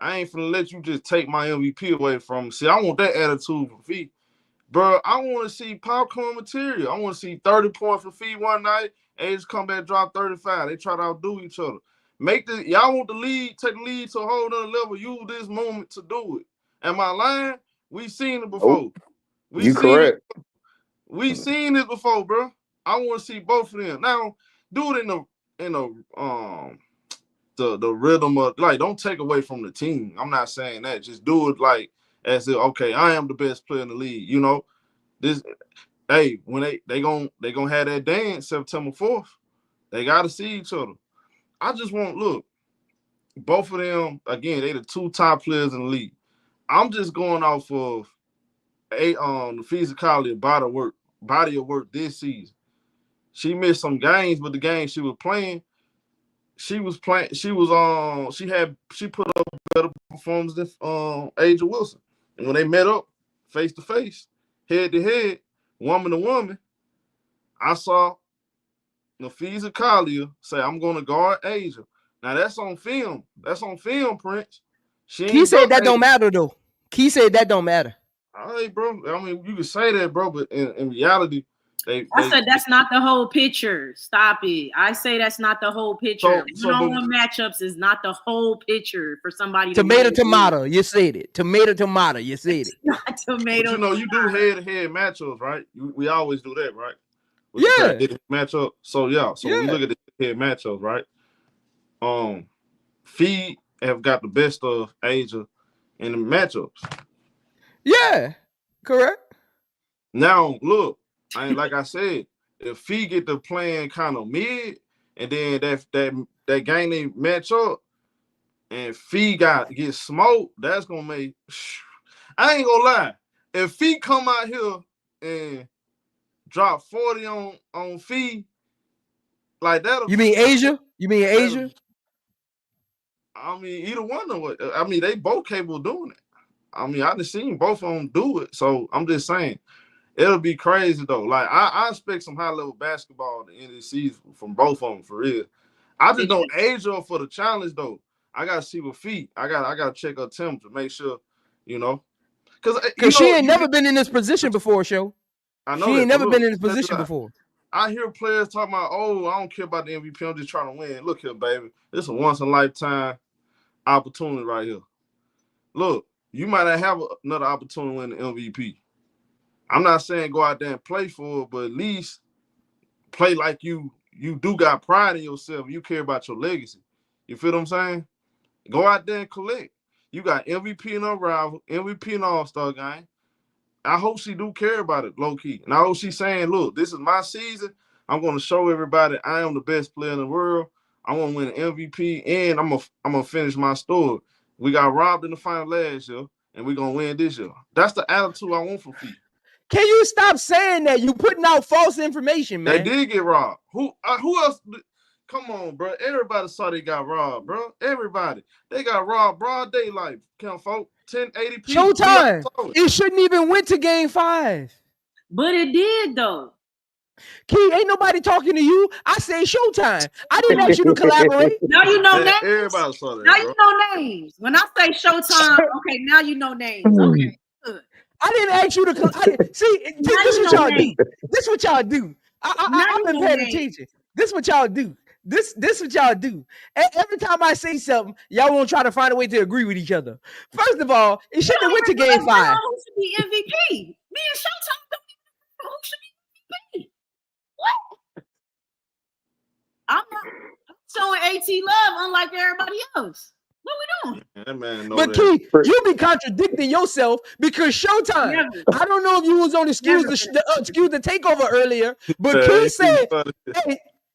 I ain't finna let you just take my MVP away from me. See, I want that attitude from Fee. Bro, I want to see popcorn material. I want to see 30 points from Fee one night, and just come back, drop 35. They try to outdo each other. Y'all want the lead, take the lead to a whole other level. Use this moment to do it. Am I lying? We seen it before. You correct. We seen it before, bro. I want to see both of them. Now, do it in the rhythm of, like, don't take away from the team. I'm not saying that. Just do it like as if, okay, I am the best player in the league. You know, this. Hey, when they gonna have that dance September 4th, they gotta see each other. I just want both of them again. They the 2 top players in the league. I'm just going off of the physicality of body of work this season. She missed some games, but the games she was playing, she put up better performance than Asia Wilson. And when they met up face to face, head to head, woman to woman, I saw Nafiza Kalia say, I'm gonna guard Asia. Now that's on film. That's on film, Prince. He said that don't matter though. He said that don't matter. All right, bro. I mean, you can say that, bro, but in reality, I said that's not the whole picture. Stop it. I say that's not the whole picture. One-on-one matchups is not the whole picture for somebody. Tomato. You said it. Tomato. You said it. Not tomato. But you do head-to-head matchups, right? We always do that, right? Matchup. So we look at the head matchups, right? Fee have got the best of Asia in the matchups. Yeah, correct. Now look, like I said, if Fee get to playing kind of mid, and then that game they match up, and Fee get smoked, that's gonna make. I ain't gonna lie. If Fee come out here and drop 40 on Fee, like that. You mean Asia? You mean Asia? I mean, either one of it. I mean, they both capable of doing it. I mean, I just seen both of them do it. So I'm just saying, it'll be crazy though. Like I expect some high level basketball at the end of the season from both of them for real. I just know Asia for the challenge though. I gotta see with Feet. I gotta check her temperature, make sure, you know, because she ain't never been in this position before, show. I know she ain't never been in this position before. I hear players talking about, oh, I don't care about the MVP. I'm just trying to win. Look here, baby. This is a once in a lifetime opportunity right here. Look, you might not have another opportunity to win the MVP. I'm not saying go out there and play for it, but at least play like you do got pride in yourself. You care about your legacy. You feel what I'm saying? Go out there and collect. You got MVP in a rival, MVP in All-Star game. I hope she do care about it, low-key. And I hope she's saying, look, this is my season. I'm going to show everybody I am the best player in the world. I want to win an MVP, and I'm gonna finish my story. We got robbed in the final last year, and we're going to win this year. That's the attitude I want from Feet. Can you stop saying that? You putting out false information, man. They did get robbed. Who else? Come on, bro. Everybody saw they got robbed, bro. Everybody. They got robbed broad daylight. Count, folks. 1080p. Showtime. It shouldn't even went to game 5. But it did, though. Key, ain't nobody talking to you. I say Showtime. I didn't ask you to collaborate. Now you know names. Everybody saw that. Now you know names. When I say Showtime, okay, now you know names. Okay, good. I didn't ask you to see. This is what y'all do. This is what y'all do. I've been paying attention. This is what y'all do. This what y'all do. Every time I say something, y'all won't try to find a way to agree with each other. First of all, it shouldn't have went to game 5. Who should be MVP? Me and Showtime don't even know who should be MVP. What? I'm showing AT love unlike everybody else. What we doing? That man but Key, you be contradicting yourself because Showtime. Never. I don't know if you was on excuse the takeover earlier, but Key said,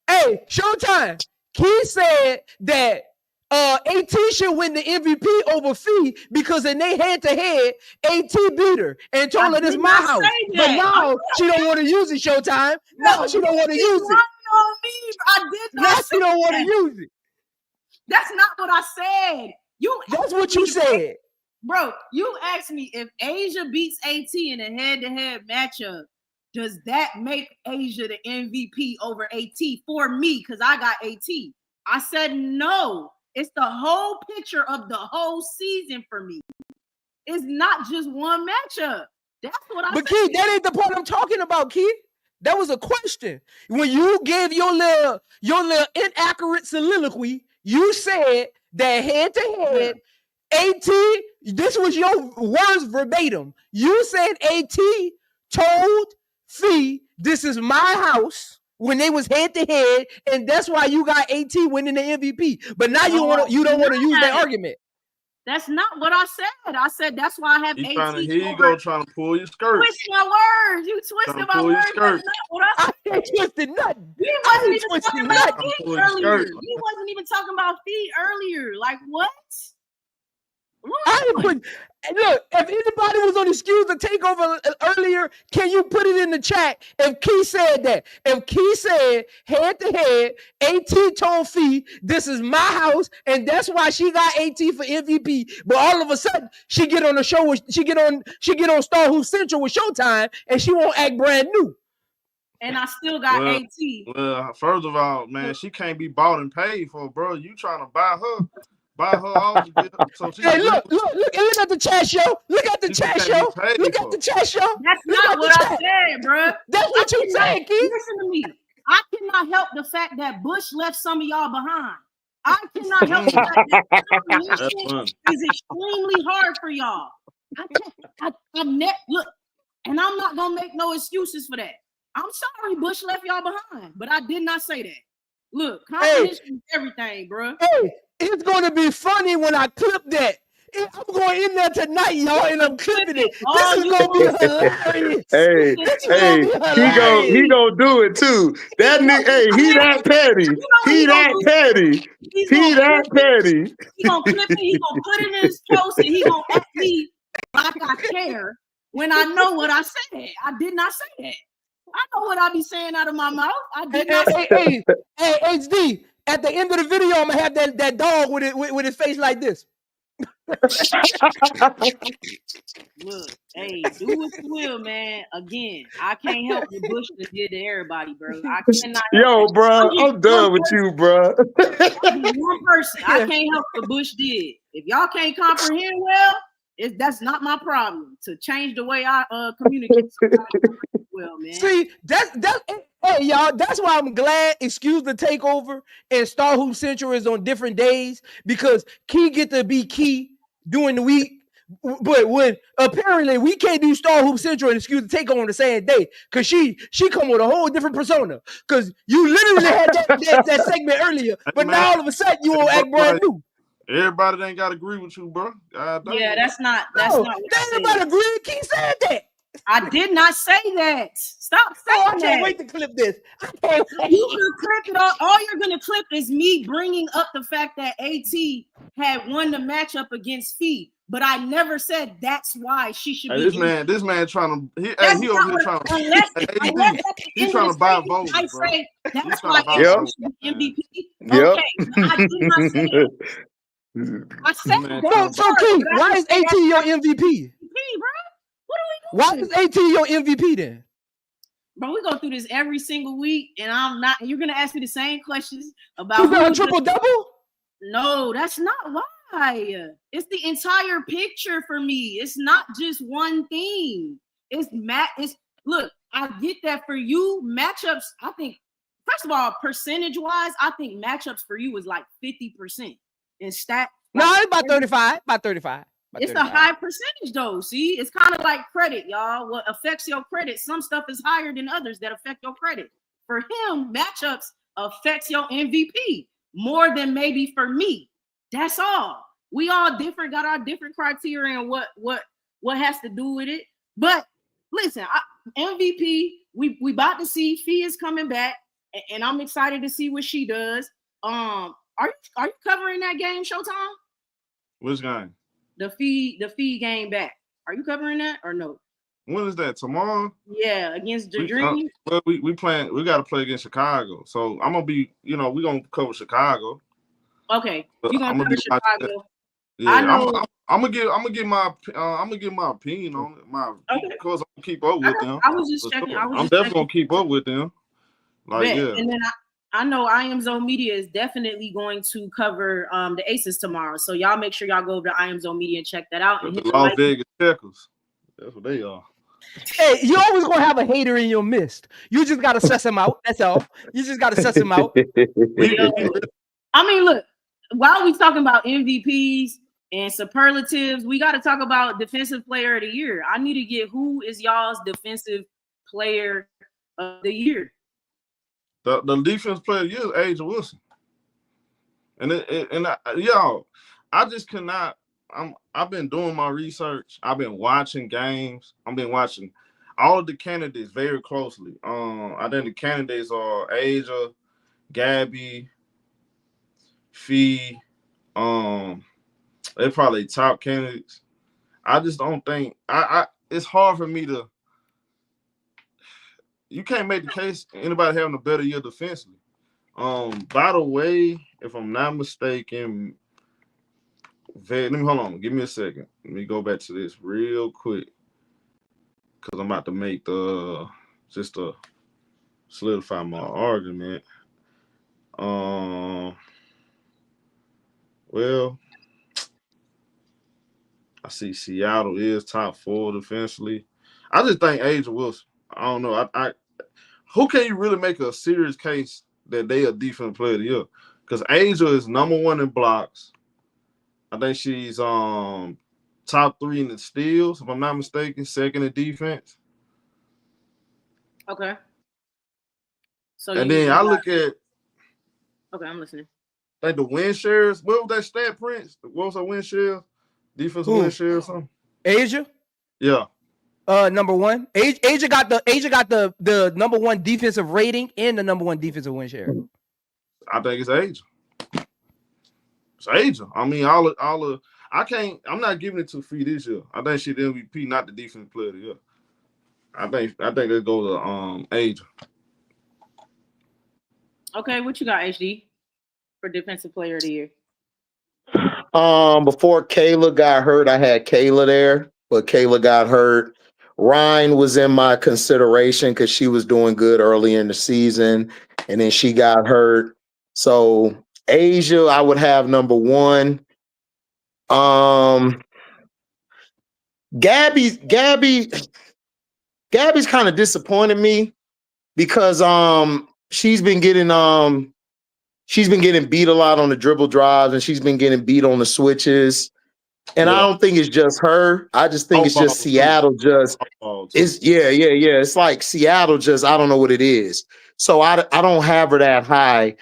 hey, Showtime. Key said that AT should win the MVP over Fee because in they head-to-head, AT beat her and told her this is my house. But now she don't want to use it, Showtime. Now she don't want to use it. I did not. Now she don't want to use it. That's not what I said. That's what you said. Bro, you asked me if Asia beats AT in a head-to-head matchup, does that make Asia the MVP over AT for me? Because I got AT. I said no. It's the whole picture of the whole season for me. It's not just one matchup. That's what I said. But Key, that ain't the part I'm talking about, Key. That was a question. When you gave your little inaccurate soliloquy, you said that head-to-head, AT, this was your words verbatim. You said AT told Fee, this is my house when they was head-to-head, and that's why you got AT winning the MVP. But now you don't want to use that argument. That's not what I said. I said that's why I have AT. Here you go trying to pull your skirt. Twist my words. You twisted my words. That's not what I said. I ain't twisted nothing. You wasn't even talking about feet earlier. You wasn't even talking about feet earlier. Like what? Look, if anybody was on excuse to take over earlier, can you put it in the chat? If Key said that, if Key said head to head, AT told Fee, this is my house, and that's why she got AT for MVP. But all of a sudden, she get on the show, she get on Star Who's Central with Showtime, and she won't act brand new. And I still got AT. Well, first of all, man, she can't be bought and paid for, bro. You trying to buy her? Buy her off. So hey, look at the chat show. Look at the chat show. Look at the chat show. That's not what I said, bro. That's what you said, Keith. Listen to me. I cannot help the fact that Bush left some of y'all behind. I cannot help the fact that is extremely hard for y'all. Look, and I'm not gonna make no excuses for that. I'm sorry Bush left y'all behind, but I did not say that. Look, competition is everything, bro. Hey. It's going to be funny when I clip that. I'm going in there tonight, y'all, and I'm clipping it. This is you gonna be hilarious. Hey, This is gonna be he hilarious. go do it too. That nigga, hey, he that petty. You know what He that gonna do? petty. He's He gonna that clip it. petty. He gonna clip it. He gonna put it in his post, and he gonna ask me like I care when I know what I said. I did not say that. I know what I be saying out of my mouth. I did not say that. Hey, HD. At the end of the video, I'm gonna have that dog with his face like this. Look, hey, do what you will, man. Again, I can't help what Bush did to everybody, bro. I cannot help Yo, it. bro, I'm done with you, bro. I'm just one person. I can't help what Bush did. If y'all can't comprehend well, that's not my problem to change the way I communicate. Well, man. See, hey y'all, that's why I'm glad Excuse the Takeover and Star Hoop Central is on different days, because Key get to be Key during the week. But when apparently we can't do Star Hoop Central and Excuse the Takeover on the same day, because she come with a whole different persona. Because you literally had that segment earlier, but now all of a sudden you will act brand new. Everybody ain't got to agree with you, bro. Yeah, that's not. Everybody agree. Key said that. I did not say that. Stop saying I can't wait to clip this. You can clip it all you're gonna clip is me bringing up the fact that AT had won the matchup against Fee, but I never said that's why she should be. This man trying to he over here trying to he's trying to buy votes. I say that's why yep. she should be MVP. Yep. Okay, I did not say that. I said so Key, why is AT your MVP? Bro? What are we Why doing? is AT your MVP then? Bro, we go through this every single week, and I'm not. You're gonna ask me the same questions about Who's got a triple double? No, that's not why. It's the entire picture for me. It's not just one thing. It's look. I get that for you. Matchups. I think first of all, percentage wise, I think matchups for you was like 50% in stat. No, it's about 35. About 35. It's a high percentage though. See, it's kind of like credit, y'all. What affects your credit? Some stuff is higher than others that affect your credit. For him, matchups affects your MVP more than maybe for me. That's all. We all different, got our different criteria and what has to do with it. But listen, MVP, we about to see Fee is coming back, and I'm excited to see what she does. Are you covering that game, Showtime? Which game? The Fee game back. Are you covering that or no? When is that? Tomorrow? Yeah, against the Dream. Well, we playing. We got to play against Chicago. So I'm gonna be. We gonna cover Chicago. Okay, you gonna cover Chicago? Yeah, I know. I'm gonna give my opinion on it. Because I'm gonna keep up with them. I was just checking. Sure. I'm definitely gonna keep up with them. Yeah. And then I know IMZone Media is definitely going to cover the Aces tomorrow. So y'all make sure y'all go over to IMZone Media and check that out. And the Las Vegas Checkers. That's what they are. Hey, you always gonna have a hater in your midst. You just gotta suss him out. That's all. You just gotta suss him out. I mean, look, while we talking about MVPs and superlatives, we got to talk about Defensive Player of the Year. I need to get who is y'all's Defensive Player of the Year. The defense player of the year is A'ja Wilson. And y'all, I just cannot. I've been doing my research. I've been watching games. I've been watching all of the candidates very closely. I think the candidates are A'ja, Gabby, Fee. They're probably top candidates. I just don't think it's hard for me to. You can't make the case anybody having a better year defensively. By the way, if I'm not mistaken, let me hold on. Give me a second. Let me go back to this real quick because I'm about to make just to solidify my argument. Well, I see Seattle is top 4 defensively. I just think A'ja Wilson. I don't know. Who can you really make a serious case that they are defensive player of the year? Because A'ja is number 1 in blocks. I think she's top 3 in the steals, if I'm not mistaken, 2nd in defense. Okay. So and then I look at. Okay, I'm listening. Like the win shares. What was that stat, Prince? What was her win share? defensive win share or something? Asia? Yeah. Number one. Asia got the number one defensive rating and the number one defensive win share. I think it's Asia. It's Asia. I mean, I'm not giving it to Fee this year. I think she's the MVP, not the defensive player of the year. I think it goes to Asia. Okay, what you got, HD, for defensive player of the year? Before Kayla got hurt, I had Kayla there, but Kayla got hurt. Ryan was in my consideration because she was doing good early in the season, and then she got hurt. So Asia, I would have number one. Gabby's kind of disappointed me because she's been getting beat a lot on the dribble drives, and she's been getting beat on the switches. And I don't think it's just her. I just think it's just Seattle It's like Seattle just, I don't know what it is. So I don't have her that high.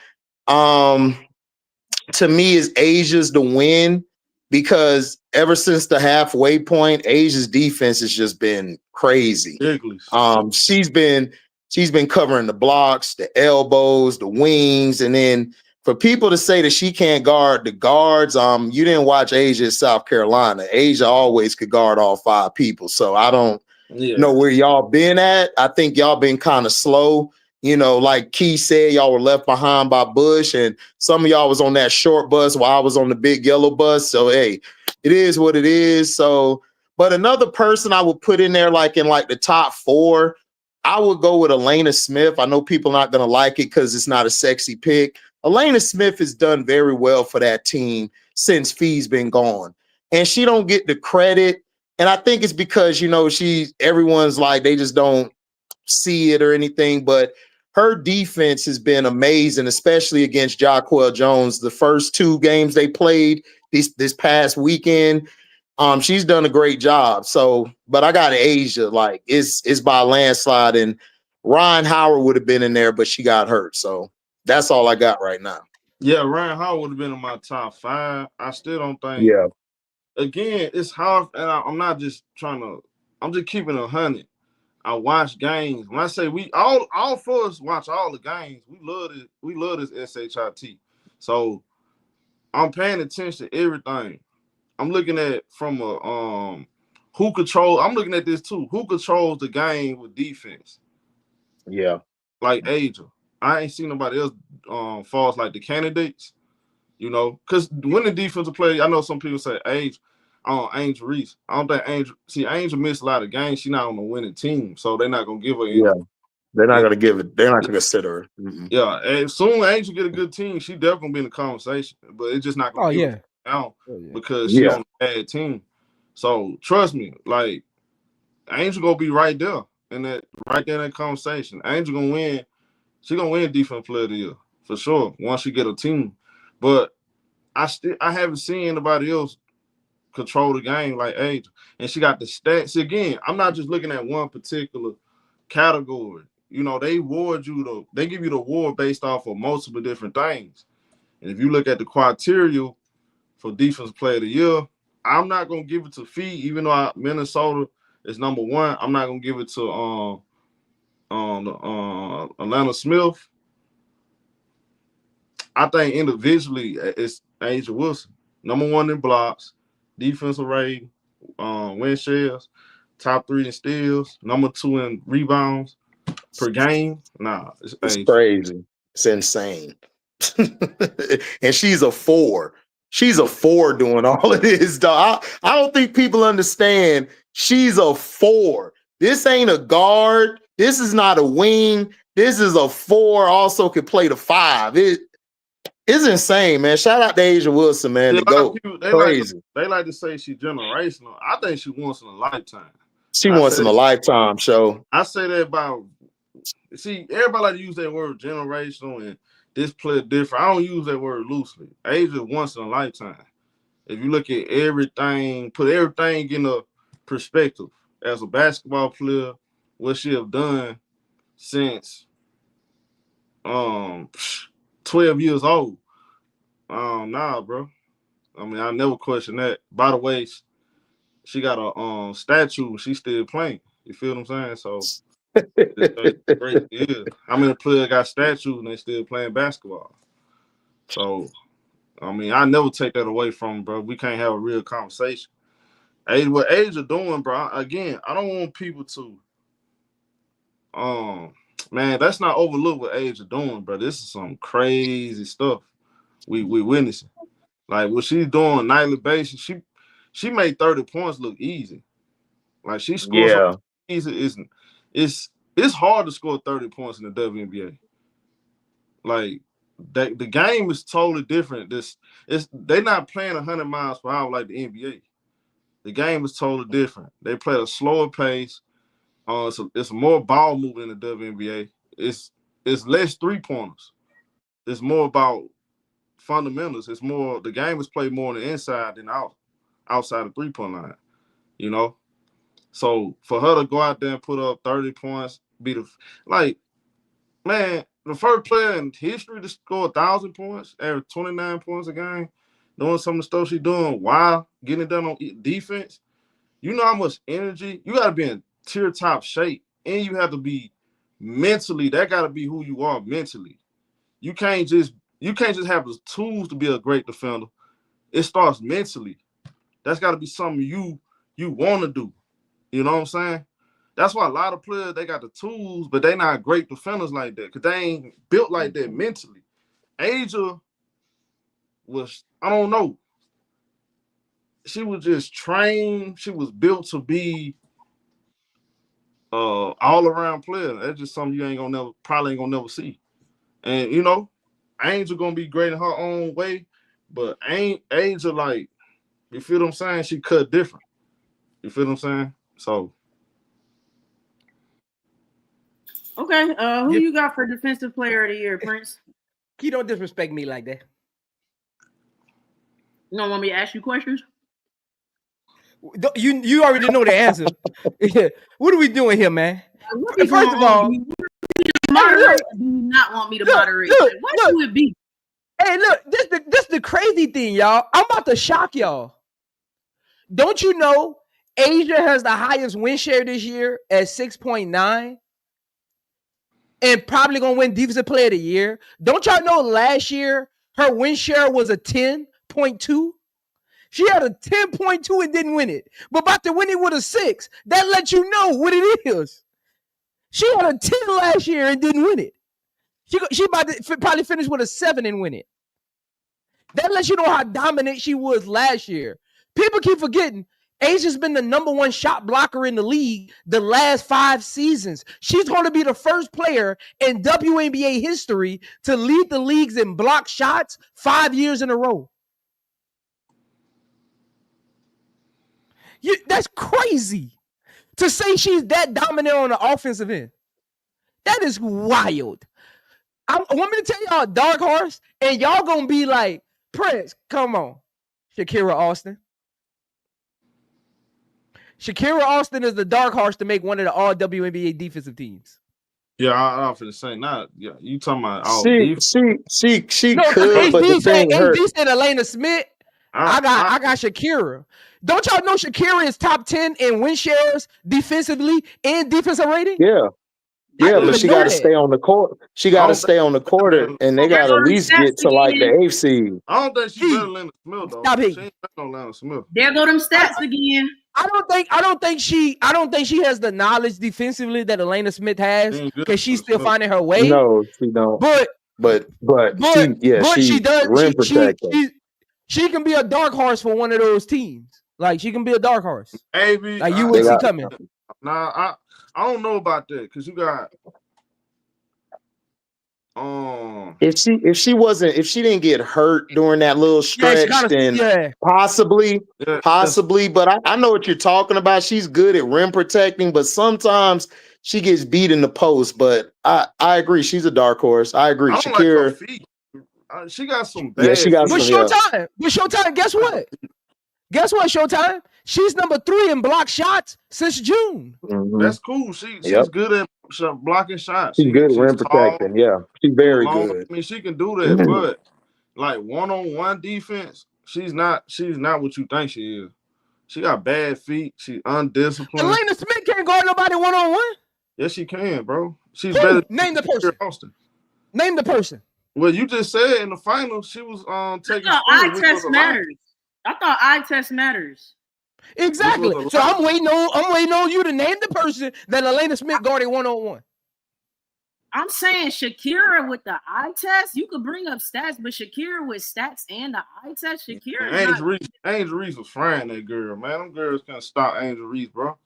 To me, is Asia's the win because ever since the halfway point, Asia's defense has just been crazy. She's been covering the blocks, the elbows, the wings, and then for people to say that she can't guard the guards, you didn't watch Asia at South Carolina. Asia always could guard all five people. So I don't know where y'all been at. I think y'all been kind of slow. You know, like Key said, y'all were left behind by Bush, and some of y'all was on that short bus while I was on the big yellow bus. So hey, it is what it is. So, but another person I would put in there, like in like the top four, I would go with Elena Smith. I know people are not gonna like it because it's not a sexy pick. Elena Smith has done very well for that team since Fee's been gone. And she don't get the credit. And I think it's because, you know, everyone's like, they just don't see it or anything. But her defense has been amazing, especially against Jaquel Jones. The first two games they played this past weekend, she's done a great job. So, but I got Asia, like it's by a landslide. And Ryan Howard would have been in there, but she got hurt. So that's all I got right now. Yeah, Ryan Howard would have been in my top 5. I still don't think. Yeah. Again, it's hard, and I'm not just trying to. I'm just keeping 100. I watch games. When I say we all four us watch all the games, we love it. We love this SHIT. So I'm paying attention to everything. I'm looking at from a who control. I'm looking at this too. Who controls the game with defense? Yeah, like Asia. I ain't seen nobody else falls like the candidates, you know, because when the defensive play, I know some people say Angel Reese. I don't think Angel missed a lot of games. She's not on the winning team, so they're not gonna give her. Yeah, they're not gonna give it. They're not gonna consider her. Mm-mm. Yeah, as soon as Angel get a good team, she definitely gonna be in the conversation, but it's just not gonna. Because she's on a bad team. So trust me, like Angel gonna be right there in that conversation. Angel gonna win. She gonna win defensive player of the year for sure once she get a team. But I haven't seen anybody else control the game like Angel. And she got the stats. Again, I'm not just looking at one particular category. You know, they give you the award based off of multiple different things. And if you look at the criteria for defensive player of the year, I'm not gonna give it to Fee, even though Minnesota is number 1. I'm not gonna give it to Atlanta Smith. I think individually it's Asia Wilson, number 1 in blocks, defensive rating, win shares, top 3 in steals, number 2 in rebounds per game. Nah, it's crazy. It's insane. And she's a 4. She's a 4 doing all of this, dog. I don't think people understand. She's a 4. This ain't a guard. This is not a wing. This is a 4. Also could play the 5. It's insane, man. Shout out to Asia Wilson, man. They like to say she's generational. I think she once in a lifetime. She once in a lifetime show. I say that about. See, everybody like to use that word generational and this player different. I don't use that word loosely. Asia once in a lifetime. If you look at everything, put everything in a perspective as a basketball player, what she have done since 12 years old. Nah, bro. I mean, I never question that. By the way, she got a statue. She's still playing. You feel what I'm saying? So it's great. Yeah. How many players got statues and they still playing basketball? So I mean, I never take that away from them, bro. We can't have a real conversation. Hey, what age are doing, bro? Again, I don't want people to man, let's not overlook what age are doing, bro. This is some crazy stuff we witnessing. Like what she's doing on a nightly basis, she made 30 points look easy. Like she scores easy. It's hard to score 30 points in the WNBA. Like the game is totally different. They're not playing 100 miles per hour like the NBA. The game is totally different. They play at a slower pace. It's more ball movement in the WNBA. It's less 3-pointers. It's more about fundamentals. It's more the game is played more on the inside than outside the 3-point line. You know, so for her to go out there and put up 30 points, man, the first player in history to score 1,000 points, average 29 points a game, doing some of the stuff she's doing while getting it done on defense. You know how much energy you got to be in tier top shape, and you have to be mentally. That got to be who you are mentally. You can't just have the tools to be a great defender. It starts mentally. That's got to be something you want to do. You know what I'm saying? That's why a lot of players, they got the tools, but they not great defenders like that because they ain't built like that mentally. Asia was, I don't know. She was just trained. She was built to be all-around player. That's just something you probably ain't gonna never see. And you know, Angel gonna be great in her own way, but Angel, like, you feel what I'm saying? She cut different. You feel what I'm saying? So okay, who you got for defensive player of the year, Prince? You don't disrespect me like that. You don't want me to ask you questions? You already know the answer. What are we doing here, man? First of all, do you not want me to moderate? What would it be? Hey, look, this the crazy thing, y'all. I'm about to shock y'all. Don't you know Asia has the highest win share this year at 6.9 and probably going to win Defensive Player of the Year? Don't y'all know last year her win share was a 10.2? She had a 10.2 and didn't win it. But about to win it with a 6. That lets you know what it is. She had a 10 last year and didn't win it. She about to probably finish with a 7 and win it. That lets you know how dominant she was last year. People keep forgetting Asia's been the #1 shot blocker in the league the last 5 seasons. She's going to be the first player in WNBA history to lead the leagues in block shots 5 years in a row. That's crazy to say she's that dominant on the offensive end. That is wild. I want me to tell y'all a dark horse, and y'all gonna be like, Prince, come on. Shakira Austin. Shakira Austin is the dark horse to make one of the all-WNBA defensive teams. Yeah, I'm finna say not. Yeah, you talking about all she no, could, but the thing hurt. HD said Elena Smith. I got Shakira. Don't y'all know Shakira is top 10 in win shares defensively and defensive rating? Yeah, but she got to stay on the court. She got to stay on the court, and they got to at least get to like the 8th seed. I don't think she's better than Smith though. She ain't better than Lana Smith. There go them stats again. I don't think she has the knowledge defensively that Elena Smith has because she's still finding her way. No, she don't. But she does. Rim protecting. She can be a dark horse for one of those teams. Like she can be a dark horse. Maybe like you would see coming. Nah, I don't know about that because you got. If she didn't get hurt during that little stretch, then possibly. But I know what you're talking about. She's good at rim protecting, but sometimes she gets beat in the post. But I agree, she's a dark horse. I agree, Shakira. Like her feet. She got some bad. Yeah, she got some. Showtime. With Showtime, guess what? Showtime? She's #3 in block shots since June. Mm-hmm. That's cool. She's good at blocking shots. She's good at rim protecting. Yeah, she's very good. I mean, she can do that, but like one-on-one defense, She's not what you think she is. She got bad feet. She undisciplined. Elena Smith can't guard nobody one-on-one. Yes, she can, bro. She's better. Name the person. Austin. Name the person. Well, you just said in the finals she was taking. Eye test matters. I thought eye test matters. Exactly. So I'm waiting on you to name the person that Elena Smith guarded one-on-one. I'm saying Shakira with the eye test. You could bring up stats, but Shakira with stats and the eye test. Shakira. Angel Reese was frying that girl, man. Them girls can't stop Angel Reese, bro.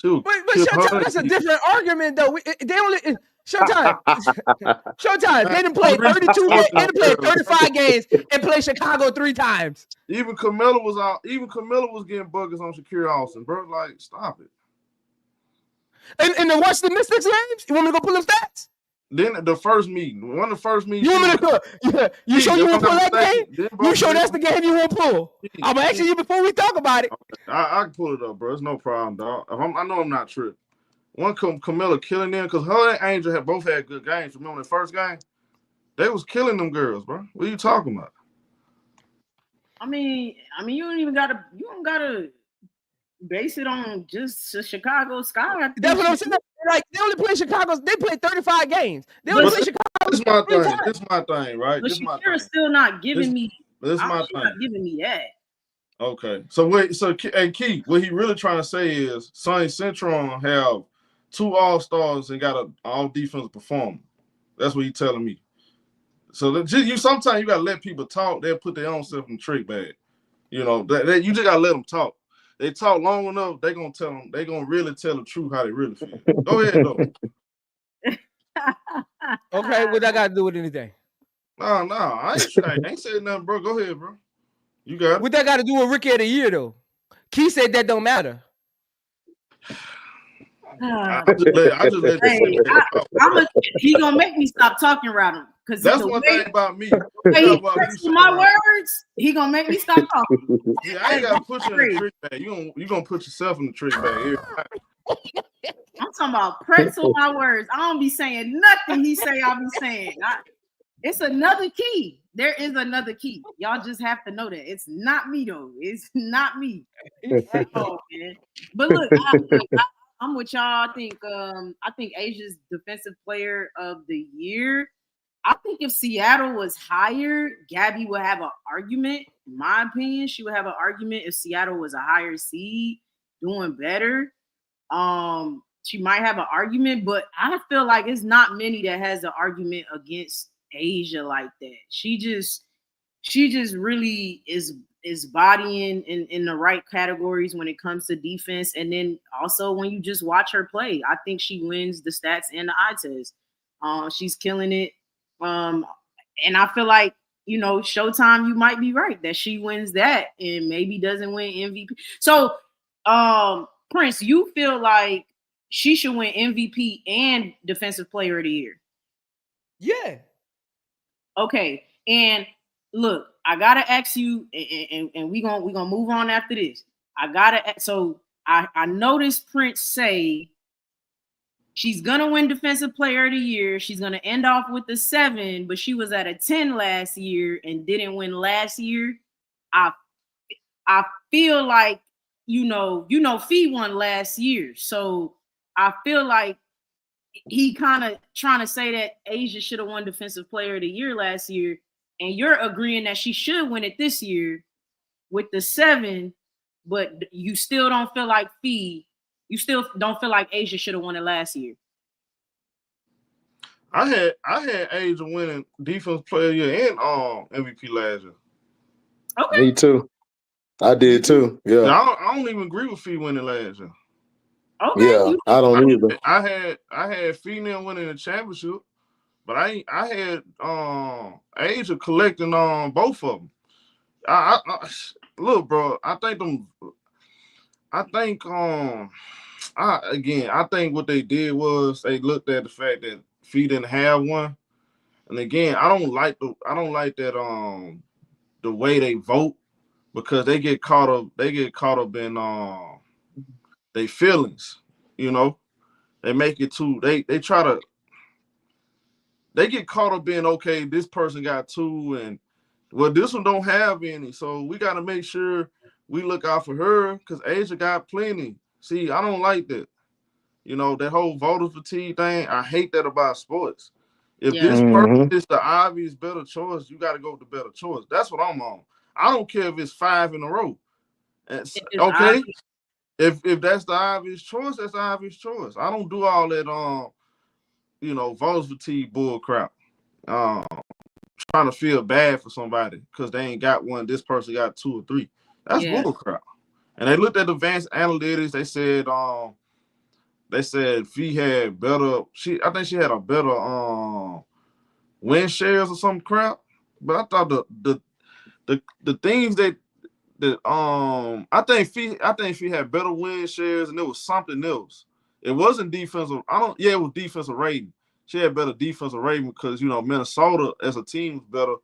But Showtime, that's a different argument, though. They only Showtime. They done played 32 games. They done played 35 games and played Chicago 3 times. Even Camilla was out. Even Camilla was getting buggers on Shakira Austin, bro. Like, stop it. And then watch the Mystics games. You want me to go pull up stats? Then the first meeting, one of the first meetings. You want me to go? You sure you want to pull that game? You sure that's the game you want to pull? I'm asking you before we talk about it. I can pull it up, bro. It's no problem, dog. I know I'm not tripping. One Camilla killing them because her and Angel both had good games. Remember the first game? They was killing them girls, bro. What are you talking about? I mean, you don't gotta base it on just Chicago Sky. That's what I'm saying. Like they only play Chicago. They play 35 games. They only play Chicago. This is my thing. This is my thing, right? But Shakira's still not giving me. This is my thing. Not giving me that. Okay. So wait. So hey, Keith, what he really trying to say is Sonny Centron have 2 All-Stars and got an all-defensive performer. That's what he's telling me. So sometimes you gotta let people talk. They'll put their own self in the trick bag. You know that you just gotta let them talk. They talk long enough, they're gonna tell them, they're gonna really tell the truth how they really feel. Go ahead, though. Okay, what that got to do with anything? No, I ain't saying nothing, bro. Go ahead, bro. You got it. What that got to do with Rookie of the Year, though? Key said that don't matter. I just let he gonna make me stop talking around him. Because that's one thing about me. He my words, he gonna make me stop talking. Yeah, I ain't gotta put you in the trick bag. You gonna put yourself in the trick bag here. I'm talking about pretzel my words. I don't be saying nothing he say I'll be saying. It's another key. There is another key. Y'all just have to know that. It's not me though. It's not me. Oh, man. But look, I'm with y'all. I think Asia's defensive player of the year. I think if Seattle was higher, Gabby would have an argument. In my opinion, she would have an argument if Seattle was a higher seed, doing better. She might have an argument, but I feel like it's not many that has an argument against Asia like that. She just really is bodying in the right categories when it comes to defense. And then also when you just watch her play, I think she wins the stats and the eye test. She's killing it. And I feel like, Showtime, you might be right that she wins that and maybe doesn't win MVP. So, Prince, you feel like she should win MVP and Defensive Player of the Year? Yeah. Okay. And look, I gotta ask you, and we gonna move on after this. I noticed Prince say she's gonna win Defensive Player of the Year. She's gonna end off with the 7, but she was at a 10 last year and didn't win last year. I feel like Fee won last year, so I feel like he kind of trying to say that Asia should have won Defensive Player of the Year last year, and you're agreeing that she should win it this year with the 7, but you still don't feel like Fee. You still don't feel like Asia should have won it last year. I had Asia winning Defensive Player of the Year and MVP last year. Okay. Me too. I did too. Yeah. I don't even agree with Fee winning last year. Okay. Yeah, I don't either. I had Female winning the championship, but I had Asia collecting both of them. I look, bro. I think what they did was they looked at the fact that Fee didn't have one, and again, I don't like that the way they vote, because they get caught up in their feelings, They make it too, they get caught up in, okay, this person got 2 and Well, this one don't have any, so we got to make sure we look out for her because Asia got plenty. See, I don't like that. You know, that whole voter fatigue thing. I hate that about sports. If this person is the obvious better choice, you got to go with the better choice. That's what I'm on. I don't care if it's 5 in a row. Okay, if that's the obvious choice, that's the obvious choice. I don't do all that you know, voter fatigue bull crap. Trying to feel bad for somebody because they ain't got one. This person got 2 or 3. That's bull crap. And they looked at advanced analytics. They said Fee had better. I think she had a better win shares or some crap. But I thought the things that I think Fee had better win shares, and it was something else. It wasn't defensive. It was defensive rating. She had better defensive rating because, you know, Minnesota as a team was better.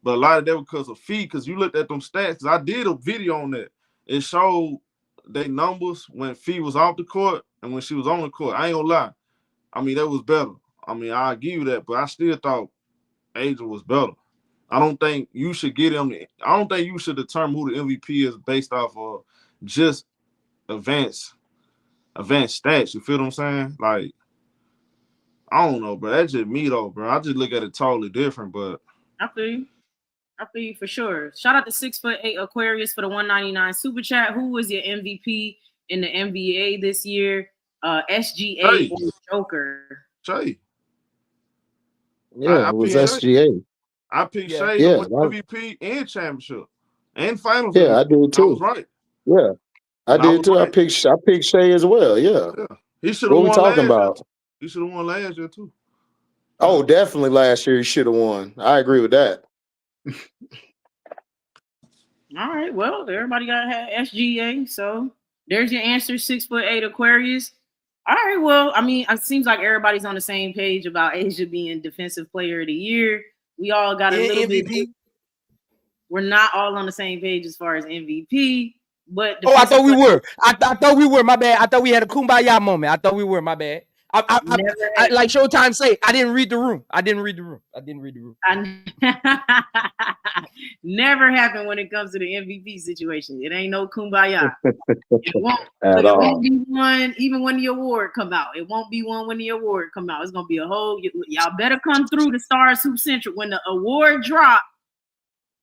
But a lot of that because of Fee, because you looked at them stats. Because I did a video on that. It showed their numbers when Fee was off the court and when she was on the court. I ain't gonna lie. I mean, that was better. I mean, I'll give you that. But I still thought Asia was better. I don't think you should get him. I don't think you should determine who the MVP is based off of just advanced stats. You feel what I'm saying? Like, I don't know, bro. That's just me, though, bro. I just look at it totally different, but I feel you for sure. Shout out to 6'8" Aquarius for the $1.99 super chat. Who was your MVP in the NBA this year? SGA or Joker? Shay. Yeah, it was SGA. I picked Shay to win MVP and championship and finals. Yeah, I did too. I was right. Yeah, I did too. Right. I picked Shay as well. Yeah. He should have won. What we talking about? He should have won last year too. Oh, definitely last year he should have won. I agree with that. All right. Well, everybody got SGA, so there's your answer. 6'8" Aquarius. All right. Well, I mean, it seems like everybody's on the same page about Asia being Defensive Player of the Year. We all got a little MVP. bit. We're not all on the same page as far as MVP, but I thought we were. I thought we were. My bad. I thought we had a kumbaya moment. I thought we were. My bad. I like Showtime say, I didn't read the room. Never happened when it comes to the MVP situation. It ain't no kumbaya. It won't be one even when the award come out. It won't be one when the award come out. It's gonna be a whole. Y'all better come through the Stars Hoop Central when the award drop.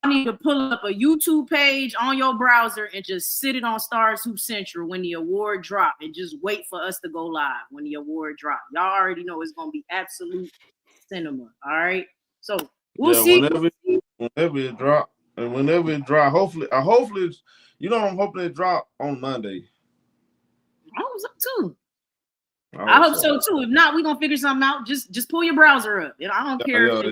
I need to pull up a YouTube page on your browser and just sit it on Stars Hoop Central when the award drop and just wait for us to go live when the award drop. Y'all already know it's gonna be absolute cinema. All right, so we'll see. Whenever it drop, hopefully, I'm hoping it drop on Monday. I hope so too. I hope so too. If not, we're gonna figure something out. Just pull your browser up. I don't care.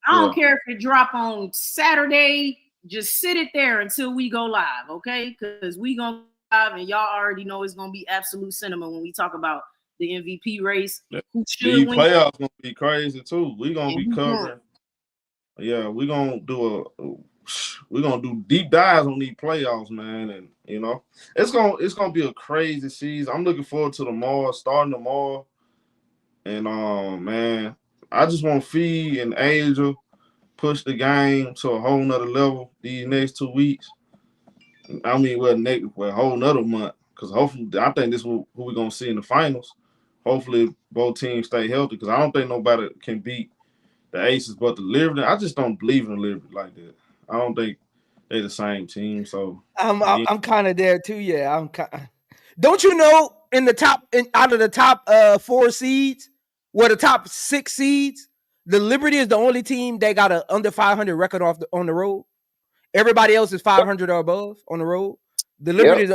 I don't care if it drop on Saturday. Just sit it there until we go live, okay? Because we gonna go live, and y'all already know it's gonna be absolute cinema when we talk about the MVP race. Who should win? Playoffs gonna be crazy too. We gonna be covering. Yeah, we're gonna do deep dives on these playoffs, man, and it's gonna be a crazy season. I'm looking forward to starting tomorrow, and man. I just want Fee and Asia push the game to a whole nother level these next 2 weeks. I mean, a whole nother month. Because hopefully, I think this is who we're going to see in the finals. Hopefully, both teams stay healthy. Because I don't think nobody can beat the Aces but the Liberty. I just don't believe in the Liberty like that. I don't think they're the same team. So I'm kind of there too. Yeah, don't you know out of the top 4 seeds? Well, the top 6 seeds, the Liberty is the only team that got an under 500 record on the road. Everybody else is 500 or above on the road. The Liberty is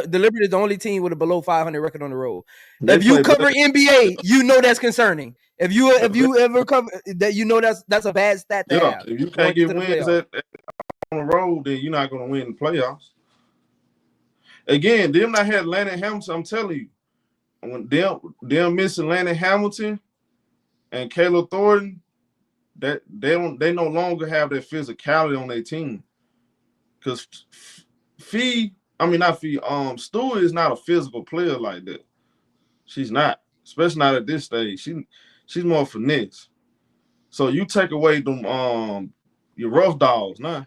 the only team with a below 500 record on the road. If you cover NBA, you know that's concerning. If you ever cover that, that's a bad stat to have. If you can't get wins on the road, then you're not going to win the playoffs. Again, them that had Landon Hamilton, I'm telling you, when them missing Landon Hamilton and Caleb Thornton, that they no longer have that physicality on their team. Because Stewart is not a physical player like that. She's not, especially not at this stage. She's more finesse. So you take away them your rough dogs, nah.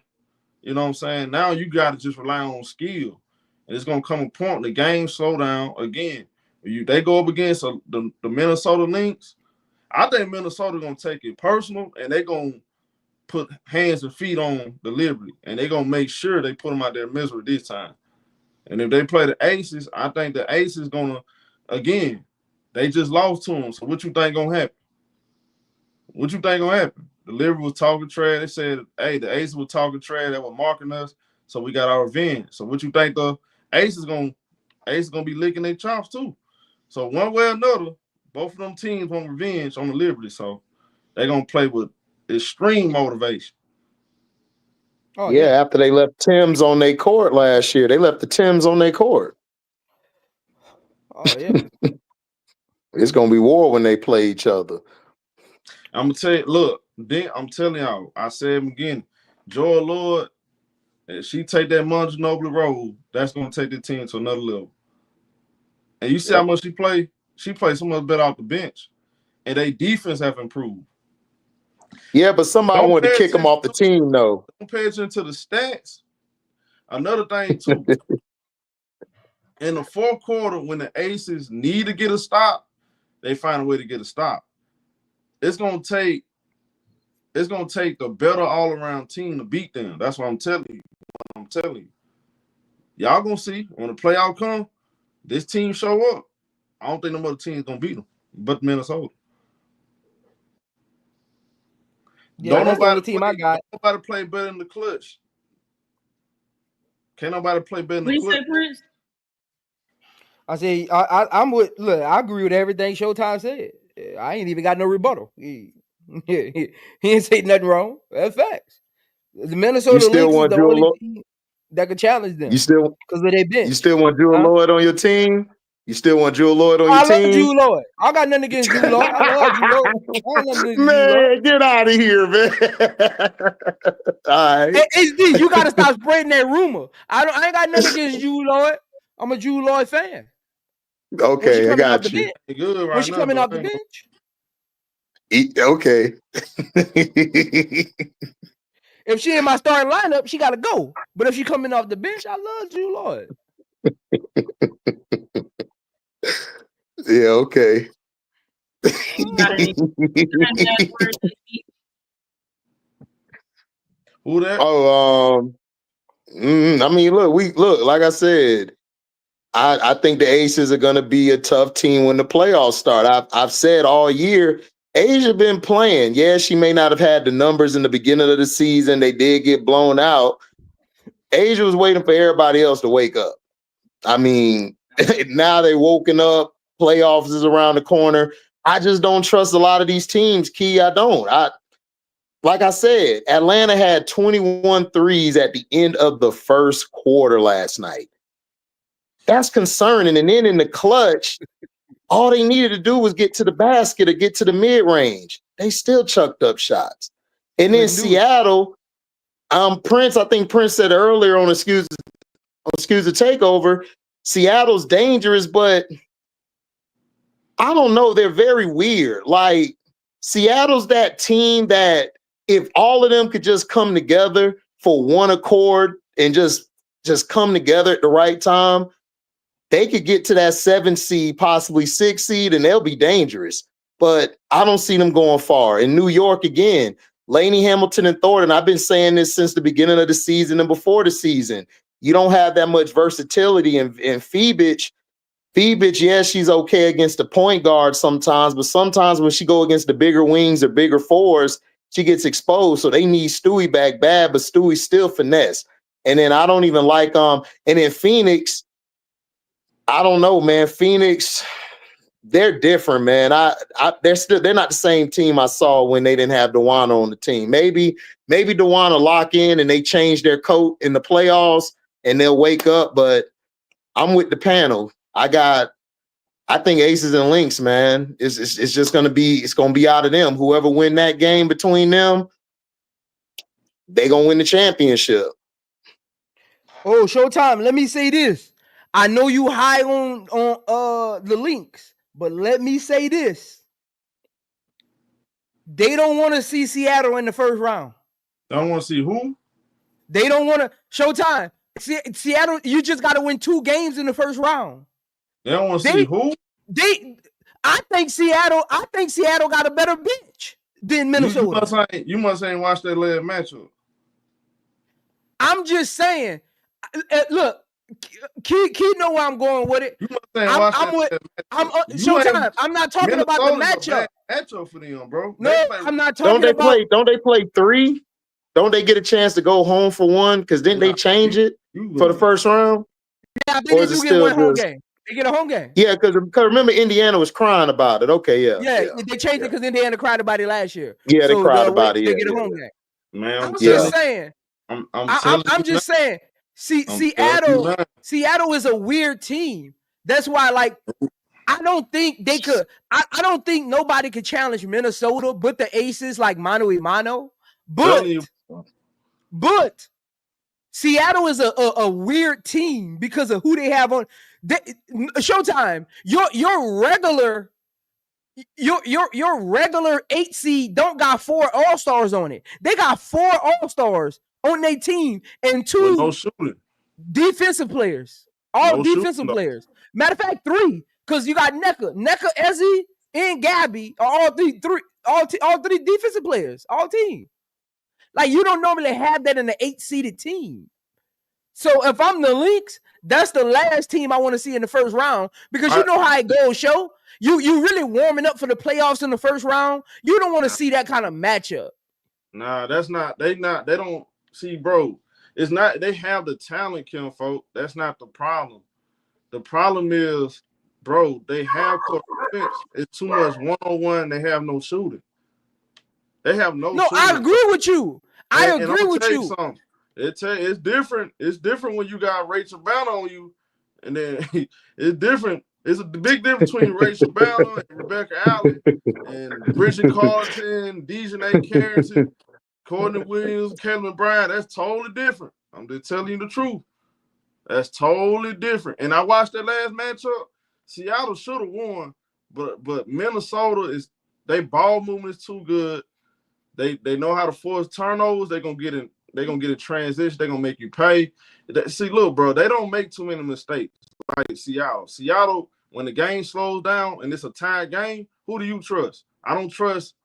You know what I'm saying? Now you got to just rely on skill. And it's going to come a point, the game slow down again. They go up against the Minnesota Lynx. I think Minnesota going to take it personal, and they're going to put hands and feet on the Liberty, and they're going to make sure they put them out their misery this time. And if they play the Aces, I think the Aces going to, again, they just lost to them. So what you think going to happen? What you think going to happen? The Liberty was talking trash. They said, hey, the Aces were talking trash. They were marking us, so we got our revenge. So what you think the Aces going to be licking their chops too? So one way or another, both of them teams want revenge on the Liberty. So they're going to play with extreme motivation. Oh, yeah, after they left Timbs on their court last year. They left the Timbs on their court. Oh, yeah. It's going to be war when they play each other. I'm going to tell you, look, I'm telling y'all, I said again, Joy Lord, if she take that Monty Ginobili role, that's going to take the team to another level. And you see how much she play? She plays so much better off the bench. And their defense have improved. Yeah, but somebody wanted to kick them off the team, though. Don't pay attention to the stats. Another thing, too. In the fourth quarter, when the Aces need to get a stop, they find a way to get a stop. It's gonna take a better all-around team to beat them. That's what I'm telling you. Y'all gonna see when the playoff come, this team show up. I don't think no other team's gonna beat them, but Minnesota. Yeah, that's the only team I got. Nobody play better in the clutch. Can't nobody play better in the clutch. Prince? I say I'm with. Look, I agree with everything Showtime said. I ain't even got no rebuttal. He ain't say nothing wrong. That's facts. The Minnesota Lynx is the only team that could challenge them. Because of their bench. You still want Jewel Lloyd on your team? You still want Jewel Lloyd on your team? I love Jewel Lloyd. I got nothing against Jewel Lloyd. I love Jewel Lloyd. Man, get out of here, man. All right. Hey, HD, you gotta stop spreading that rumor. I ain't got nothing against Jewel Lloyd. I'm a Jewel Lloyd fan. Okay, I got you. When she coming off the bench? Okay. If she in my starting lineup, she gotta go. But if she coming off the bench, I love Jewel Lloyd. Yeah, okay. Who that? Oh, I mean, look, like I said, I think the Aces are gonna be a tough team when the playoffs start. I've said all year, Asia been playing. Yeah, she may not have had the numbers in the beginning of the season. They did get blown out. Asia was waiting for everybody else to wake up. I mean, now they woken up. Playoffs is around the corner. I just don't trust a lot of these teams, Key. I don't. Like I said, Atlanta had 21 threes at the end of the first quarter last night. That's concerning. And then in the clutch, all they needed to do was get to the basket or get to the mid-range. They still chucked up shots. And then Seattle, Prince, I think Prince said earlier on Excuse the Takeover, Seattle's dangerous, but I don't know. They're very weird. Like, Seattle's that team that if all of them could just come together for one accord and just come together at the right time, they could get to that 7 seed, possibly 6 seed, and they'll be dangerous. But I don't see them going far. In New York, again, Laney, Hamilton, and Thornton, I've been saying this since the beginning of the season and before the season. You don't have that much versatility in Phoebich. Phoebich, yes, she's okay against the point guard sometimes, but sometimes when she go against the bigger wings or bigger fours, she gets exposed. So they need Stewie back bad, but Stewie's still finesse. And then I don't even like and then Phoenix, I don't know, man. Phoenix, they're different, man. They're not the same team I saw when they didn't have DeWanna on the team. Maybe DeWanna lock in and they change their coat in the playoffs and they'll wake up. But I'm with the panel. I think Aces and Lynx, man. It's just gonna be out of them. Whoever win that game between them, they gonna win the championship. Oh, Showtime. Let me say this. I know you high on the Lynx, but let me say this. They don't want to see Seattle in the first round. Don't want to see who? They don't want to Showtime. Seattle, you just got to win 2 games in the first round. They don't want to see who? I think Seattle got a better bench than Minnesota. You must ain't watched that last matchup. I'm just saying. Look, Key know where I'm going with it. You must ain't Showtime. I'm not talking about the matchup. Matchup for them, bro. No, I'm not talking about. Don't they play 3? Don't they get a chance to go home for 1? Because didn't they change it for the first round? Yeah, I think they do get 1 home game. They get a home game. Yeah, because remember Indiana was crying about it. Okay, yeah. They changed it because Indiana cried about it last year. Yeah, they cried about it. They get a home game. Man, I'm just saying. I'm just saying. Seattle is a weird team. That's why, like, I don't think they could. I don't think nobody could challenge Minnesota, but the Aces like mano a mano. But Seattle is a weird team because of who they have on. Showtime. Your regular 8 seed don't got 4 All-Stars on it. They got 4 All-Stars on their team and 2 defensive players. All defensive players. Matter of fact, 3, because you got Nneka, Ezzy, and Gabby are all three defensive players. All team. Like, you don't normally have that in the 8-seeded team. So if I'm the Lynx, that's the last team I want to see in the first round because you know how it goes, show. You really warming up for the playoffs in the first round. You don't want to see that kind of matchup. Nah, that's not. They don't see, bro. It's not. They have the talent, Kim, folk. That's not the problem. The problem is, bro, they have defense. It's too much one-on-one. They have no shooting. They have no. No, shooting. I agree with you. I agree with you. It's different. It's different when you got Rachel Banner on you, and then it's different. It's a big difference between Rachel Banner and Rebecca Allen and Bridget Carlton, Dejanay Carrington, Courtney Williams, Caitlin Bryan. That's totally different. I'm just telling you the truth. That's totally different. And I watched that last matchup. Seattle should have won, but Minnesota they ball movement is too good. They know how to force turnovers. They're gonna get in transition. They're gonna make you pay. See, look, bro, they don't make too many mistakes like Seattle. Seattle, when the game slows down and it's a tied game, who do you trust? I don't trust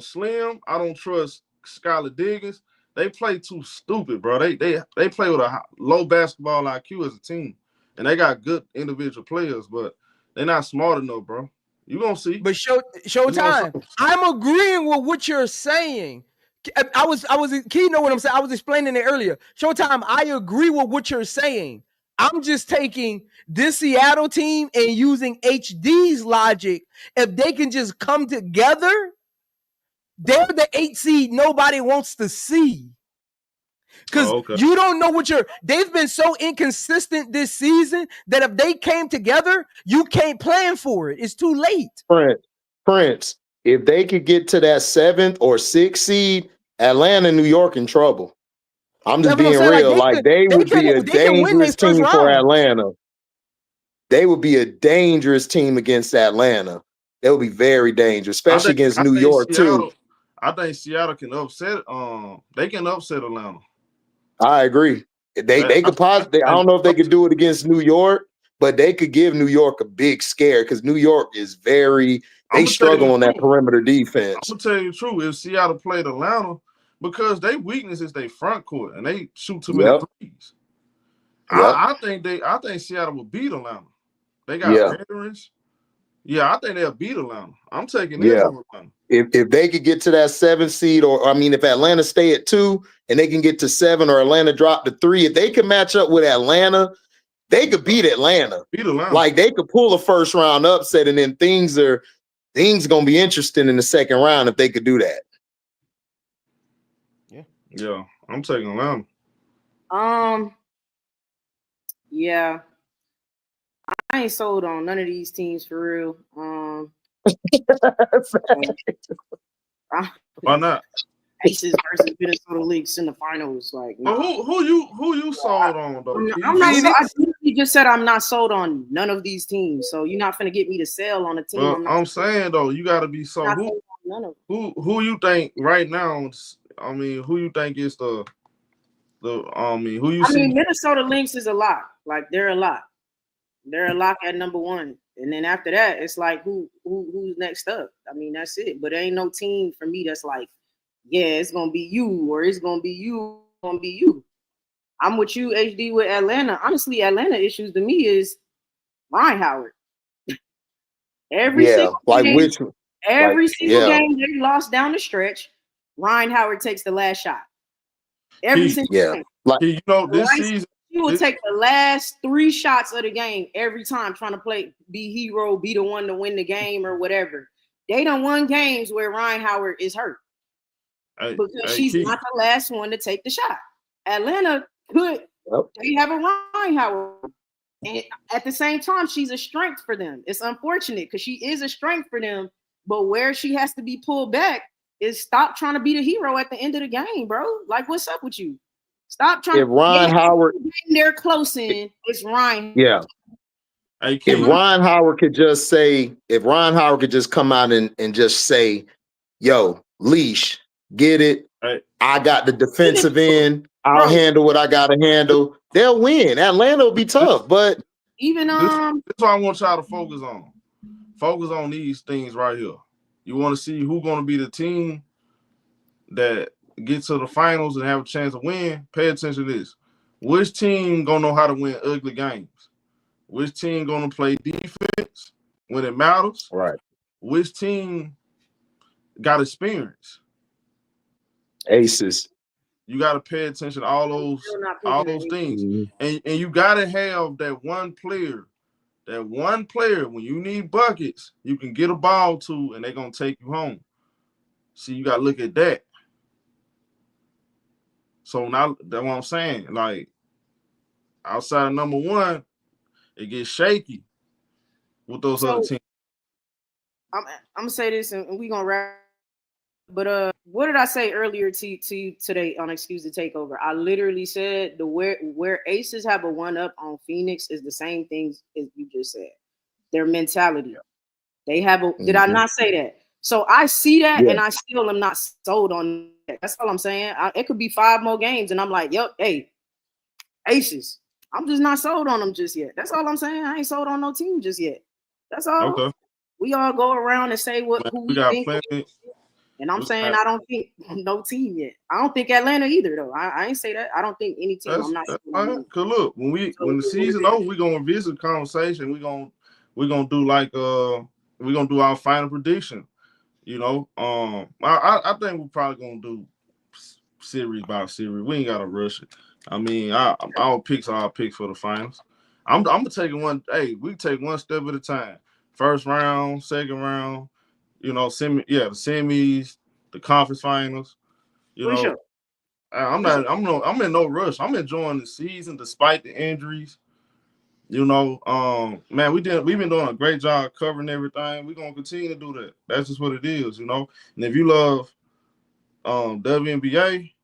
Slim. I don't trust Skylar Diggins. They play too stupid, bro. They play with a low basketball IQ as a team, and they got good individual players, but they're not smart enough, bro. You gonna see. But Showtime, I'm agreeing with what you're saying. I was Key know what I'm saying. I was explaining it earlier. Showtime, I agree with what you're saying. I'm just taking this Seattle team and using HD's logic. If they can just come together, they're the 8 seed nobody wants to see. Because you don't know they've been so inconsistent this season that if they came together, you can't plan for it. It's too late. Prince, if they could get to that 7th or 6th seed, Atlanta, New York in trouble. I'm just being real. They would be a dangerous team for Atlanta. They would be a dangerous team against Atlanta. They would be very dangerous, especially against New York too. I think Seattle can upset. They can upset Atlanta. I agree. They could possibly. I don't know if they could do it against New York, but they could give New York a big scare because New York is very. They struggle on that perimeter defense. I'm gonna tell you the truth. If Seattle played Atlanta, because their weakness is their front court and they shoot too many threes. I think Seattle will beat Atlanta. They got veterans. Yeah, I think they'll beat Atlanta. I'm taking this over Atlanta. If they could get to that 7th seed, or I mean, if Atlanta stay at 2 and they can get to 7, or Atlanta drop to 3, if they can match up with Atlanta, they could beat Atlanta. Like they could pull a first round upset, and then things gonna be interesting in the second round if they could do that. Yeah, I'm taking Atlanta. Yeah. I ain't sold on none of these teams for real. Why not? Aces versus Minnesota Lynx in the finals. Like, who you sold on though? I'm not. You just said I'm not sold on none of these teams, so you're not gonna get me to sell on a team. Well, I'm saying though, you got to be sold. Who you think right now? I mean, who you think is the Who you see? Minnesota Lynx is a lock. Like they're a lock. They're a lock at number 1. And then after that, it's like who's next up? I mean, that's it. But there ain't no team for me that's like, yeah, it's gonna be you, or it's gonna be you, gonna be you. I'm with you, HD, with Atlanta. Honestly, Atlanta issues to me is Ryan Howard. Every single game they lost down the stretch, Ryan Howard takes the last shot. Every single game. Like, this season he will take the last 3 shots of the game every time, trying to be hero, be the one to win the game or whatever. They done won games where Ryan Howard is hurt because she's not the last one to take the shot. Atlanta could. They have a Ryan Howard. And at the same time, she's a strength for them. It's unfortunate because she is a strength for them. But where she has to be pulled back is stop trying to be the hero at the end of the game, bro. Like, what's up with you? Stop trying. If Ryan Howard, they're close in. It's Ryan. Yeah. If Ryan Howard could just say, if Ryan Howard could just come out and just say, "Yo, leash, get it. I got the defensive end. I'll handle what I gotta handle." They'll win. Atlanta will be tough, but even this is what I want y'all to focus on. Focus on these things right here. You want to see who's going to be the team that get to the finals and have a chance to win. Pay attention to this. Which team gonna know how to win ugly games? Which team gonna play defense when it matters? Right. Which team got experience? Aces. You got to pay attention to all those things, and you got to have that one player. That one player, when you need buckets, you can get a ball to, and they're gonna take you home. See, you got to look at that. So now that's what I'm saying. Like, outside of number 1, it gets shaky with those other teams. I'm gonna say this, and we're gonna wrap. But what did I say earlier to you today on Excuse the Takeover? I literally said where Aces have a 1-up on Phoenix is the same things as you just said. Their mentality. They have a. Did I not say that? So I see that, and I still am not sold on that. That's all I'm saying. It could be 5 more games, and I'm like, yo, hey, Aces. I'm just not sold on them just yet. That's all I'm saying. I ain't sold on no team just yet. That's all. Okay. We all go around and say who we think. Plenty. And I'm saying I don't think no team yet. I don't think Atlanta either, though. I ain't say that. I don't think any team. I'm not. Cause look, when the season over, we're gonna visit conversation. We're gonna do like we're gonna do our final prediction. I think we're probably gonna do series by series. We ain't gotta rush it. I mean, our picks are our picks for the finals. I'm gonna take it one. Hey, we take one step at a time. First round, second round. The semis, the conference finals. Sure. I'm in no rush. I'm enjoying the season despite the injuries. Man, we've been doing a great job covering everything. We're gonna continue to do that. That's just what it is, And if you love WNBA,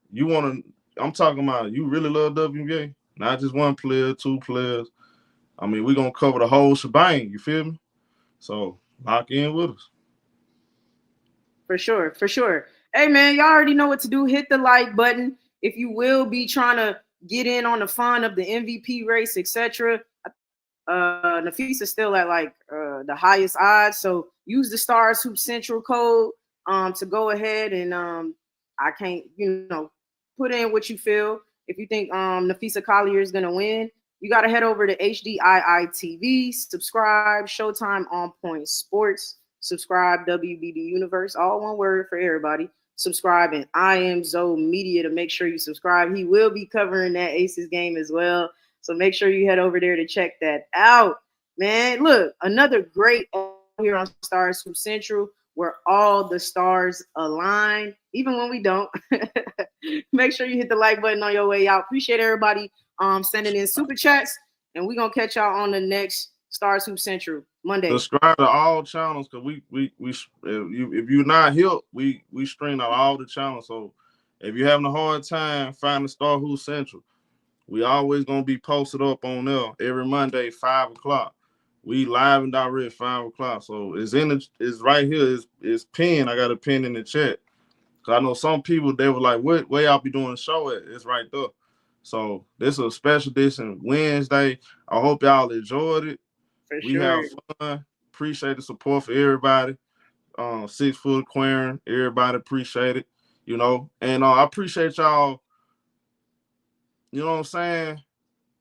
I'm talking about you really love WNBA, not just one player, 2 players. I mean, we're gonna cover the whole shebang, you feel me? So lock in with us. For sure. Hey, man, y'all already know what to do. Hit the like button if you will be trying to get in on the fun of the MVP race, etc. Nafisa's still at the highest odds, so use the Stars Hoop Central code to go ahead and I can't put in what you feel. If you think Nafisa Collier is gonna win, you got to head over to HDiiTV, subscribe, Showtime On Point Sports. Subscribe, WBB Universe, all one word for everybody. Subscribe, and I am Zoe Media to make sure you subscribe. He will be covering that Aces game as well. So make sure you head over there to check that out. Man, look, another great here on Stars Hoop Central where all the stars align, even when we don't. Make sure you hit the like button on your way out. Appreciate everybody sending in super chats, and we're going to catch y'all on the next Stars Hoop Central Monday. Subscribe to all channels because if you're not hip, we stream on all the channels. So if you're having a hard time finding Star Hoop Central, we always gonna be posted up on there every Monday 5 o'clock. We live and direct 5 o'clock. So it's right here. It's pinned. I got a pin in the chat. Cause I know some people they were like, where y'all be doing the show at? It's right there. So this is a special edition Wednesday. I hope y'all enjoyed it. We have fun. Appreciate the support for everybody. 6 Foot Aquarium, everybody appreciate it, you know. And I appreciate y'all, you know what I'm saying,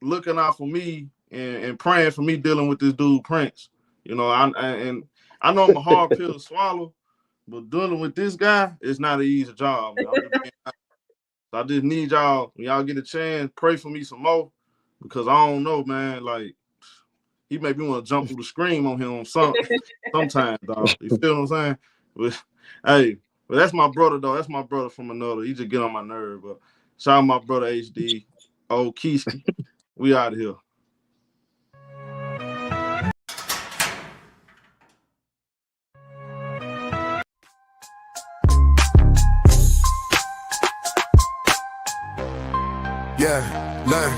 looking out for me and praying for me dealing with this dude Prince. You know, I know I'm a hard pill to swallow, but dealing with this guy is not an easy job, man. I just need y'all, when y'all get a chance, pray for me some more, because I don't know, man, like, he make me want to jump through the screen on him sometimes, dog. You feel what I'm saying? But, hey, but that's my brother, though. That's my brother from another. He just get on my nerve. But shout out my brother HD, old Keisky. We out of here. Yeah, learn.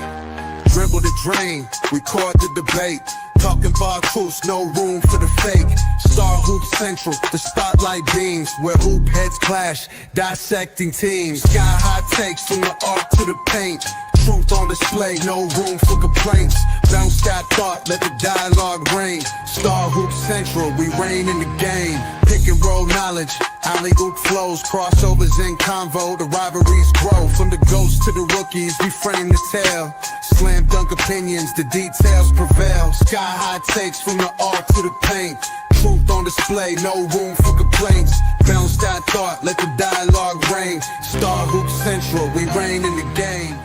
Dribble the drain, we caught the debate. Talking bar cruise, no room for the fake. Star Hoop Central, the spotlight beams, where hoop heads clash, dissecting teams. Sky high takes from the arc to the paint. Truth on display, no room for complaints. Bounce that thought, let the dialogue reign. Star Hoop Central, we reign in the game. Pick and roll knowledge, alley-oop flows, crossovers in convo, the rivalries grow. From the ghosts to the rookies, we frame the tale. Slam dunk opinions, the details prevail. Sky high takes from the art to the paint. Truth on display, no room for complaints. Bounce that thought, let the dialogue reign. Star Hoop Central, we reign in the game.